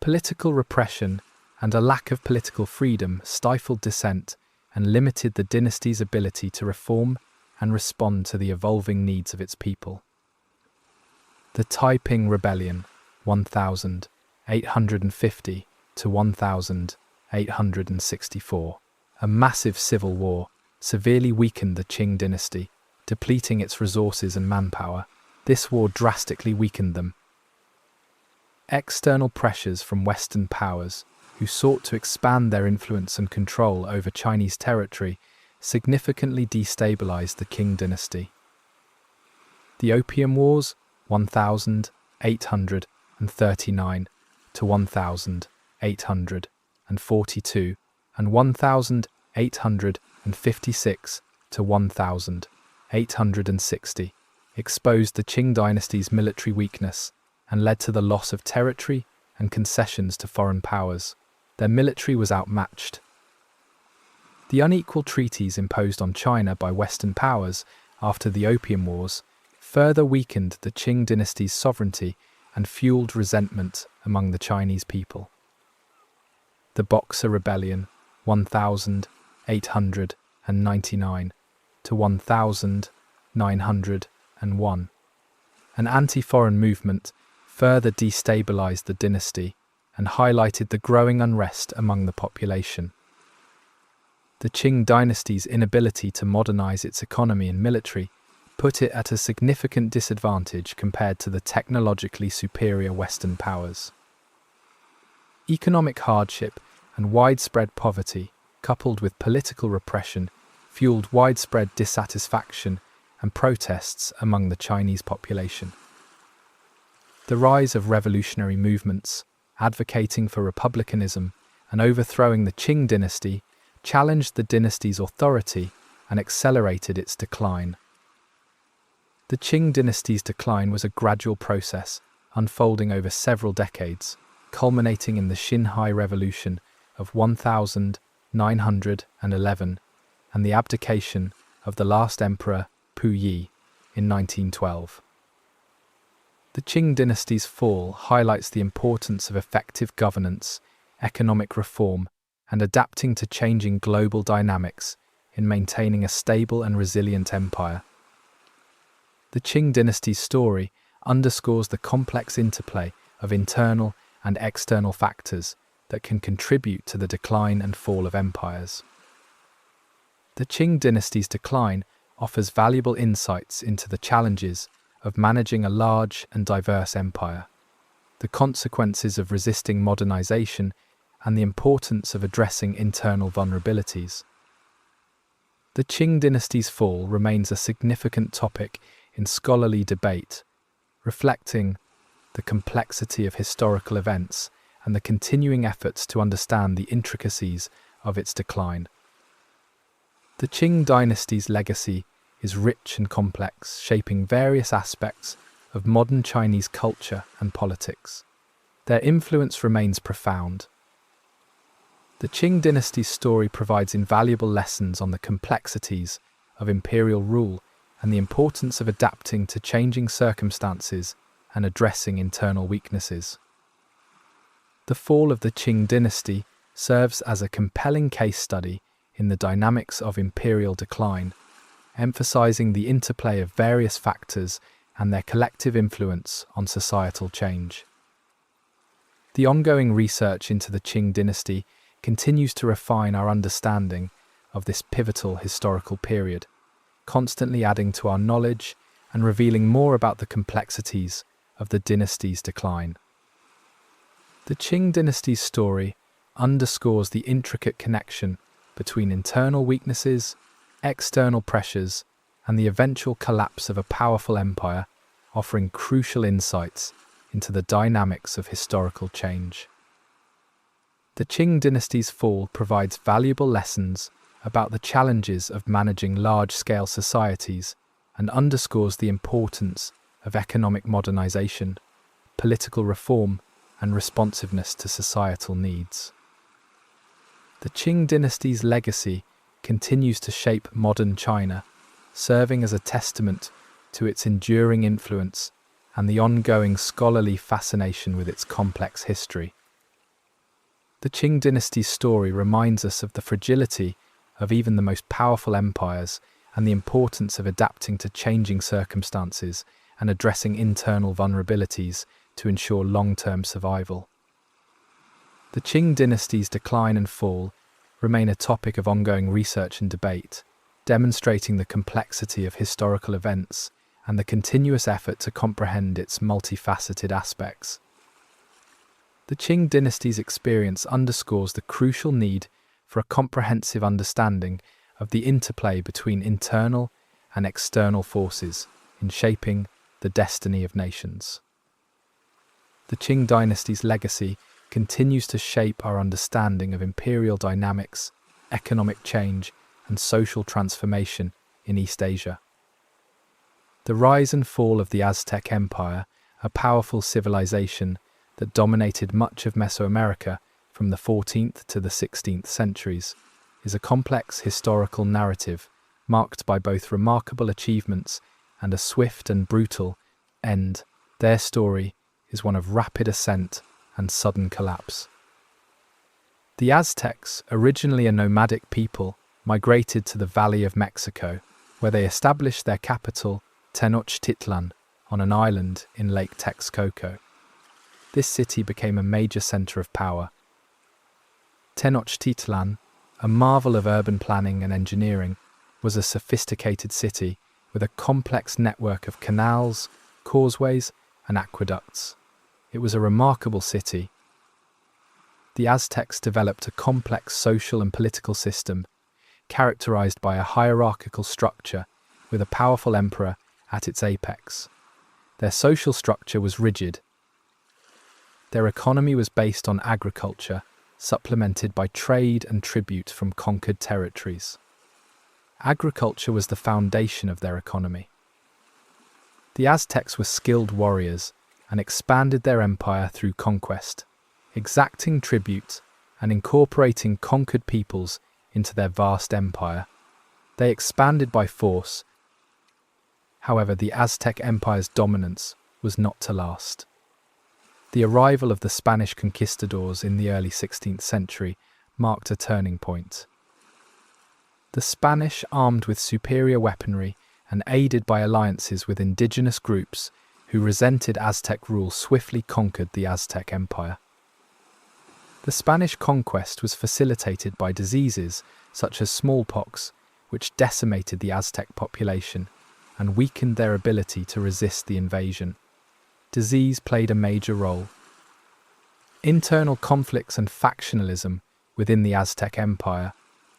Political repression and a lack of political freedom stifled dissent and limited the dynasty's ability to reform and respond to the evolving needs of its people. The Taiping Rebellion, 1850 to 1864, a massive civil war, severely weakened the Qing dynasty, depleting its resources and manpower. This war drastically weakened them. External pressures from Western powers, who sought to expand their influence and control over Chinese territory, significantly destabilized the Qing dynasty. The Opium Wars, 1839 to 1842, and 1856 to 1860, exposed the Qing dynasty's military weakness and led to the loss of territory and concessions to foreign powers. Their military was outmatched. The unequal treaties imposed on China by Western powers after the Opium Wars further weakened the Qing dynasty's sovereignty and fueled resentment among the Chinese people. The Boxer Rebellion, 1899 to 1901, An anti-foreign movement further destabilized the dynasty and highlighted the growing unrest among the population. The Qing dynasty's inability to modernize its economy and military put it at a significant disadvantage compared to the technologically superior Western powers. Economic hardship and widespread poverty, coupled with political repression, fueled widespread dissatisfaction and protests among the Chinese population. The rise of revolutionary movements, advocating for republicanism and overthrowing the Qing dynasty, challenged the dynasty's authority and accelerated its decline. The Qing dynasty's decline was a gradual process, unfolding over several decades, culminating in the Xinhai Revolution of 1911 and the abdication of the last emperor, Puyi, in 1912. The Qing dynasty's fall highlights the importance of effective governance, economic reform, and adapting to changing global dynamics in maintaining a stable and resilient empire. The Qing dynasty's story underscores the complex interplay of internal and external factors that can contribute to the decline and fall of empires. The Qing dynasty's decline offers valuable insights into the challenges of managing a large and diverse empire, the consequences of resisting modernization, and the importance of addressing internal vulnerabilities. The Qing dynasty's fall remains a significant topic in scholarly debate, reflecting the complexity of historical events and the continuing efforts to understand the intricacies of its decline. The Qing dynasty's legacy is rich and complex, shaping various aspects of modern Chinese culture and politics. Their influence remains profound. The Qing dynasty's story provides invaluable lessons on the complexities of imperial rule and the importance of adapting to changing circumstances and addressing internal weaknesses. The fall of the Qing dynasty serves as a compelling case study in the dynamics of imperial decline, emphasizing the interplay of various factors and their collective influence on societal change. The ongoing research into the Qing dynasty continues to refine our understanding of this pivotal historical period, constantly adding to our knowledge and revealing more about the complexities of the dynasty's decline. The Qing dynasty's story underscores the intricate connection between internal weaknesses, external pressures, and the eventual collapse of a powerful empire, offering crucial insights into the dynamics of historical change. The Qing dynasty's fall provides valuable lessons about the challenges of managing large-scale societies and underscores the importance of economic modernization, political reform, and responsiveness to societal needs. The Qing dynasty's legacy continues to shape modern China, serving as a testament to its enduring influence and the ongoing scholarly fascination with its complex history. The Qing dynasty's story reminds us of the fragility of even the most powerful empires and the importance of adapting to changing circumstances and addressing internal vulnerabilities to ensure long-term survival. The Qing dynasty's decline and fall remain a topic of ongoing research and debate, demonstrating the complexity of historical events and the continuous effort to comprehend its multifaceted aspects. The Qing dynasty's experience underscores the crucial need for a comprehensive understanding of the interplay between internal and external forces in shaping the destiny of nations. The Qing dynasty's legacy continues to shape our understanding of imperial dynamics, economic change, and social transformation in East Asia. The rise and fall of the Aztec Empire, a powerful civilization that dominated much of Mesoamerica from the 14th to the 16th centuries, is a complex historical narrative marked by both remarkable achievements and a swift and brutal end. Their story is one of rapid ascent and sudden collapse. The Aztecs, originally a nomadic people, migrated to the Valley of Mexico, where they established their capital, Tenochtitlan, on an island in Lake Texcoco. This city became a major center of power. Tenochtitlan, a marvel of urban planning and engineering, was a sophisticated city with a complex network of canals, causeways, and aqueducts. It was a remarkable city. The Aztecs developed a complex social and political system, characterized by a hierarchical structure with a powerful emperor at its apex. Their social structure was rigid. Their economy was based on agriculture, supplemented by trade and tribute from conquered territories. Agriculture was the foundation of their economy. The Aztecs were skilled warriors and expanded their empire through conquest, exacting tribute and incorporating conquered peoples into their vast empire. They expanded by force. However, the Aztec Empire's dominance was not to last. The arrival of the Spanish conquistadors in the early 16th century marked a turning point. The Spanish, armed with superior weaponry and aided by alliances with indigenous groups who resented Aztec rule, swiftly conquered the Aztec Empire. The Spanish conquest was facilitated by diseases such as smallpox, which decimated the Aztec population and weakened their ability to resist the invasion. Disease played a major role. Internal conflicts and factionalism within the Aztec Empire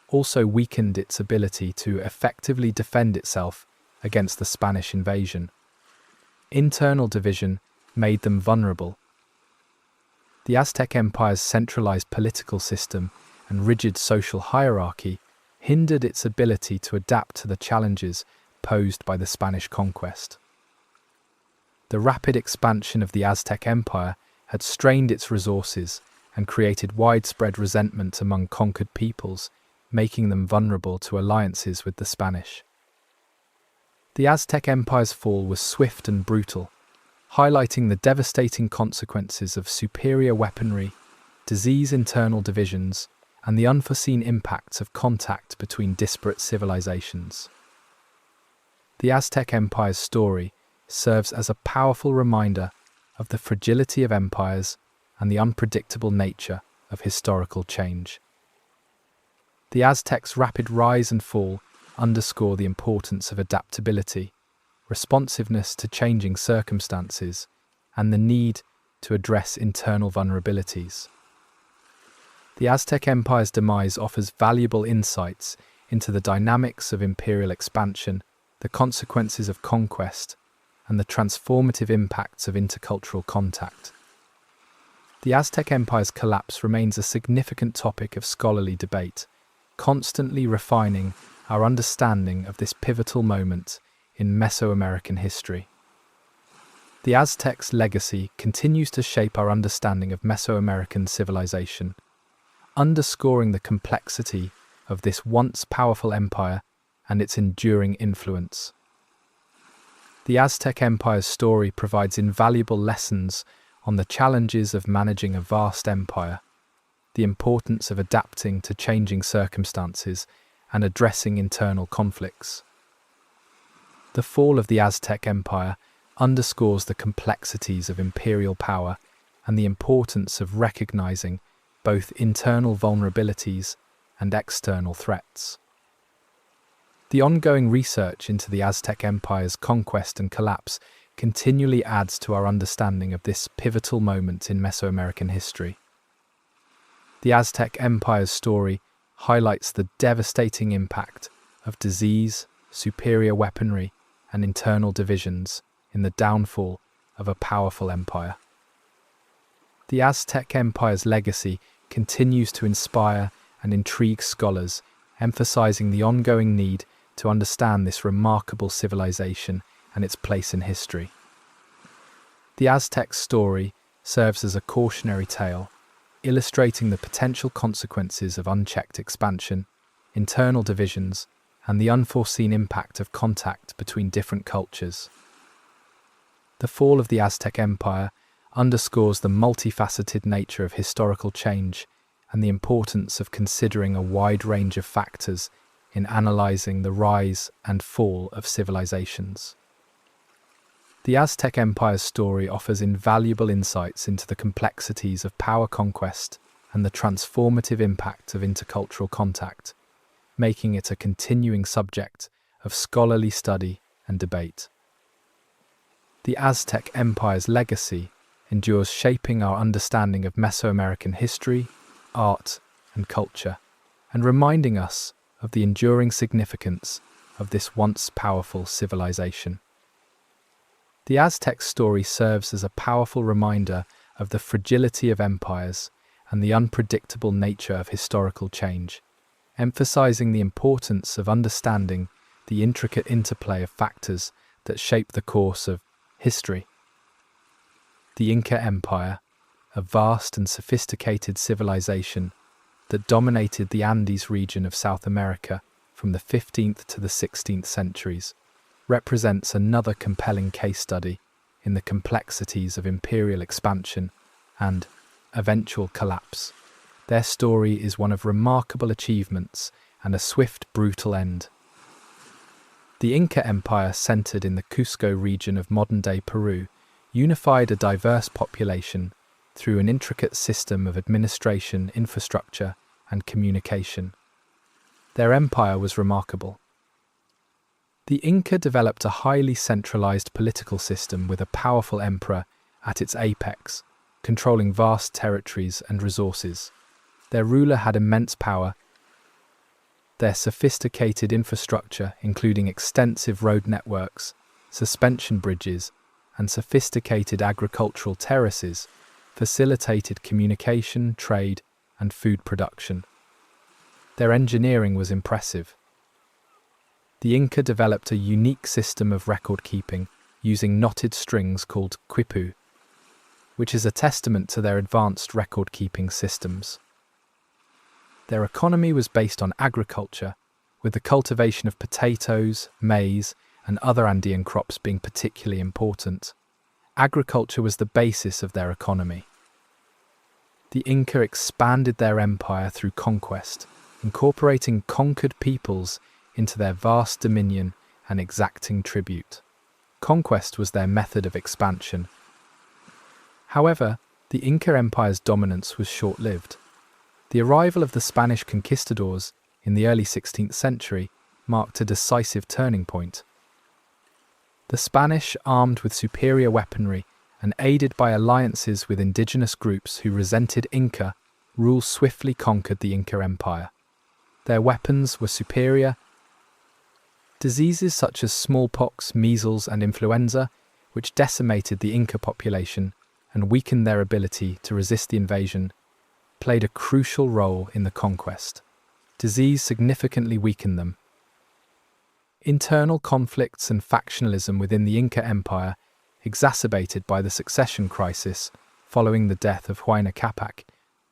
also weakened its ability to effectively defend itself against the Spanish invasion. Internal division made them vulnerable. The Aztec Empire's centralized political system and rigid social hierarchy hindered its ability to adapt to the challenges posed by the Spanish conquest. The rapid expansion of the Aztec Empire had strained its resources and created widespread resentment among conquered peoples, making them vulnerable to alliances with the Spanish. The Aztec Empire's fall was swift and brutal, highlighting the devastating consequences of superior weaponry, disease, internal divisions, and the unforeseen impacts of contact between disparate civilizations. The Aztec Empire's story serves as a powerful reminder of the fragility of empires and the unpredictable nature of historical change. The Aztecs' rapid rise and fall underscore the importance of adaptability, responsiveness to changing circumstances, and the need to address internal vulnerabilities. The Aztec Empire's demise offers valuable insights into the dynamics of imperial expansion, the consequences of conquest, and the transformative impacts of intercultural contact. The Aztec Empire's collapse remains a significant topic of scholarly debate, constantly refining our understanding of this pivotal moment in Mesoamerican history. The Aztecs' legacy continues to shape our understanding of Mesoamerican civilization, underscoring the complexity of this once powerful empire and its enduring influence. The Aztec Empire's story provides invaluable lessons on the challenges of managing a vast empire, the importance of adapting to changing circumstances, and addressing internal conflicts. The fall of the Aztec Empire underscores the complexities of imperial power and the importance of recognizing both internal vulnerabilities and external threats. The ongoing research into the Aztec Empire's conquest and collapse continually adds to our understanding of this pivotal moment in Mesoamerican history. The Aztec Empire's story highlights the devastating impact of disease, superior weaponry, and internal divisions in the downfall of a powerful empire. The Aztec Empire's legacy continues to inspire and intrigue scholars, emphasizing the ongoing need to understand this remarkable civilization and its place in history. The Aztec story serves as a cautionary tale, illustrating the potential consequences of unchecked expansion, internal divisions, and the unforeseen impact of contact between different cultures. The fall of the Aztec Empire underscores the multifaceted nature of historical change and the importance of considering a wide range of factors in analyzing the rise and fall of civilizations. The Aztec Empire's story offers invaluable insights into the complexities of power conquest and the transformative impact of intercultural contact, making it a continuing subject of scholarly study and debate. The Aztec Empire's legacy endures, shaping our understanding of Mesoamerican history, art, and culture, and reminding us of the enduring significance of this once powerful civilization. The Aztec story serves as a powerful reminder of the fragility of empires and the unpredictable nature of historical change, emphasizing the importance of understanding the intricate interplay of factors that shape the course of history. The Inca Empire, a vast and sophisticated civilization that dominated the Andes region of South America from the 15th to the 16th centuries, represents another compelling case study in the complexities of imperial expansion and eventual collapse. Their story is one of remarkable achievements and a swift, brutal end. The Inca Empire, centered in the Cusco region of modern-day Peru, unified a diverse population through an intricate system of administration, infrastructure, and communication. Their empire was remarkable. The Inca developed a highly centralized political system with a powerful emperor at its apex, controlling vast territories and resources. Their ruler had immense power. Their sophisticated infrastructure, including extensive road networks, suspension bridges, and sophisticated agricultural terraces, facilitated communication, trade, and food production. Their engineering was impressive. The Inca developed a unique system of record-keeping using knotted strings called quipu, which is a testament to their advanced record-keeping systems. Their economy was based on agriculture, with the cultivation of potatoes, maize, and other Andean crops being particularly important. Agriculture was the basis of their economy. The Inca expanded their empire through conquest, incorporating conquered peoples into their vast dominion and exacting tribute. Conquest was their method of expansion. However, the Inca Empire's dominance was short-lived. The arrival of the Spanish conquistadors in the early 16th century marked a decisive turning point. The Spanish, armed with superior weaponry and aided by alliances with indigenous groups who resented Inca rule, swiftly conquered the Inca Empire. Their weapons were superior. Diseases such as smallpox, measles, and influenza, which decimated the Inca population and weakened their ability to resist the invasion, played a crucial role in the conquest. Disease significantly weakened them. Internal conflicts and factionalism within the Inca Empire, exacerbated by the succession crisis following the death of Huayna Capac,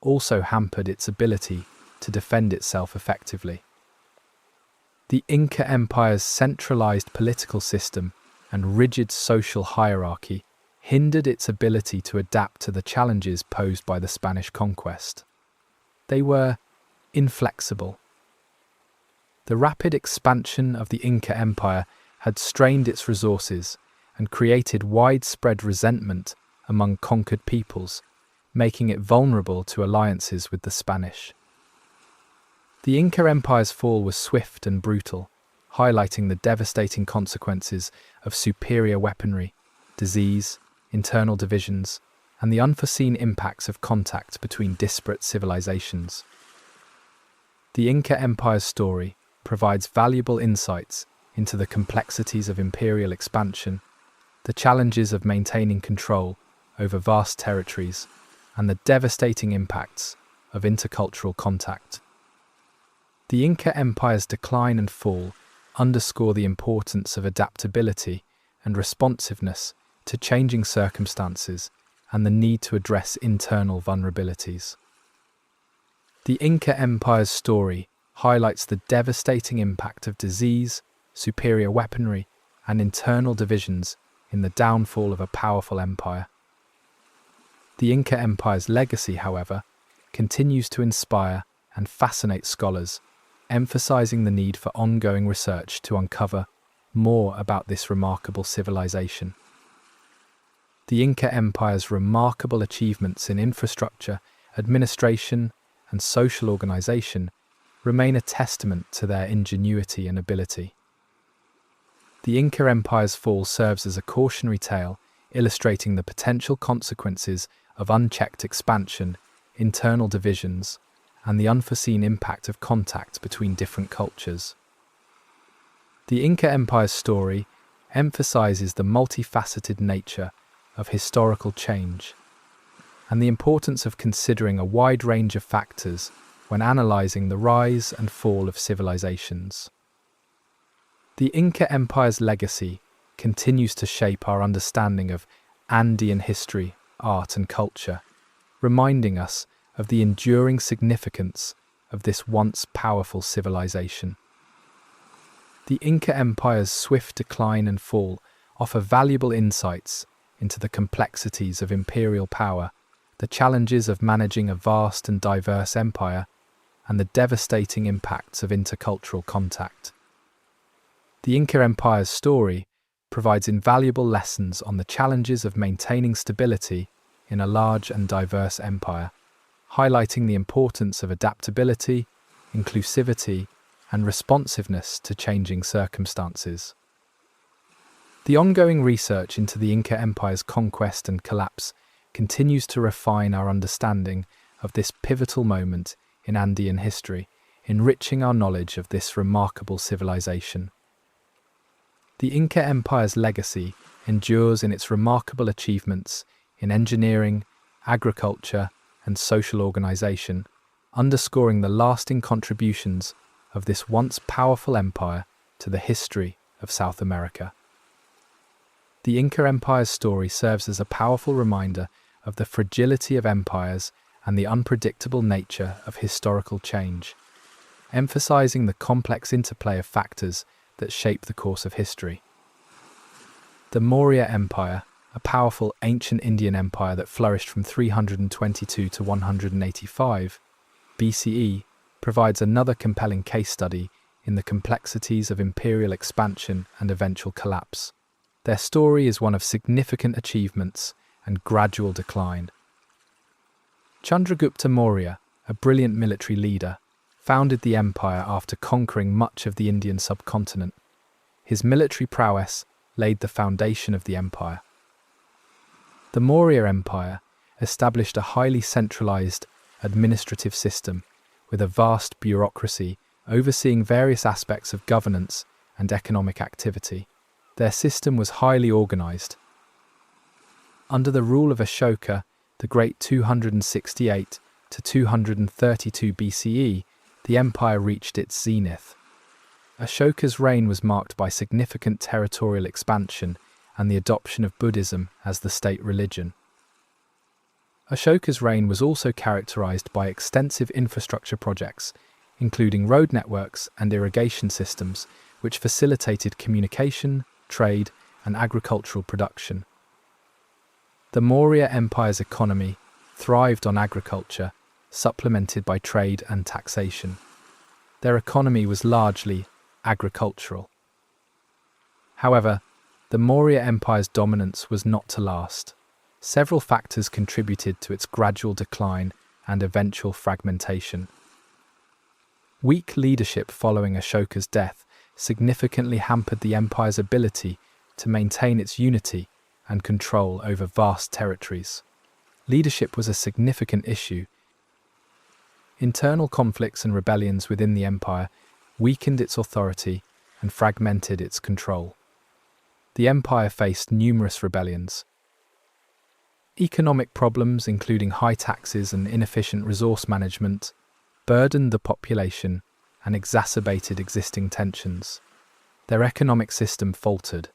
also hampered its ability to defend itself effectively. The Inca Empire's centralized political system and rigid social hierarchy hindered its ability to adapt to the challenges posed by the Spanish conquest. They were inflexible. The rapid expansion of the Inca Empire had strained its resources and created widespread resentment among conquered peoples, making it vulnerable to alliances with the Spanish. The Inca Empire's fall was swift and brutal, highlighting the devastating consequences of superior weaponry, disease, internal divisions, and the unforeseen impacts of contact between disparate civilizations. The Inca Empire's story provides valuable insights into the complexities of imperial expansion, the challenges of maintaining control over vast territories, and the devastating impacts of intercultural contact. The Inca Empire's decline and fall underscore the importance of adaptability and responsiveness to changing circumstances and the need to address internal vulnerabilities. The Inca Empire's story highlights the devastating impact of disease, superior weaponry, and internal divisions in the downfall of a powerful empire. The Inca Empire's legacy, however, continues to inspire and fascinate scholars, emphasizing the need for ongoing research to uncover more about this remarkable civilization. The Inca Empire's remarkable achievements in infrastructure, administration, and social organization remain a testament to their ingenuity and ability. The Inca Empire's fall serves as a cautionary tale, illustrating the potential consequences of unchecked expansion, internal divisions, and the unforeseen impact of contact between different cultures. The Inca Empire's story emphasizes the multifaceted nature of historical change and the importance of considering a wide range of factors when analyzing the rise and fall of civilizations. The Inca Empire's legacy continues to shape our understanding of Andean history, art, and culture, reminding us of the enduring significance of this once powerful civilization. The Inca Empire's swift decline and fall offer valuable insights into the complexities of imperial power, the challenges of managing a vast and diverse empire, and the devastating impacts of intercultural contact. The Inca Empire's story provides invaluable lessons on the challenges of maintaining stability in a large and diverse empire, highlighting the importance of adaptability, inclusivity, and responsiveness to changing circumstances. The ongoing research into the Inca Empire's conquest and collapse continues to refine our understanding of this pivotal moment in Andean history, enriching our knowledge of this remarkable civilization. The Inca Empire's legacy endures in its remarkable achievements in engineering, agriculture, and social organization, underscoring the lasting contributions of this once powerful empire to the history of South America. The Inca Empire's story serves as a powerful reminder of the fragility of empires and the unpredictable nature of historical change, emphasizing the complex interplay of factors that shape the course of history. The Maurya Empire, a powerful ancient Indian empire that flourished from 322 to 185 BCE, provides another compelling case study in the complexities of imperial expansion and eventual collapse. Their story is one of significant achievements and gradual decline. Chandragupta Maurya, a brilliant military leader, founded the empire after conquering much of the Indian subcontinent. His military prowess laid the foundation of the empire. The Maurya Empire established a highly centralized administrative system with a vast bureaucracy overseeing various aspects of governance and economic activity. Their system was highly organized. Under the rule of Ashoka, the Great 268 to 232 BCE, the empire reached its zenith. Ashoka's reign was marked by significant territorial expansion and the adoption of Buddhism as the state religion. Ashoka's reign was also characterized by extensive infrastructure projects, including road networks and irrigation systems, which facilitated communication, trade, and agricultural production. The Maurya Empire's economy thrived on agriculture, supplemented by trade and taxation. Their economy was largely agricultural. However, the Maurya Empire's dominance was not to last. Several factors contributed to its gradual decline and eventual fragmentation. Weak leadership following Ashoka's death significantly hampered the empire's ability to maintain its unity and control over vast territories. Leadership was a significant issue. Internal conflicts and rebellions within the empire weakened its authority and fragmented its control. The empire faced numerous rebellions. Economic problems, including high taxes and inefficient resource management, burdened the population and exacerbated existing tensions. Their economic system faltered.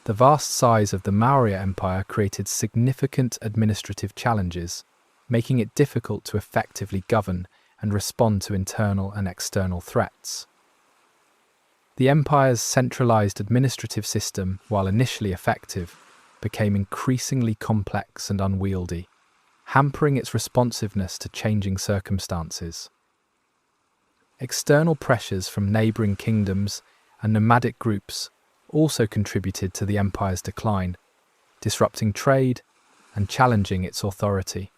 The vast size of the Maurya Empire created significant administrative challenges, making it difficult to effectively govern and respond to internal and external threats. The empire's centralized administrative system, while initially effective, became increasingly complex and unwieldy, hampering its responsiveness to changing circumstances. External pressures from neighboring kingdoms and nomadic groups also contributed to the empire's decline, disrupting trade and challenging its authority.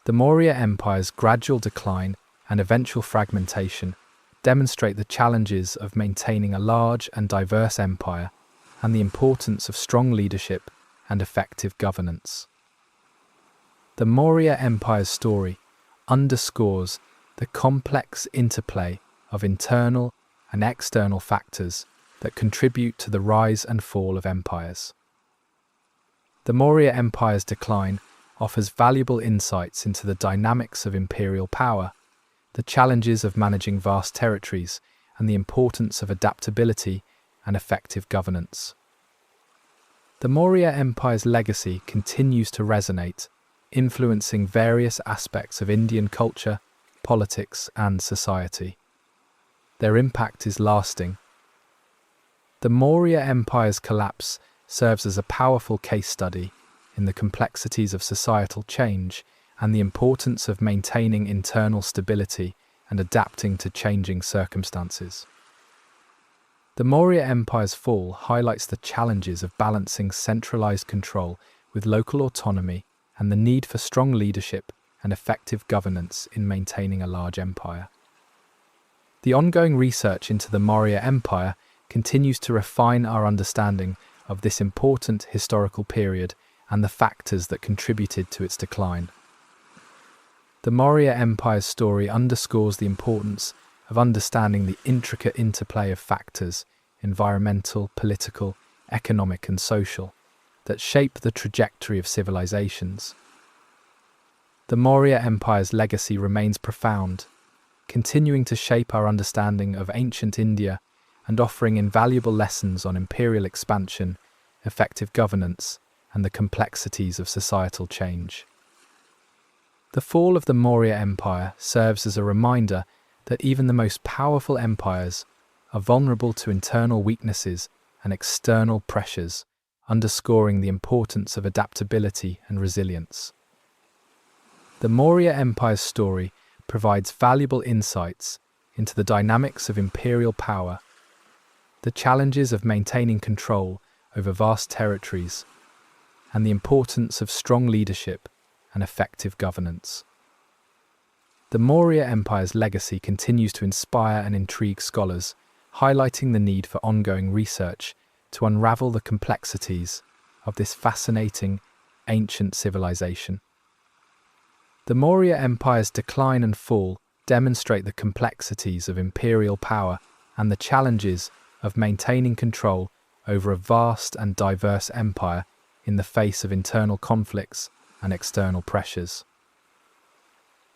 The Maurya Empire's gradual decline and eventual fragmentation demonstrate the challenges of maintaining a large and diverse empire and the importance of strong leadership and effective governance. The Maurya Empire's story underscores the complex interplay of internal and external factors that contribute to the rise and fall of empires. The Maurya Empire's decline offers valuable insights into the dynamics of imperial power, the challenges of managing vast territories, and the importance of adaptability and effective governance. The Maurya Empire's legacy continues to resonate, influencing various aspects of Indian culture, politics, and society. Their impact is lasting. The Maurya Empire's collapse serves as a powerful case study in the complexities of societal change and the importance of maintaining internal stability and adapting to changing circumstances. The Maurya Empire's fall highlights the challenges of balancing centralized control with local autonomy and the need for strong leadership and effective governance in maintaining a large empire. The ongoing research into the Maurya Empire continues to refine our understanding of this important historical period and the factors that contributed to its decline. The Maurya Empire's story underscores the importance of understanding the intricate interplay of factors, environmental, political, economic, and social, that shape the trajectory of civilizations. The Maurya Empire's legacy remains profound, continuing to shape our understanding of ancient India and offering invaluable lessons on imperial expansion, effective governance, and the complexities of societal change. The fall of the Maurya Empire serves as a reminder that even the most powerful empires are vulnerable to internal weaknesses and external pressures, underscoring the importance of adaptability and resilience. The Maurya Empire's story provides valuable insights into the dynamics of imperial power, the challenges of maintaining control over vast territories, and the importance of strong leadership and effective governance. The Maurya Empire's legacy continues to inspire and intrigue scholars, highlighting the need for ongoing research to unravel the complexities of this fascinating ancient civilization. The Maurya Empire's decline and fall demonstrate the complexities of imperial power and the challenges of maintaining control over a vast and diverse empire in the face of internal conflicts and external pressures.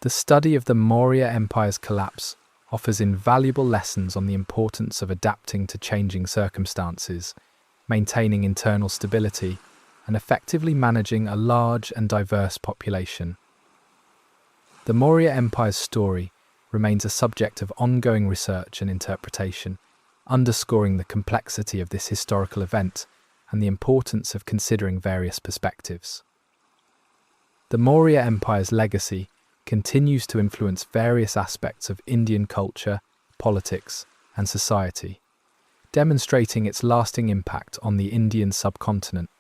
The study of the Maurya Empire's collapse offers invaluable lessons on the importance of adapting to changing circumstances, maintaining internal stability, and effectively managing a large and diverse population. The Maurya Empire's story remains a subject of ongoing research and interpretation, underscoring the complexity of this historical event and the importance of considering various perspectives. The Maurya Empire's legacy continues to influence various aspects of Indian culture, politics, and society, demonstrating its lasting impact on the Indian subcontinent.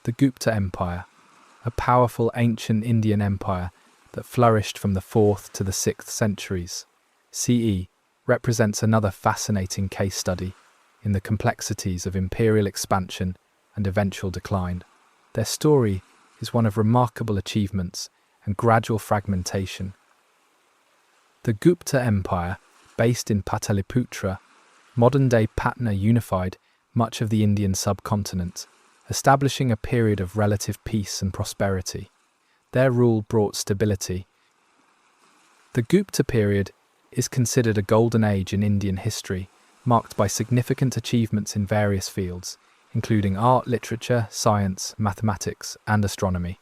The Gupta Empire, a powerful ancient Indian empire that flourished from the 4th to the 6th centuries CE, represents another fascinating case study in the complexities of imperial expansion and eventual decline. Their story is one of remarkable achievements and gradual fragmentation. The Gupta Empire, based in Pataliputra, modern-day Patna, unified much of the Indian subcontinent, establishing a period of relative peace and prosperity. Their rule brought stability. The Gupta period is considered a golden age in Indian history, marked by significant achievements in various fields, including art, literature, science, mathematics, and astronomy.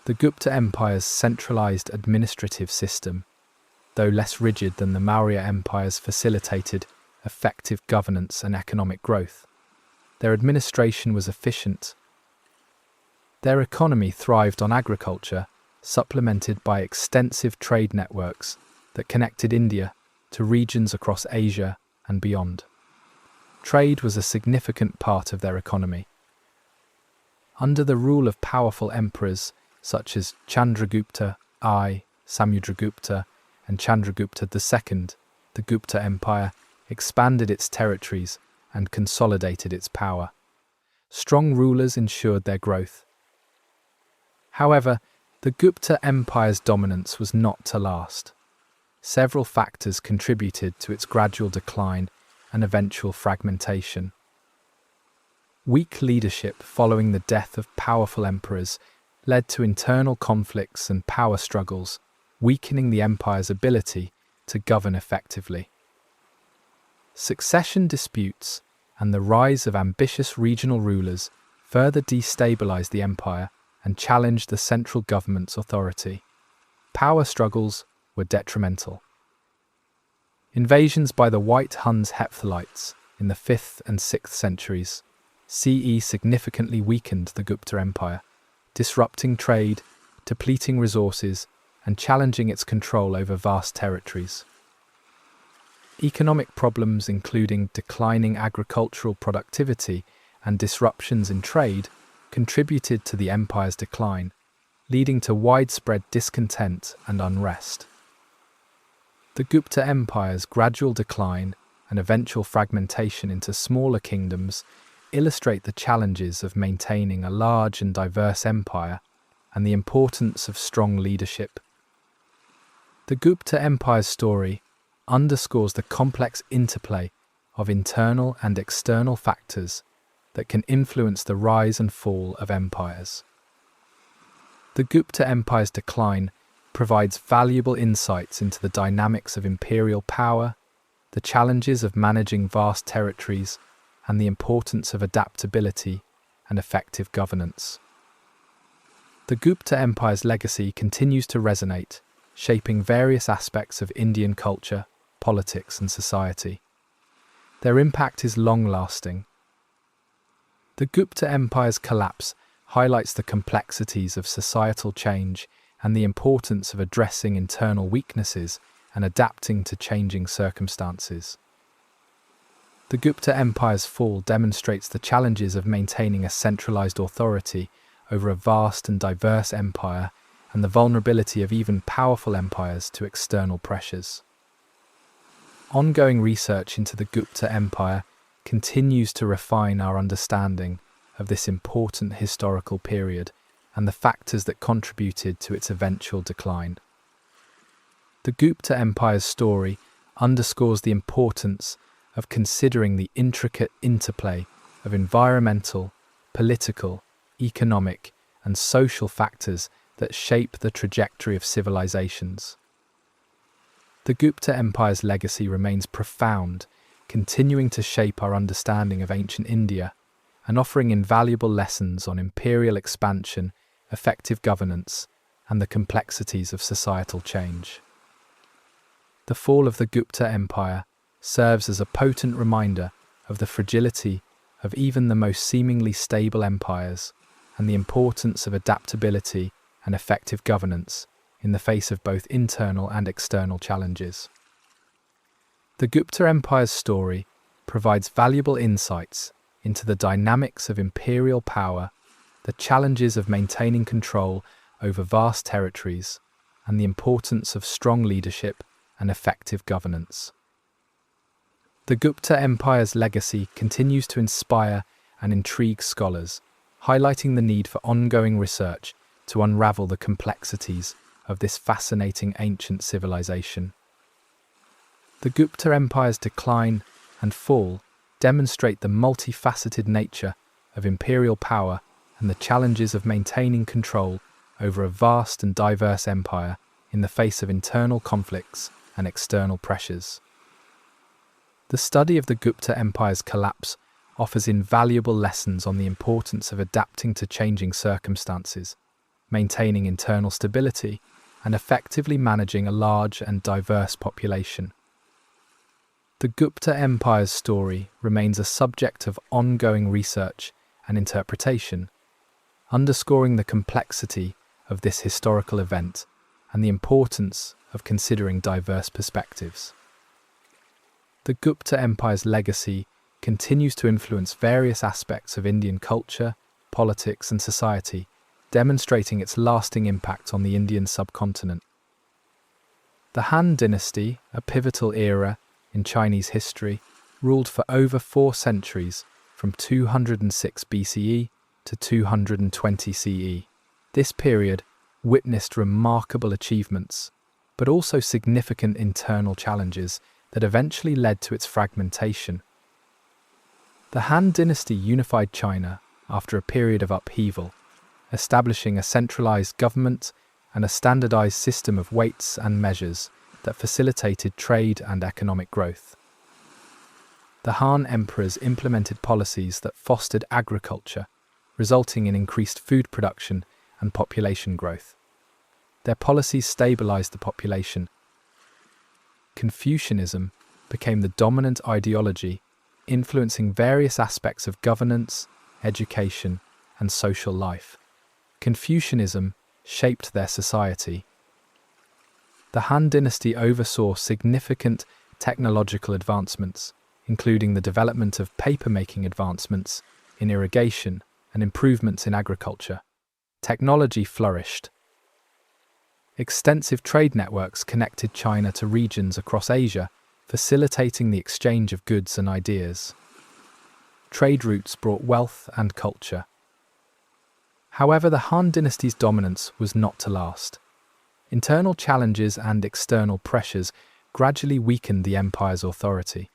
The Gupta Empire's centralized administrative system, though less rigid than the Maurya Empire's, facilitated effective governance and economic growth. Their administration was efficient. Their economy thrived on agriculture, supplemented by extensive trade networks that connected India to regions across Asia and beyond. trade was a significant part of their economy. Under the rule of powerful emperors such as Chandragupta I, Samudragupta, and Chandragupta II, the Gupta Empire expanded its territories and consolidated its power. Strong rulers ensured their growth. However, the Gupta Empire's dominance was not to last. Several factors contributed to its gradual decline and eventual fragmentation. Weak leadership following the death of powerful emperors led to internal conflicts and power struggles, weakening the empire's ability to govern effectively. Succession disputes and the rise of ambitious regional rulers further destabilized the empire and challenged the central government's authority. Power struggles were detrimental. Invasions by the White Huns Hephthalites in the 5th and 6th centuries CE significantly weakened the Gupta Empire, disrupting trade, depleting resources, and challenging its control over vast territories. Economic problems including declining agricultural productivity and disruptions in trade contributed to the empire's decline, leading to widespread discontent and unrest. The Gupta Empire's gradual decline and eventual fragmentation into smaller kingdoms illustrate the challenges of maintaining a large and diverse empire and the importance of strong leadership. The Gupta Empire's story underscores the complex interplay of internal and external factors that can influence the rise and fall of empires. The Gupta Empire's decline provides valuable insights into the dynamics of imperial power, the challenges of managing vast territories, and the importance of adaptability and effective governance. The Gupta Empire's legacy continues to resonate, shaping various aspects of Indian culture, politics, and society. Their impact is long-lasting. The Gupta Empire's collapse highlights the complexities of societal change and the importance of addressing internal weaknesses and adapting to changing circumstances. The Gupta Empire's fall demonstrates the challenges of maintaining a centralized authority over a vast and diverse empire and the vulnerability of even powerful empires to external pressures. Ongoing research into the Gupta Empire continues to refine our understanding of this important historical period and the factors that contributed to its eventual decline. The Gupta Empire's story underscores the importance of considering the intricate interplay of environmental, political, economic, and social factors that shape the trajectory of civilizations. The Gupta Empire's legacy remains profound, continuing to shape our understanding of ancient India and offering invaluable lessons on imperial expansion, effective governance, and the complexities of societal change. The fall of the Gupta Empire serves as a potent reminder of the fragility of even the most seemingly stable empires and the importance of adaptability and effective governance in the face of both internal and external challenges. The Gupta Empire's story provides valuable insights into the dynamics of imperial power, the challenges of maintaining control over vast territories, and the importance of strong leadership and effective governance. The Gupta Empire's legacy continues to inspire and intrigue scholars, highlighting the need for ongoing research to unravel the complexities of this fascinating ancient civilization. The Gupta Empire's decline and fall demonstrate the multifaceted nature of imperial power and the challenges of maintaining control over a vast and diverse empire in the face of internal conflicts and external pressures. The study of the Gupta Empire's collapse offers invaluable lessons on the importance of adapting to changing circumstances, maintaining internal stability, and effectively managing a large and diverse population. The Gupta Empire's story remains a subject of ongoing research and interpretation, underscoring the complexity of this historical event and the importance of considering diverse perspectives. The Gupta Empire's legacy continues to influence various aspects of Indian culture, politics, and society, demonstrating its lasting impact on the Indian subcontinent. The Han Dynasty, a pivotal era in Chinese history, ruled for over 4 centuries, from 206 BCE to 220 CE. This period witnessed remarkable achievements, but also significant internal challenges that eventually led to its fragmentation. The Han Dynasty unified China after a period of upheaval, establishing a centralized government and a standardized system of weights and measures that facilitated trade and economic growth. The Han emperors implemented policies that fostered agriculture, resulting in increased food production and population growth. Their policies stabilized the population. Confucianism became the dominant ideology, influencing various aspects of governance, education, and social life. Confucianism shaped their society. The Han Dynasty oversaw significant technological advancements, including the development of paper-making advancements in irrigation and improvements in agriculture. Technology flourished. Extensive trade networks connected China to regions across Asia, facilitating the exchange of goods and ideas. Trade routes brought wealth and culture. However, the Han Dynasty's dominance was not to last. Internal challenges and external pressures gradually weakened the empire's authority.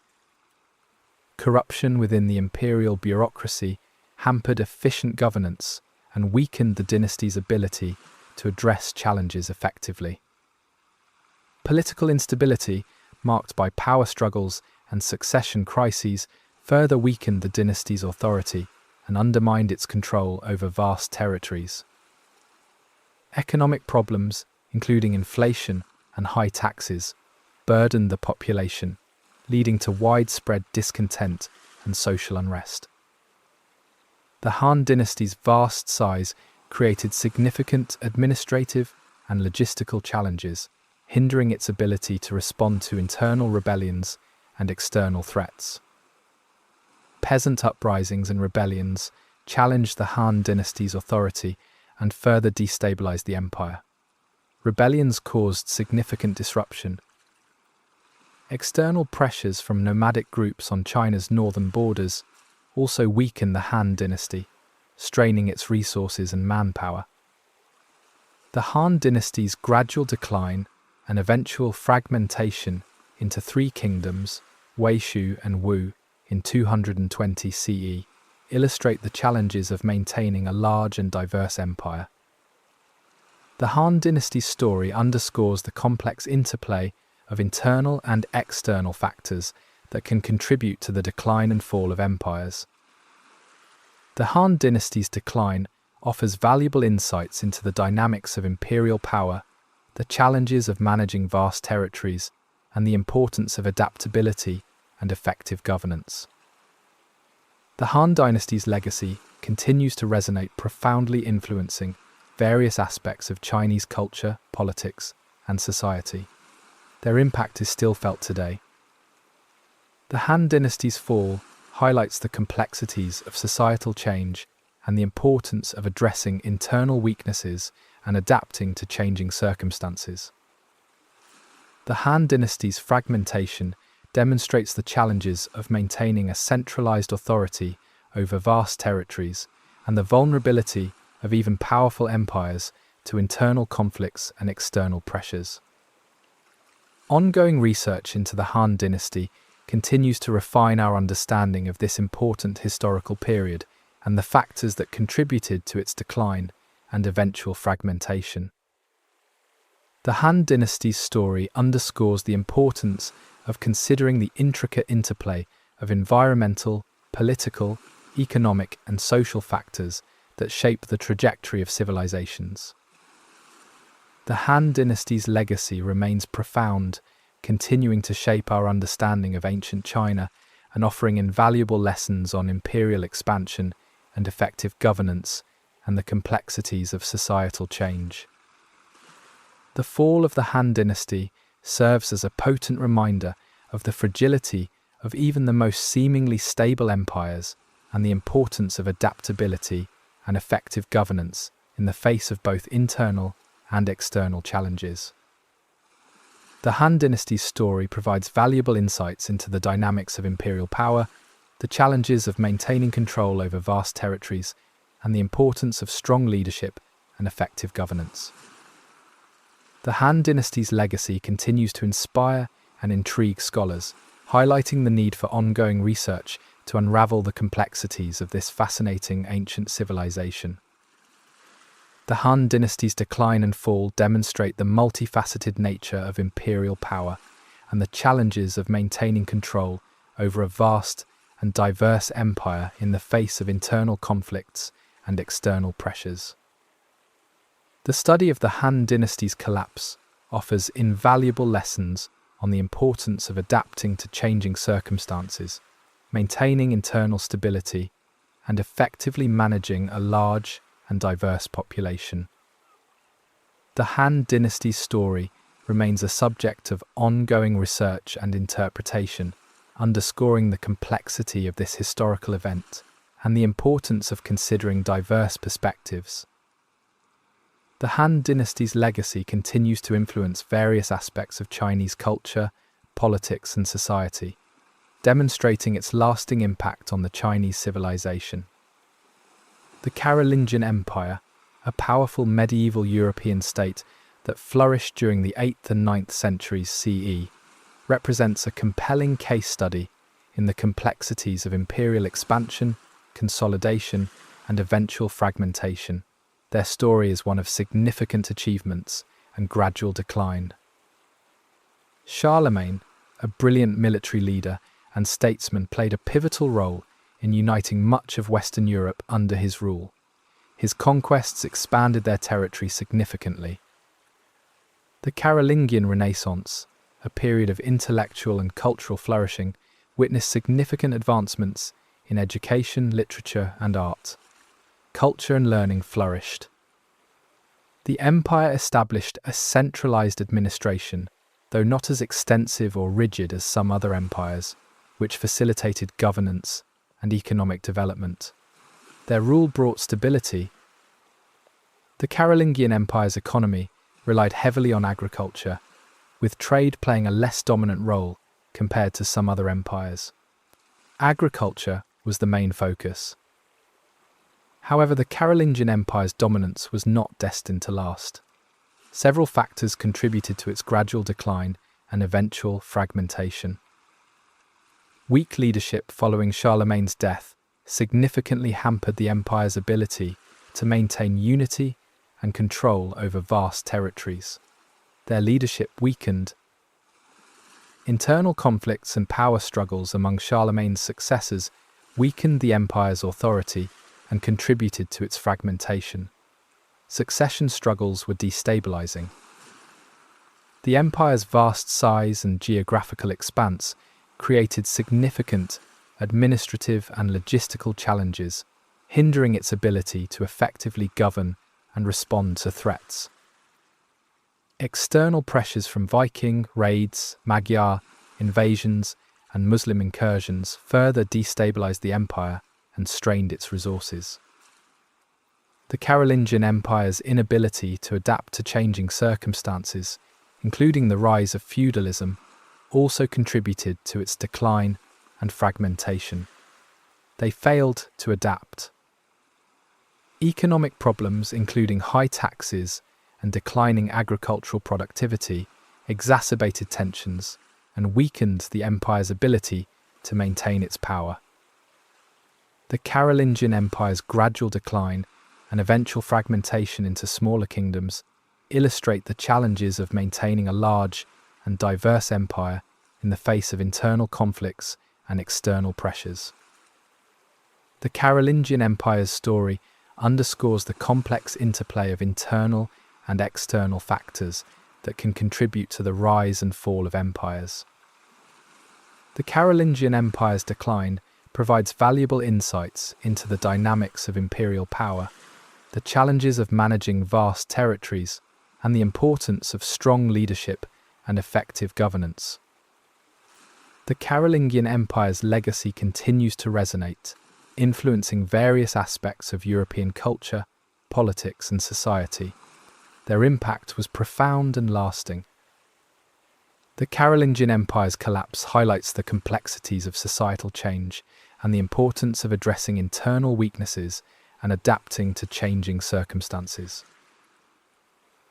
Corruption within the imperial bureaucracy hampered efficient governance and weakened the dynasty's ability to address challenges effectively. Political instability, marked by power struggles and succession crises, further weakened the dynasty's authority and undermined its control over vast territories. Economic problems, including inflation and high taxes, burdened the population, leading to widespread discontent and social unrest. The Han Dynasty's vast size created significant administrative and logistical challenges, hindering its ability to respond to internal rebellions and external threats. Peasant uprisings and rebellions challenged the Han Dynasty's authority and further destabilized the empire. Rebellions caused significant disruption. External pressures from nomadic groups on China's northern borders also weakened the Han Dynasty, straining its resources and manpower. The Han Dynasty's gradual decline and eventual fragmentation into 3 kingdoms, Weishu and Wu, in 220 CE, illustrate the challenges of maintaining a large and diverse empire. The Han Dynasty's story underscores the complex interplay of internal and external factors that can contribute to the decline and fall of empires. The Han Dynasty's decline offers valuable insights into the dynamics of imperial power, the challenges of managing vast territories, and the importance of adaptability and effective governance. The Han Dynasty's legacy continues to resonate, profoundly influencing various aspects of Chinese culture, politics, and society. Their impact is still felt today. The Han Dynasty's fall highlights the complexities of societal change and the importance of addressing internal weaknesses and adapting to changing circumstances. The Han Dynasty's fragmentation demonstrates the challenges of maintaining a centralized authority over vast territories and the vulnerability of even powerful empires to internal conflicts and external pressures. Ongoing research into the Han Dynasty continues to refine our understanding of this important historical period and the factors that contributed to its decline and eventual fragmentation. The Han Dynasty's story underscores the importance of considering the intricate interplay of environmental, political, economic, and social factors that shape the trajectory of civilizations. The Han Dynasty's legacy remains profound, continuing to shape our understanding of ancient China and offering invaluable lessons on imperial expansion and effective governance and the complexities of societal change. The fall of the Han Dynasty serves as a potent reminder of the fragility of even the most seemingly stable empires and the importance of adaptability and effective governance in the face of both internal and external challenges. The Han Dynasty's story provides valuable insights into the dynamics of imperial power, the challenges of maintaining control over vast territories, and the importance of strong leadership and effective governance. The Han Dynasty's legacy continues to inspire and intrigue scholars, highlighting the need for ongoing research to unravel the complexities of this fascinating ancient civilization. The Han Dynasty's decline and fall demonstrate the multifaceted nature of imperial power and the challenges of maintaining control over a vast and diverse empire in the face of internal conflicts and external pressures. The study of the Han Dynasty's collapse offers invaluable lessons on the importance of adapting to changing circumstances, maintaining internal stability, and effectively managing a large and diverse population. The Han Dynasty's story remains a subject of ongoing research and interpretation, underscoring the complexity of this historical event and the importance of considering diverse perspectives. The Han Dynasty's legacy continues to influence various aspects of Chinese culture, politics, and society, demonstrating its lasting impact on the Chinese civilization. The Carolingian Empire, a powerful medieval European state that flourished during the 8th and 9th centuries CE, represents a compelling case study in the complexities of imperial expansion, consolidation, and eventual fragmentation. Their story is one of significant achievements and gradual decline. Charlemagne, a brilliant military leader and statesman, played a pivotal role in uniting much of Western Europe under his rule. His conquests expanded their territory significantly. The Carolingian Renaissance, a period of intellectual and cultural flourishing, witnessed significant advancements in education, literature, and art. Culture and learning flourished. The empire established a centralized administration, though not as extensive or rigid as some other empires, which facilitated governance and economic development. Their rule brought stability. The Carolingian Empire's economy relied heavily on agriculture, with trade playing a less dominant role compared to some other empires. Agriculture was the main focus. However, the Carolingian Empire's dominance was not destined to last. Several factors contributed to its gradual decline and eventual fragmentation. Weak leadership following Charlemagne's death significantly hampered the empire's ability to maintain unity and control over vast territories. Their leadership weakened. Internal conflicts and power struggles among Charlemagne's successors weakened the empire's authority and contributed to its fragmentation. Succession struggles were destabilizing. The empire's vast size and geographical expanse created significant administrative and logistical challenges, hindering its ability to effectively govern and respond to threats. External pressures from Viking raids, Magyar invasions, and Muslim incursions further destabilized the empire and strained its resources. The Carolingian Empire's inability to adapt to changing circumstances, including the rise of feudalism, also contributed to its decline and fragmentation. They failed to adapt. Economic problems, including high taxes and declining agricultural productivity, exacerbated tensions and weakened the empire's ability to maintain its power. The Carolingian Empire's gradual decline and eventual fragmentation into smaller kingdoms illustrate the challenges of maintaining a large and diverse empire in the face of internal conflicts and external pressures. The Carolingian Empire's story underscores the complex interplay of internal and external factors that can contribute to the rise and fall of empires. The Carolingian Empire's decline provides valuable insights into the dynamics of imperial power, the challenges of managing vast territories, and the importance of strong leadership and effective governance. The Carolingian Empire's legacy continues to resonate, influencing various aspects of European culture, politics, and society. Their impact was profound and lasting. The Carolingian Empire's collapse highlights the complexities of societal change and the importance of addressing internal weaknesses and adapting to changing circumstances.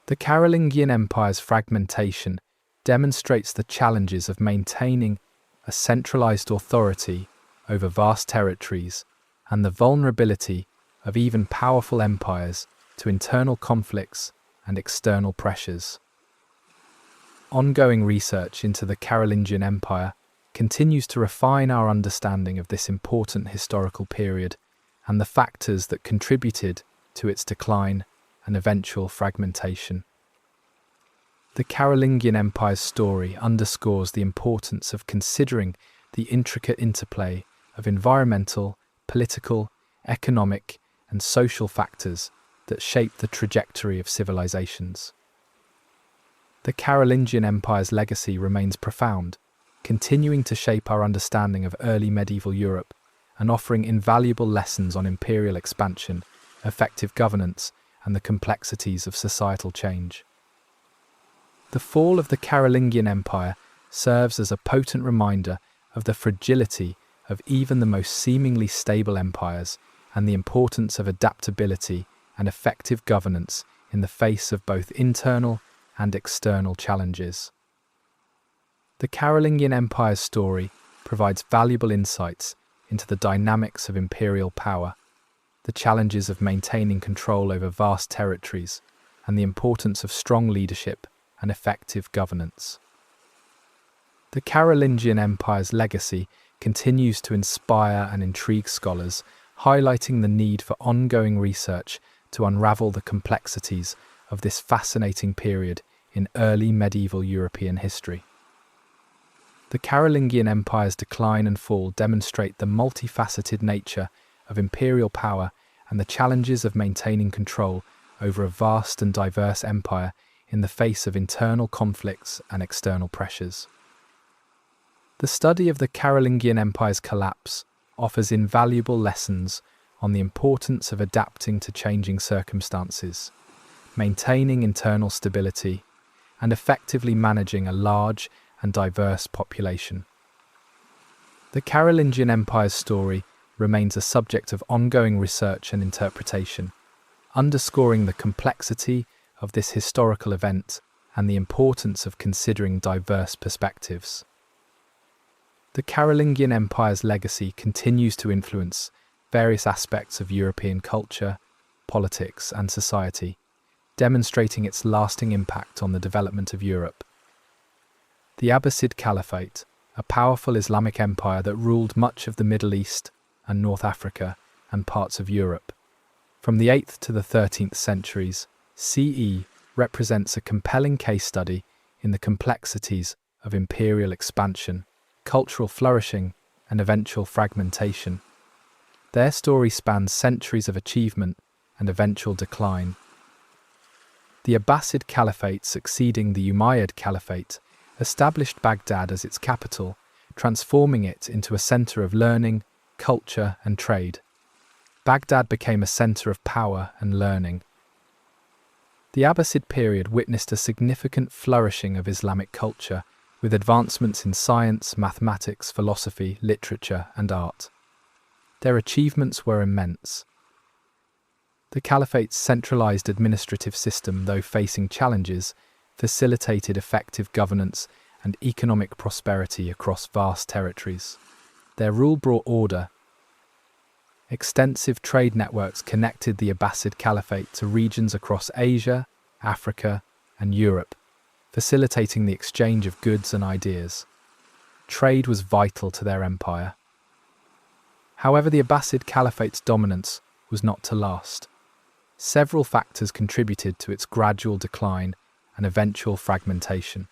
The Carolingian Empire's fragmentation demonstrates the challenges of maintaining a centralized authority over vast territories and the vulnerability of even powerful empires to internal conflicts and external pressures. Ongoing research into the Carolingian Empire continues to refine our understanding of this important historical period and the factors that contributed to its decline and eventual fragmentation. The Carolingian Empire's story underscores the importance of considering the intricate interplay of environmental, political, economic, and social factors that shape the trajectory of civilizations. The Carolingian Empire's legacy remains profound, continuing to shape our understanding of early medieval Europe and offering invaluable lessons on imperial expansion, effective governance, and the complexities of societal change. The fall of the Carolingian Empire serves as a potent reminder of the fragility of even the most seemingly stable empires and the importance of adaptability and effective governance in the face of both internal and external challenges. The Carolingian Empire's story provides valuable insights into the dynamics of imperial power, the challenges of maintaining control over vast territories, and the importance of strong leadership and effective governance. The Carolingian Empire's legacy continues to inspire and intrigue scholars, highlighting the need for ongoing research to unravel the complexities of this fascinating period in early medieval European history. The Carolingian Empire's decline and fall demonstrate the multifaceted nature of imperial power and the challenges of maintaining control over a vast and diverse empire in the face of internal conflicts and external pressures. The study of the Carolingian Empire's collapse offers invaluable lessons on the importance of adapting to changing circumstances, maintaining internal stability, and effectively managing a large and diverse population. The Carolingian Empire's story remains a subject of ongoing research and interpretation, underscoring the complexity of this historical event and the importance of considering diverse perspectives. The Carolingian Empire's legacy continues to influence various aspects of European culture, politics, and society, demonstrating its lasting impact on the development of Europe. The Abbasid Caliphate, a powerful Islamic empire that ruled much of the Middle East and North Africa and parts of Europe, from the 8th to the 13th centuries CE, represents a compelling case study in the complexities of imperial expansion, cultural flourishing, and eventual fragmentation. Their story spans centuries of achievement and eventual decline. The Abbasid Caliphate, succeeding the Umayyad Caliphate, established Baghdad as its capital, transforming it into a center of learning, culture, and trade. Baghdad became a center of power and learning. The Abbasid period witnessed a significant flourishing of Islamic culture, with advancements in science, mathematics, philosophy, literature, and art. Their achievements were immense. The Caliphate's centralized administrative system, though facing challenges, facilitated effective governance and economic prosperity across vast territories. Their rule brought order. Extensive trade networks connected the Abbasid Caliphate to regions across Asia, Africa, and Europe, facilitating the exchange of goods and ideas. Trade was vital to their empire. However, the Abbasid Caliphate's dominance was not to last. Several factors contributed to its gradual decline and eventual fragmentation.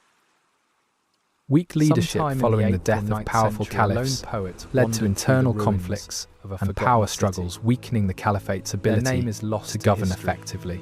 Weak leadership following the death of powerful caliphs led to internal conflicts and power struggles, weakening the caliphate's ability to govern effectively.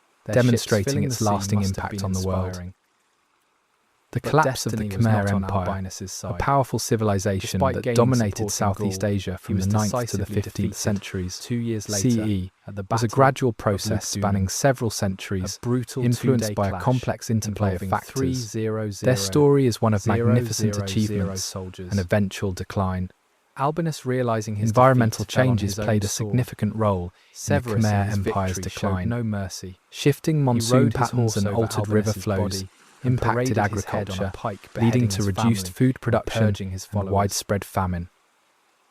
demonstrating its lasting impact on the world. The But collapse of the destiny was Khmer not on Empire, Albinus's a side. powerful civilization Despite that gaining dominated support in Southeast Gaul, Asia he from the was 9th to the decisively 15th defeated centuries 2 years later CE, at the was a Battle gradual of process Lugdunum, spanning several a centuries, brutal influenced two-day by a clash complex interplay of involving factors. 300 Their story is one of magnificent 000 achievements soldiers. and eventual decline. Albinus, realizing his Environmental defeat, fell on changes his own played a sword. significant role in the Severus, Khmer in his Empire's victory, decline. showed no mercy. Shifting He monsoon rode his patterns horse and over altered river Albinus's flows body and impacted paraded his head on a agriculture, pike, leading beheading to his reduced family food and production purging his and followers. widespread famine.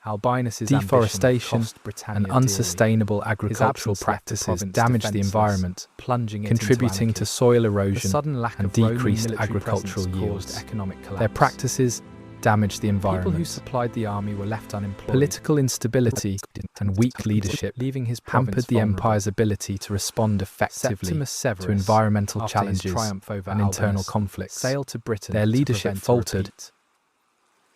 Albinus's Deforestation ambition cost Britannia and dearly. unsustainable His agricultural absence left the practices province damaged the defenseless, environment, plunging it contributing into to soil the erosion sudden lack and of Roman decreased military agricultural presence yields. caused economic collapse. Their practices damaged the People who environment. supplied the army were left unemployed. Political instability and weak leadership leaving his hampered province the vulnerable. empire's ability to respond effectively Septimus Severus, to environmental after his challenges triumph over and internal Albinus, conflicts. sailed to Britain Their to leadership prevent a faltered. repeat.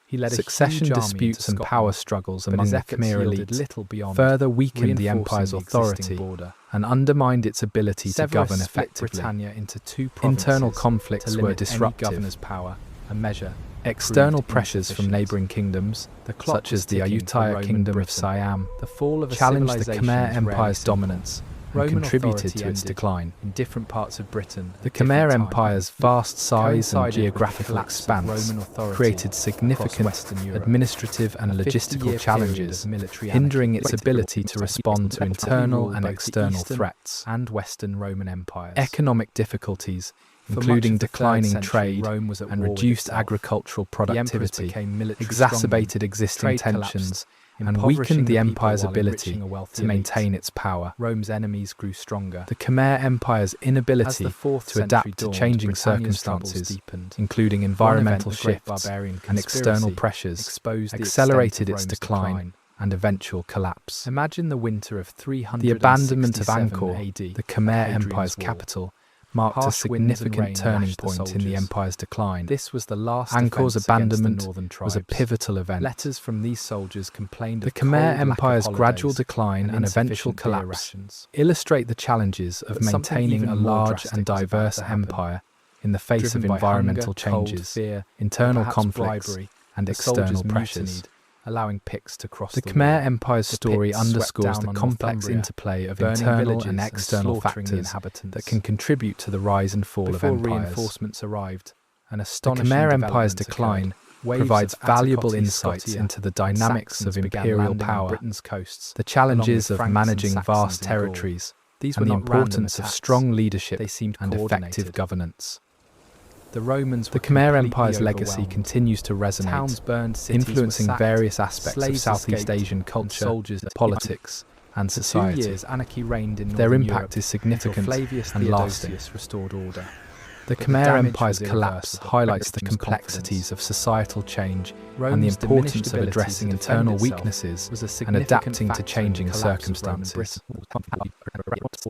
He led a Succession huge army disputes into and Scotland, power struggles but among his the efforts Khmer yielded elite little beyond further weakened the reinforcing empire's the existing authority border. and undermined its ability to Severus govern split effectively. Britannia into two provinces Internal to conflicts limit were any disruptive. governor's power, a measure External proved pressures from insufficient. neighbouring kingdoms, The clock such was as the ticking for Ayutthaya Roman Kingdom of Britain. Siam, The fall of a challenged the civilization Khmer is rarely Empire's simple. dominance and Roman contributed authority to its ended decline. in different parts of Britain. The at different Khmer times. Empire's vast size and Coincided with the geographical collapse of expanse Roman authority created across significant Western Europe. administrative and A 50-year logistical period challenges, of military hindering anarchy. its ability to respond to internal and Both the external Eastern threats. and Western Roman empires. Economic difficulties, For much including of the 3rd declining century, trade Rome was at and war with reduced itself. agricultural The emperors productivity, became military exacerbated strongmen. existing Trade collapsed, tensions and impoverishing weakened the people empire's while ability enriching a wealthy to elite. maintain its power. Rome's enemies grew stronger. The Khmer Empire's As inability the 4th to adapt to century changing dawned, Britannia's troubles circumstances, deepened. including One environmental event, the Great shifts Barbarian and external Conspiracy, pressures, exposed the accelerated extent of its Rome's decline and eventual collapse. Imagine the winter of 367 The abandonment of AD, Angkor, the Khmer Hadrian's Empire's Wall. capital, marked a Harsh winds and significant rain turning lashed the point in the soldiers. empire's decline. This was the last Angkor's defense against abandonment the northern was a tribes. pivotal event. Letters from these soldiers complained The of Khmer cold, lack of Empire's gradual holidays, decline and eventual insufficient beer collapse rations. illustrate the challenges of But something maintaining even a more large drastic and was about diverse to happen. empire in the face Driven of by environmental hunger, cold, changes, fear, internal perhaps conflicts, bribery, and the external soldiers pressures. mutinied, allowing Picts to cross The the Khmer wall. Empire's The story Picts swept underscores down the on complex Northumbria, interplay of burning internal villages and and external slaughtering the factors inhabitants. that can contribute to the rise and fall Before of empires. reinforcements arrived, an The astonishing Khmer Empire's development decline occurred. Waves provides of valuable Atticotti, insights Scotia, into the and dynamics of Saxons began imperial landing on power, Britain's coasts, the challenges along with of Franks and managing Saxons vast in Gaul. territories, These and were the not random importance of attacks. strong leadership They seemed and effective coordinated. governance. The Romans The were Khmer completely Empire's legacy overwhelmed. continues to resonate, Towns burned, cities influencing were sacked, various aspects of slaves Southeast escaped, Asian and culture, soldiers politics, and For 2 society. years, anarchy reigned in Their northern impact Europe is significant until Flavius and lasting. Theodosius restored order. The But Khmer damage Empire's was collapse irreversible. highlights the Rome's complexities of societal change and the Rome's importance diminished of ability addressing to defend internal itself weaknesses was a and significant adapting to factor in the changing collapse of Roman circumstances. Britain.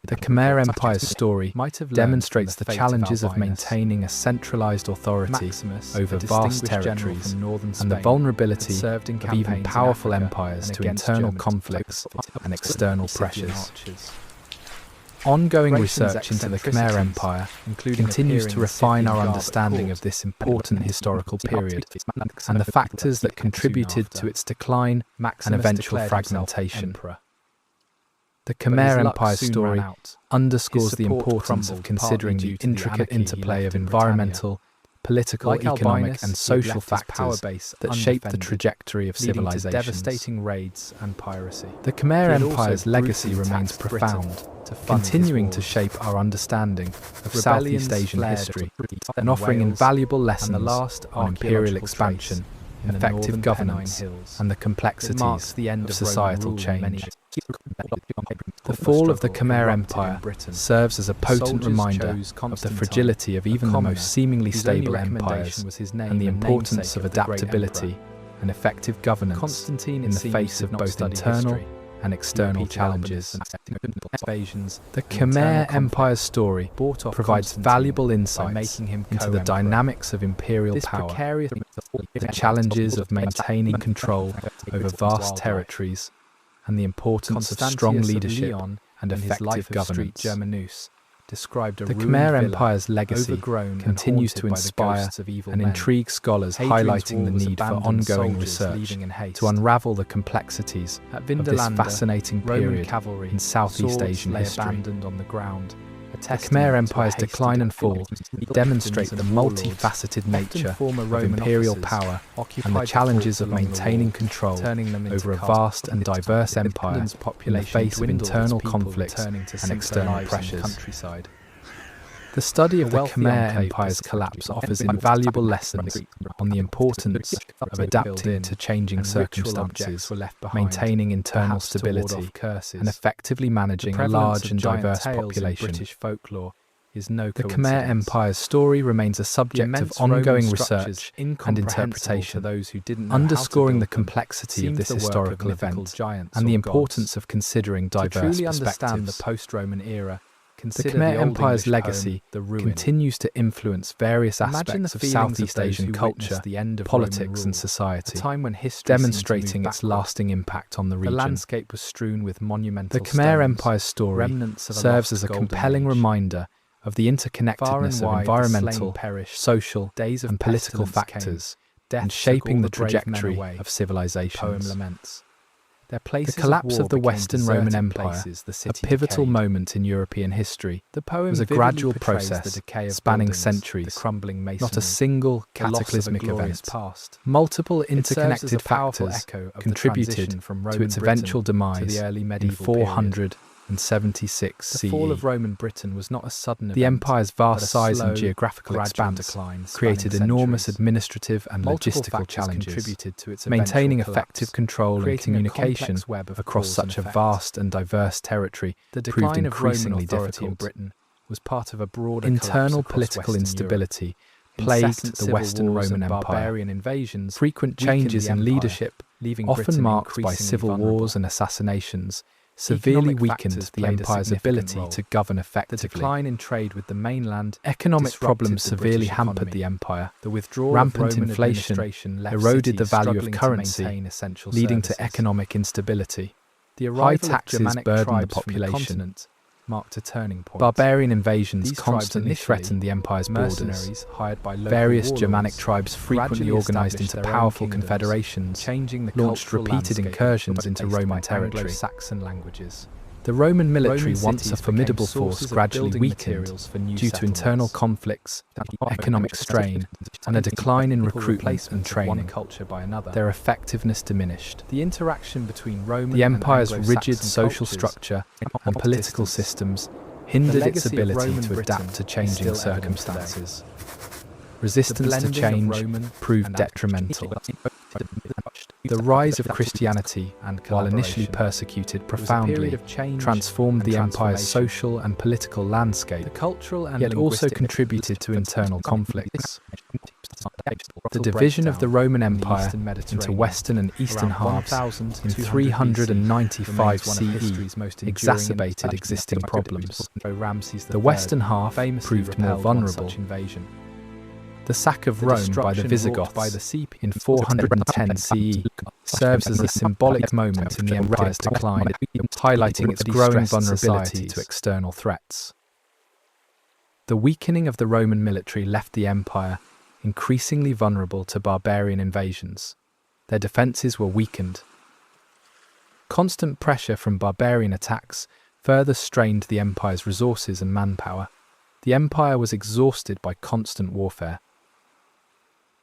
The Khmer Empire's story Might have learned demonstrates from the fate challenges of Albinus. maintaining a centralized authority Maximus, over a vast distinguished general territories from northern and the Spain, vulnerability had served in of even campaigns in powerful Africa empires and to against internal Germans, conflicts and external Scythian pressures. archers. Ongoing Gratian's research into the Khmer eccentricities, Empire including continues appearing to in refine Scythian our garb at understanding court, of this important historical period and the factors that contributed to its decline Maximus and eventual declared himself fragmentation. emperor. The But his Khmer luck Empire's soon story ran out. underscores His the support importance of crumbled, considering partly the due to the intricate anarchy he interplay left of in Britannia. environmental, political, Like economic, Albinus, and he social left his power factors base that shape the undefended, trajectory of leading to civilizations. devastating raids and piracy. The Khmer He had also Empire's legacy brutally remains taxed Britain profound, to fund his continuing to wars. shape our understanding of Rebellions Southeast Asian flared history in and offering Wales, invaluable and lessons the last on imperial archaeological expansion, trace in the effective northern governance, Pennine Hills. and the It marks complexities the end of of Roman societal rule in many change. The The fall of the struggle Khmer erupted in Empire Britain. serves as a potent Soldiers reminder chose of the Constantine, fragility of a even the commoner, most seemingly whose only stable recommendation empires was his name and the and importance namesake of of the great adaptability emperor. and effective governance Constantine, in it the seems, face did of not both study internal history. and He external repeated challenges. Albinus' invasions The and internal Khmer conflict, Empire's story bought off provides Constantine valuable by insights making him into the co-emperor. dynamics of imperial This power, precarious the challenges of maintaining control over vast wildlife. territories, and the importance of Constantius strong of leadership Leon and in his effective Life of Street governance. Germanus described a The ruined Khmer villa, Empire's legacy overgrown continues and to haunted by the inspire ghosts of evil and men. intrigue scholars, Hadrian's highlighting Wall the was need for abandoned ongoing soldiers research leaving in haste. to unravel the complexities At of this Vindolanda, fascinating Roman period cavalry in Southeast swords Asian lay history. abandoned on the ground. The Khmer Empire's decline and fall demonstrate the multifaceted nature of imperial power and the challenges of maintaining control over a vast and diverse empire in the face of internal conflicts and external pressures. The study of the Khmer Empire's collapse offers invaluable lessons on the importance of adapting to changing circumstances, maintaining internal stability, and effectively managing a large and diverse population. British folklore is no The coincidence. Khmer Empire's story remains a subject of ongoing research and interpretation, underscoring the complexity of this historical event and the importance of considering diverse truly understand perspectives. the post-Roman era, The consider Khmer the Old Empire's English legacy home, the ruin. continues to influence various Imagine aspects the of feelings Southeast those Asian who culture, witnessed the end of Roman politics, rule, and society, a time when history demonstrating seemed to its move backward. lasting impact on the The region. landscape was strewn with monumental The Khmer stones, Empire's story remnants of a serves lost as a golden compelling age. reminder of the Far and interconnectedness of wide, the environmental, slain perished. social, Days of and political pestilence came. factors Death in took shaping all the brave men trajectory away. of civilizations. Poem laments. Their The places collapse war of the became Western Roman deserted Empire, places, the a city pivotal decayed. moment in European history, The poem was a vividly gradual portrays process the decay of spanning buildings, centuries, the crumbling masonry, not a single the loss of a cataclysmic glorious event. past. Multiple It serves as a interconnected powerful factors echo of the contributed transition from to Roman its Britain eventual to demise the early in medieval period. 476 The CE. fall of Roman Britain was not a sudden event, The empire's but a vast size slow, and geographical gradual expanse decline created spanning enormous centuries. administrative and Multiple logistical factors challenges, contributed to its maintaining eventual effective collapse, control and creating a communication complex web of across cause and such a effect. vast and diverse territory The proved decline of Roman increasingly authority in difficult. Britain was part of a broader Internal collapse across political Western instability Europe. plagued Incessant the civil Western wars Roman and Empire. barbarian invasions Frequent weakened changes the in empire, leadership, leaving often Britain marked by increasingly civil vulnerable. wars and assassinations, severely Economic weakened factors the played a empire's significant ability role. to govern The effectively. decline in trade with the mainland, Economic disrupted problems the severely British hampered economy. the empire. the withdrawal Rampant of Roman inflation administration left eroded the cities value of struggling to currency, maintain essential leading to services. economic instability. The High arrival taxes of Germanic burdened the tribes from the population. continent marked a turning point. Barbarian invasions These tribes constantly initially threatened the empire's borders. mercenaries hired by local Various warlords Germanic tribes frequently gradually organized established into their own powerful kingdoms, confederations, changing the launched cultural repeated landscape incursions into replaced Roman by territory. Anglo-Saxon languages. The Roman military, Roman once a cities formidable became force, sources of gradually building weakened materials for new due to internal settlements. conflicts, economic strain, and a decline in Typical recruitment and replacements of one training. culture by another. Their effectiveness diminished. The interaction between Roman The and empire's Anglo-Saxon rigid social cultures structure marked and political distance. systems The hindered its legacy of ability Roman to Britain adapt to is changing still evident circumstances. The Resistance to blending of change Roman proved and detrimental. The rise of Christianity, and while initially collaboration persecuted was a period profoundly, of change transformed and the empire's transformation. social and political landscape, The cultural and yet also linguistic contributed to internal conflicts. The breakdown division of the Roman in the Empire Eastern into Mediterranean Western and Eastern around halves in 1200 395 remains one of CE history's most enduring exacerbated and existing problems. Ramses The western half famously proved more repelled one vulnerable. such invasion. The sack of The Rome by the destruction wrought Visigoths by the sea in 410 CE serves as a symbolic moment in the empire's decline, highlighting its growing vulnerability to external threats. The weakening of the Roman military left the empire increasingly vulnerable to barbarian invasions. Their defences were weakened. Constant pressure from barbarian attacks further strained the empire's resources and manpower. The empire was exhausted by constant warfare.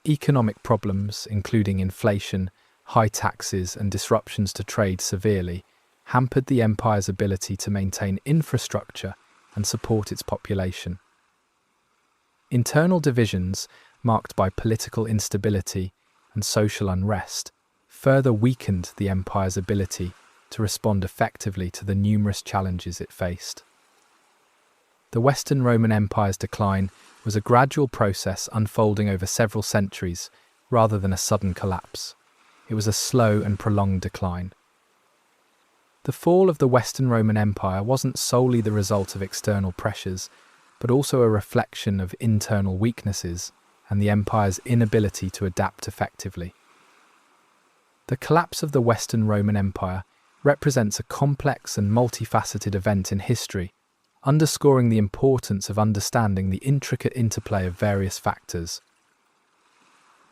Economic problems, including inflation, high taxes, and disruptions to trade severely, hampered the empire's ability to maintain infrastructure and support its population. Internal divisions, marked by political instability and social unrest, further weakened the empire's ability to respond effectively to the numerous challenges it faced. The Western Roman Empire's decline was a gradual process unfolding over several centuries, rather than a sudden collapse. It was a slow and prolonged decline. The fall of the Western Roman Empire wasn't solely the result of external pressures, but also a reflection of internal weaknesses and the empire's inability to adapt effectively. The collapse of the Western Roman Empire represents a complex and multifaceted event in history, underscoring the importance of understanding the intricate interplay of various factors.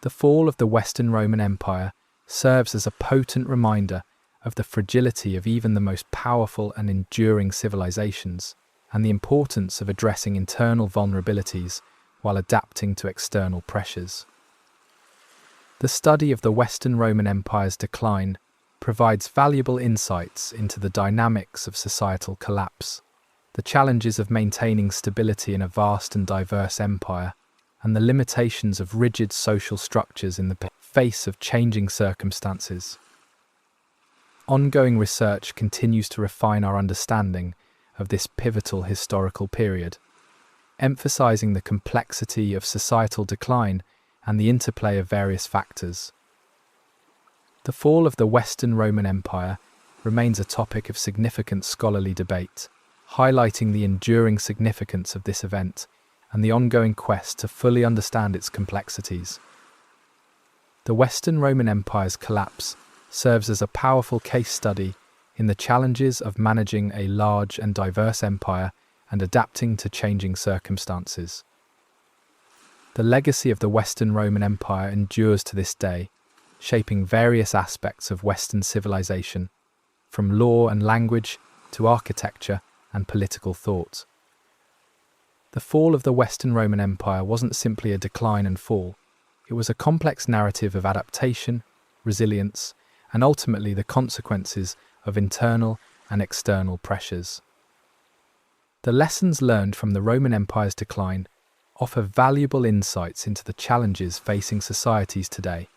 The fall of the Western Roman Empire serves as a potent reminder of the fragility of even the most powerful and enduring civilizations, and the importance of addressing internal vulnerabilities while adapting to external pressures. The study of the Western Roman Empire's decline provides valuable insights into the dynamics of societal collapse, the challenges of maintaining stability in a vast and diverse empire, and the limitations of rigid social structures in the face of changing circumstances. Ongoing research continues to refine our understanding of this pivotal historical period, emphasizing the complexity of societal decline and the interplay of various factors. The fall of the Western Roman Empire remains a topic of significant scholarly debate, highlighting the enduring significance of this event and the ongoing quest to fully understand its complexities. The Western Roman Empire's collapse serves as a powerful case study in the challenges of managing a large and diverse empire and adapting to changing circumstances. The legacy of the Western Roman Empire endures to this day, shaping various aspects of Western civilization, from law and language to architecture and political thought. The fall of the Western Roman Empire wasn't simply a decline and fall. It was a complex narrative of adaptation, resilience, and ultimately the consequences of internal and external pressures. The lessons learned from the Roman Empire's decline offer valuable insights into the challenges facing societies today,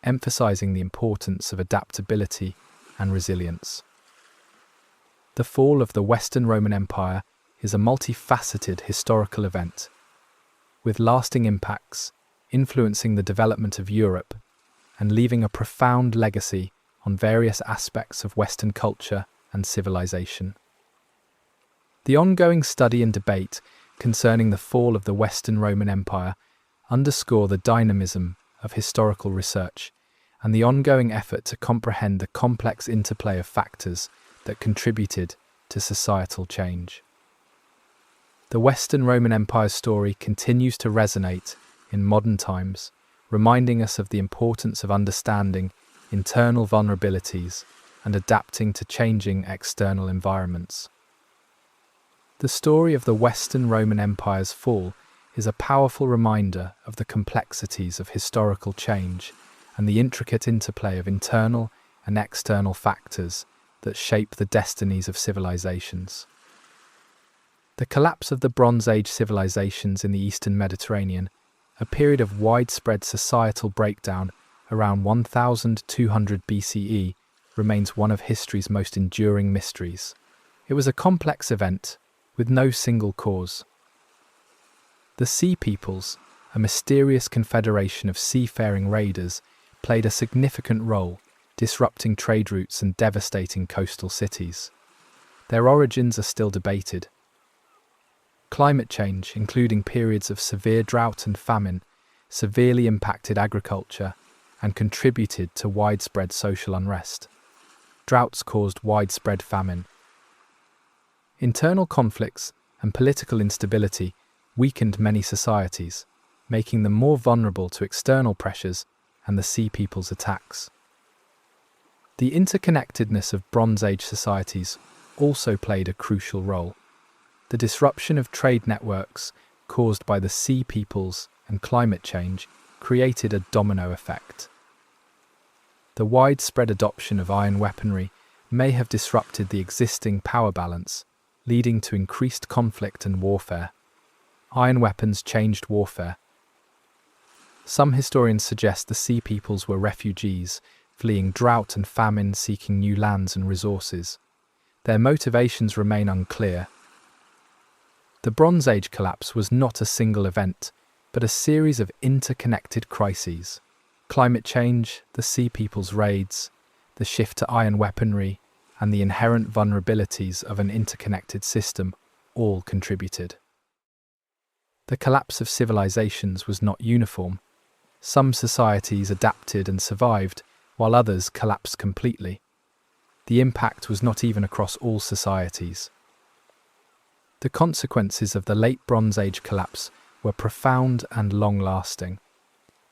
emphasizing the importance of adaptability and resilience. The fall of the Western Roman Empire is a multifaceted historical event, with lasting impacts influencing the development of Europe and leaving a profound legacy on various aspects of Western culture and civilization. The ongoing study and debate concerning the fall of the Western Roman Empire underscore the dynamism of historical research and the ongoing effort to comprehend the complex interplay of factors that contributed to societal change. The Western Roman Empire's story continues to resonate in modern times, reminding us of the importance of understanding internal vulnerabilities and adapting to changing external environments. The story of the Western Roman Empire's fall is a powerful reminder of the complexities of historical change and the intricate interplay of internal and external factors that shape the destinies of civilizations. The collapse of the Bronze Age civilizations in the Eastern Mediterranean, a period of widespread societal breakdown around 1200 BCE, remains one of history's most enduring mysteries. It was a complex event with no single cause. The Sea Peoples, a mysterious confederation of seafaring raiders, played a significant role, disrupting trade routes and devastating coastal cities. Their origins are still debated. Climate change, including periods of severe drought and famine, severely impacted agriculture and contributed to widespread social unrest. Droughts caused widespread famine. Internal conflicts and political instability weakened many societies, making them more vulnerable to external pressures and the Sea Peoples' attacks. The interconnectedness of Bronze Age societies also played a crucial role. The disruption of trade networks caused by the Sea Peoples and climate change created a domino effect. The widespread adoption of iron weaponry may have disrupted the existing power balance, leading to increased conflict and warfare. Iron weapons changed warfare. Some historians suggest the Sea Peoples were refugees, fleeing drought and famine, seeking new lands and resources. Their motivations remain unclear. The Bronze Age collapse was not a single event, but a series of interconnected crises. Climate change, the Sea Peoples' raids, the shift to iron weaponry, and the inherent vulnerabilities of an interconnected system all contributed. The collapse of civilizations was not uniform. Some societies adapted and survived, while others collapsed completely. The impact was not even across all societies. The consequences of the Late Bronze Age collapse were profound and long-lasting.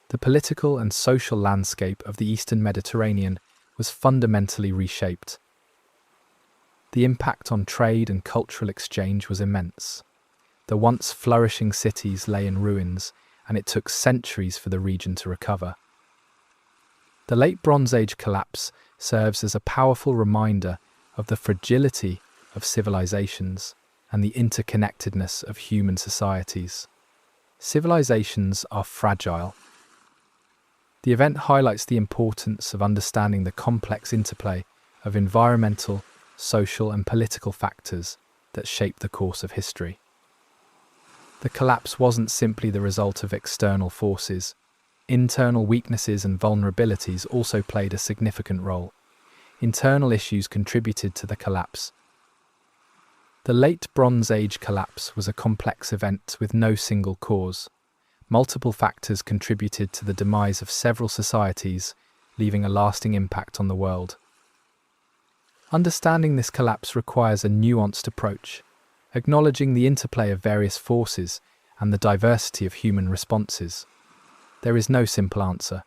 The political and social landscape of the Eastern Mediterranean was fundamentally reshaped. The impact on trade and cultural exchange was immense. The once flourishing cities lay in ruins, and it took centuries for the region to recover. The Late Bronze Age collapse serves as a powerful reminder of the fragility of civilizations and the interconnectedness of human societies. Civilizations are fragile. The event highlights the importance of understanding the complex interplay of environmental, social, and political factors that shape the course of history. The collapse wasn't simply the result of external forces. Internal weaknesses and vulnerabilities also played a significant role. Internal issues contributed to the collapse. The Late Bronze Age collapse was a complex event with no single cause. Multiple factors contributed to the demise of several societies, leaving a lasting impact on the world. Understanding this collapse requires a nuanced approach, acknowledging the interplay of various forces and the diversity of human responses. There is no simple answer.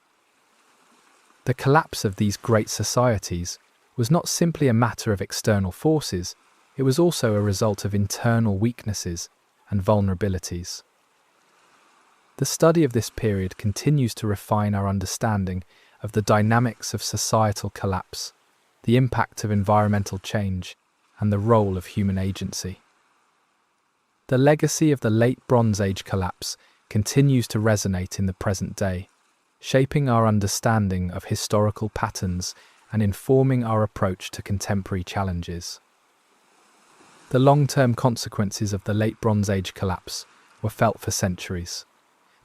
The collapse of these great societies was not simply a matter of external forces, it was also a result of internal weaknesses and vulnerabilities. The study of this period continues to refine our understanding of the dynamics of societal collapse, the impact of environmental change, and the role of human agency. The legacy of the Late Bronze Age collapse continues to resonate in the present day, shaping our understanding of historical patterns and informing our approach to contemporary challenges. The long-term consequences of the Late Bronze Age collapse were felt for centuries.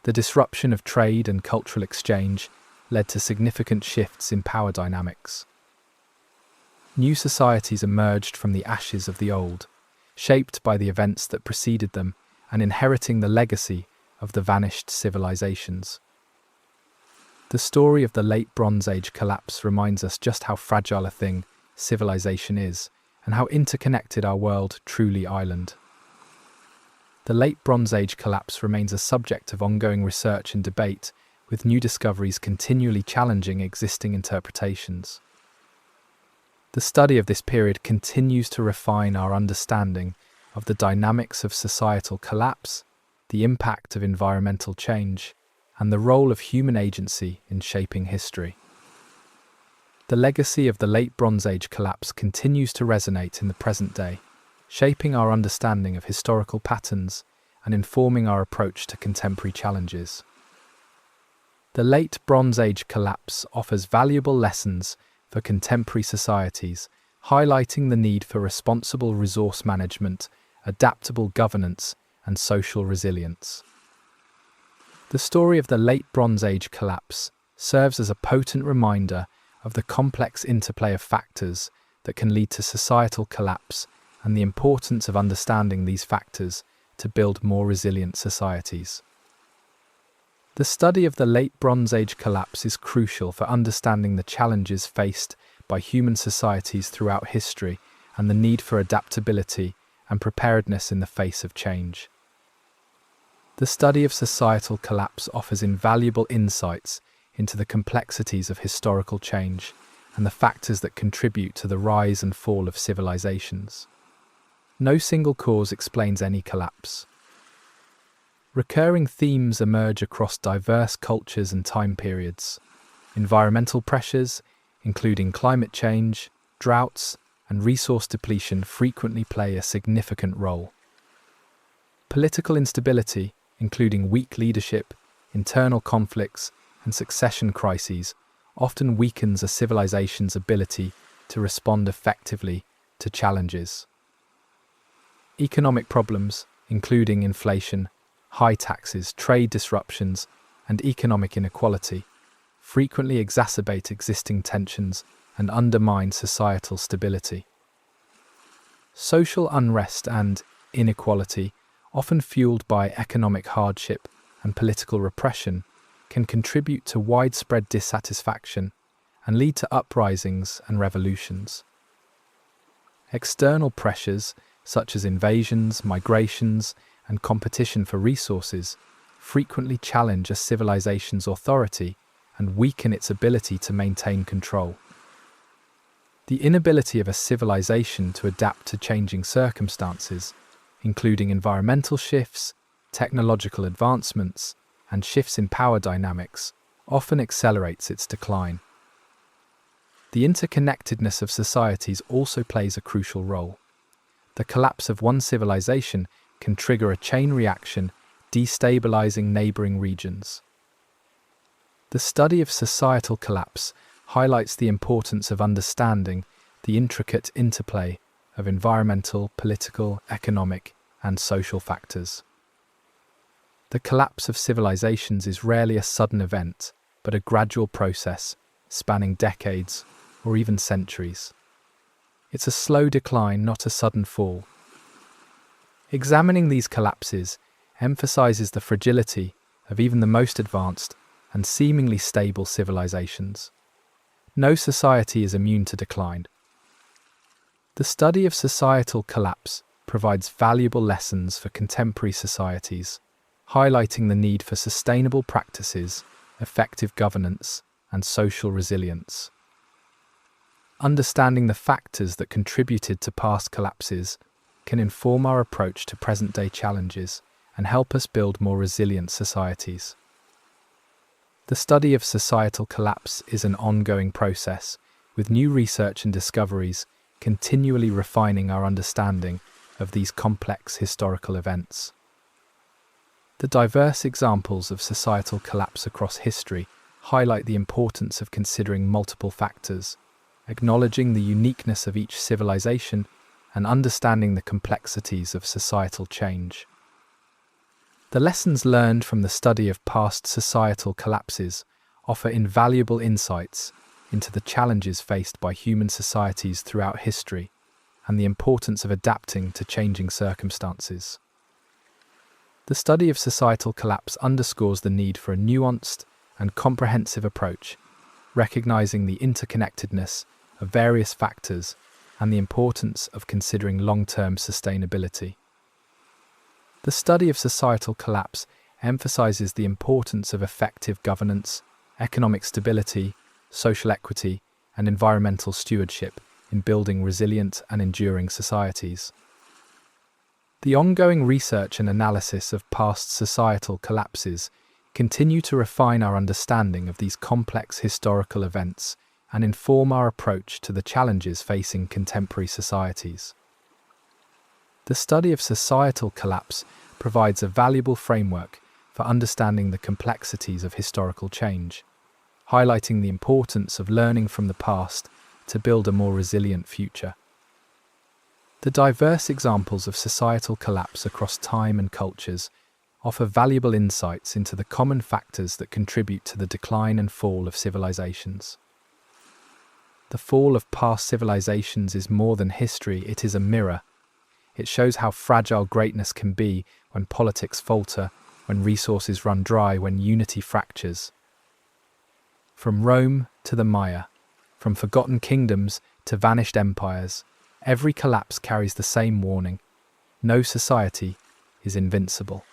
The disruption of trade and cultural exchange led to significant shifts in power dynamics. New societies emerged from the ashes of the old, shaped by the events that preceded them and inheriting the legacy of the vanished civilizations. The story of the Late Bronze Age collapse reminds us just how fragile a thing civilization is and how interconnected our world truly is. The Late Bronze Age collapse remains a subject of ongoing research and debate, with new discoveries continually challenging existing interpretations. The study of this period continues to refine our understanding of the dynamics of societal collapse, the impact of environmental change, and the role of human agency in shaping history. The legacy of the Late Bronze Age collapse continues to resonate in the present day, shaping our understanding of historical patterns and informing our approach to contemporary challenges. The Late Bronze Age collapse offers valuable lessons for contemporary societies, highlighting the need for responsible resource management, adaptable governance, and social resilience. The story of the Late Bronze Age collapse serves as a potent reminder of the complex interplay of factors that can lead to societal collapse and the importance of understanding these factors to build more resilient societies. The study of the Late Bronze Age collapse is crucial for understanding the challenges faced by human societies throughout history and the need for adaptability and preparedness in the face of change. The study of societal collapse offers invaluable insights into the complexities of historical change and the factors that contribute to the rise and fall of civilizations. No single cause explains any collapse. Recurring themes emerge across diverse cultures and time periods. Environmental pressures, including climate change, droughts, and resource depletion, frequently play a significant role. Political instability, including weak leadership, internal conflicts, and succession crises, often weakens a civilization's ability to respond effectively to challenges. Economic problems, including inflation, high taxes, trade disruptions, and economic inequality, frequently exacerbate existing tensions and undermine societal stability. Social unrest and inequality, often fueled by economic hardship and political repression, can contribute to widespread dissatisfaction and lead to uprisings and revolutions. External pressures, such as invasions, migrations, and competition for resources, frequently challenge a civilization's authority and weaken its ability to maintain control. The inability of a civilization to adapt to changing circumstances, including environmental shifts, technological advancements, and shifts in power dynamics, often accelerates its decline. The interconnectedness of societies also plays a crucial role. The collapse of one civilization can trigger a chain reaction, destabilizing neighboring regions. The study of societal collapse highlights the importance of understanding the intricate interplay of environmental, political, economic, and social factors. The collapse of civilizations is rarely a sudden event, but a gradual process spanning decades or even centuries. It's a slow decline, not a sudden fall. Examining these collapses emphasizes the fragility of even the most advanced and seemingly stable civilizations. No society is immune to decline. The study of societal collapse provides valuable lessons for contemporary societies, highlighting the need for sustainable practices, effective governance, and social resilience. Understanding the factors that contributed to past collapses can inform our approach to present-day challenges and help us build more resilient societies. The study of societal collapse is an ongoing process, with new research and discoveries continually refining our understanding of these complex historical events. The diverse examples of societal collapse across history highlight the importance of considering multiple factors, acknowledging the uniqueness of each civilization, and understanding the complexities of societal change. The lessons learned from the study of past societal collapses offer invaluable insights into the challenges faced by human societies throughout history and the importance of adapting to changing circumstances. The study of societal collapse underscores the need for a nuanced and comprehensive approach, recognizing the interconnectedness of various factors and the importance of considering long-term sustainability. The study of societal collapse emphasizes the importance of effective governance, economic stability, social equity, and environmental stewardship in building resilient and enduring societies. The ongoing research and analysis of past societal collapses continue to refine our understanding of these complex historical events and inform our approach to the challenges facing contemporary societies. The study of societal collapse provides a valuable framework for understanding the complexities of historical change, highlighting the importance of learning from the past to build a more resilient future. The diverse examples of societal collapse across time and cultures offer valuable insights into the common factors that contribute to the decline and fall of civilizations. The fall of past civilizations is more than history, it is a mirror. It shows how fragile greatness can be when politics falter, when resources run dry, when unity fractures. From Rome to the Maya, from forgotten kingdoms to vanished empires, every collapse carries the same warning: no society is invincible.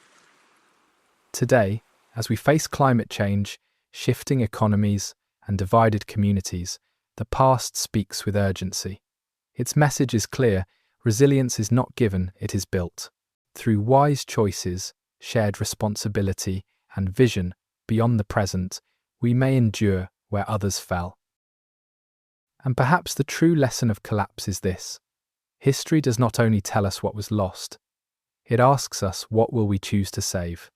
Today, as we face climate change, shifting economies, and divided communities, the past speaks with urgency. Its message is clear: resilience is not given, it is built. Through wise choices, shared responsibility, and vision beyond the present, we may endure where others fell. And perhaps the true lesson of collapse is this: history does not only tell us what was lost, it asks us, what will we choose to save?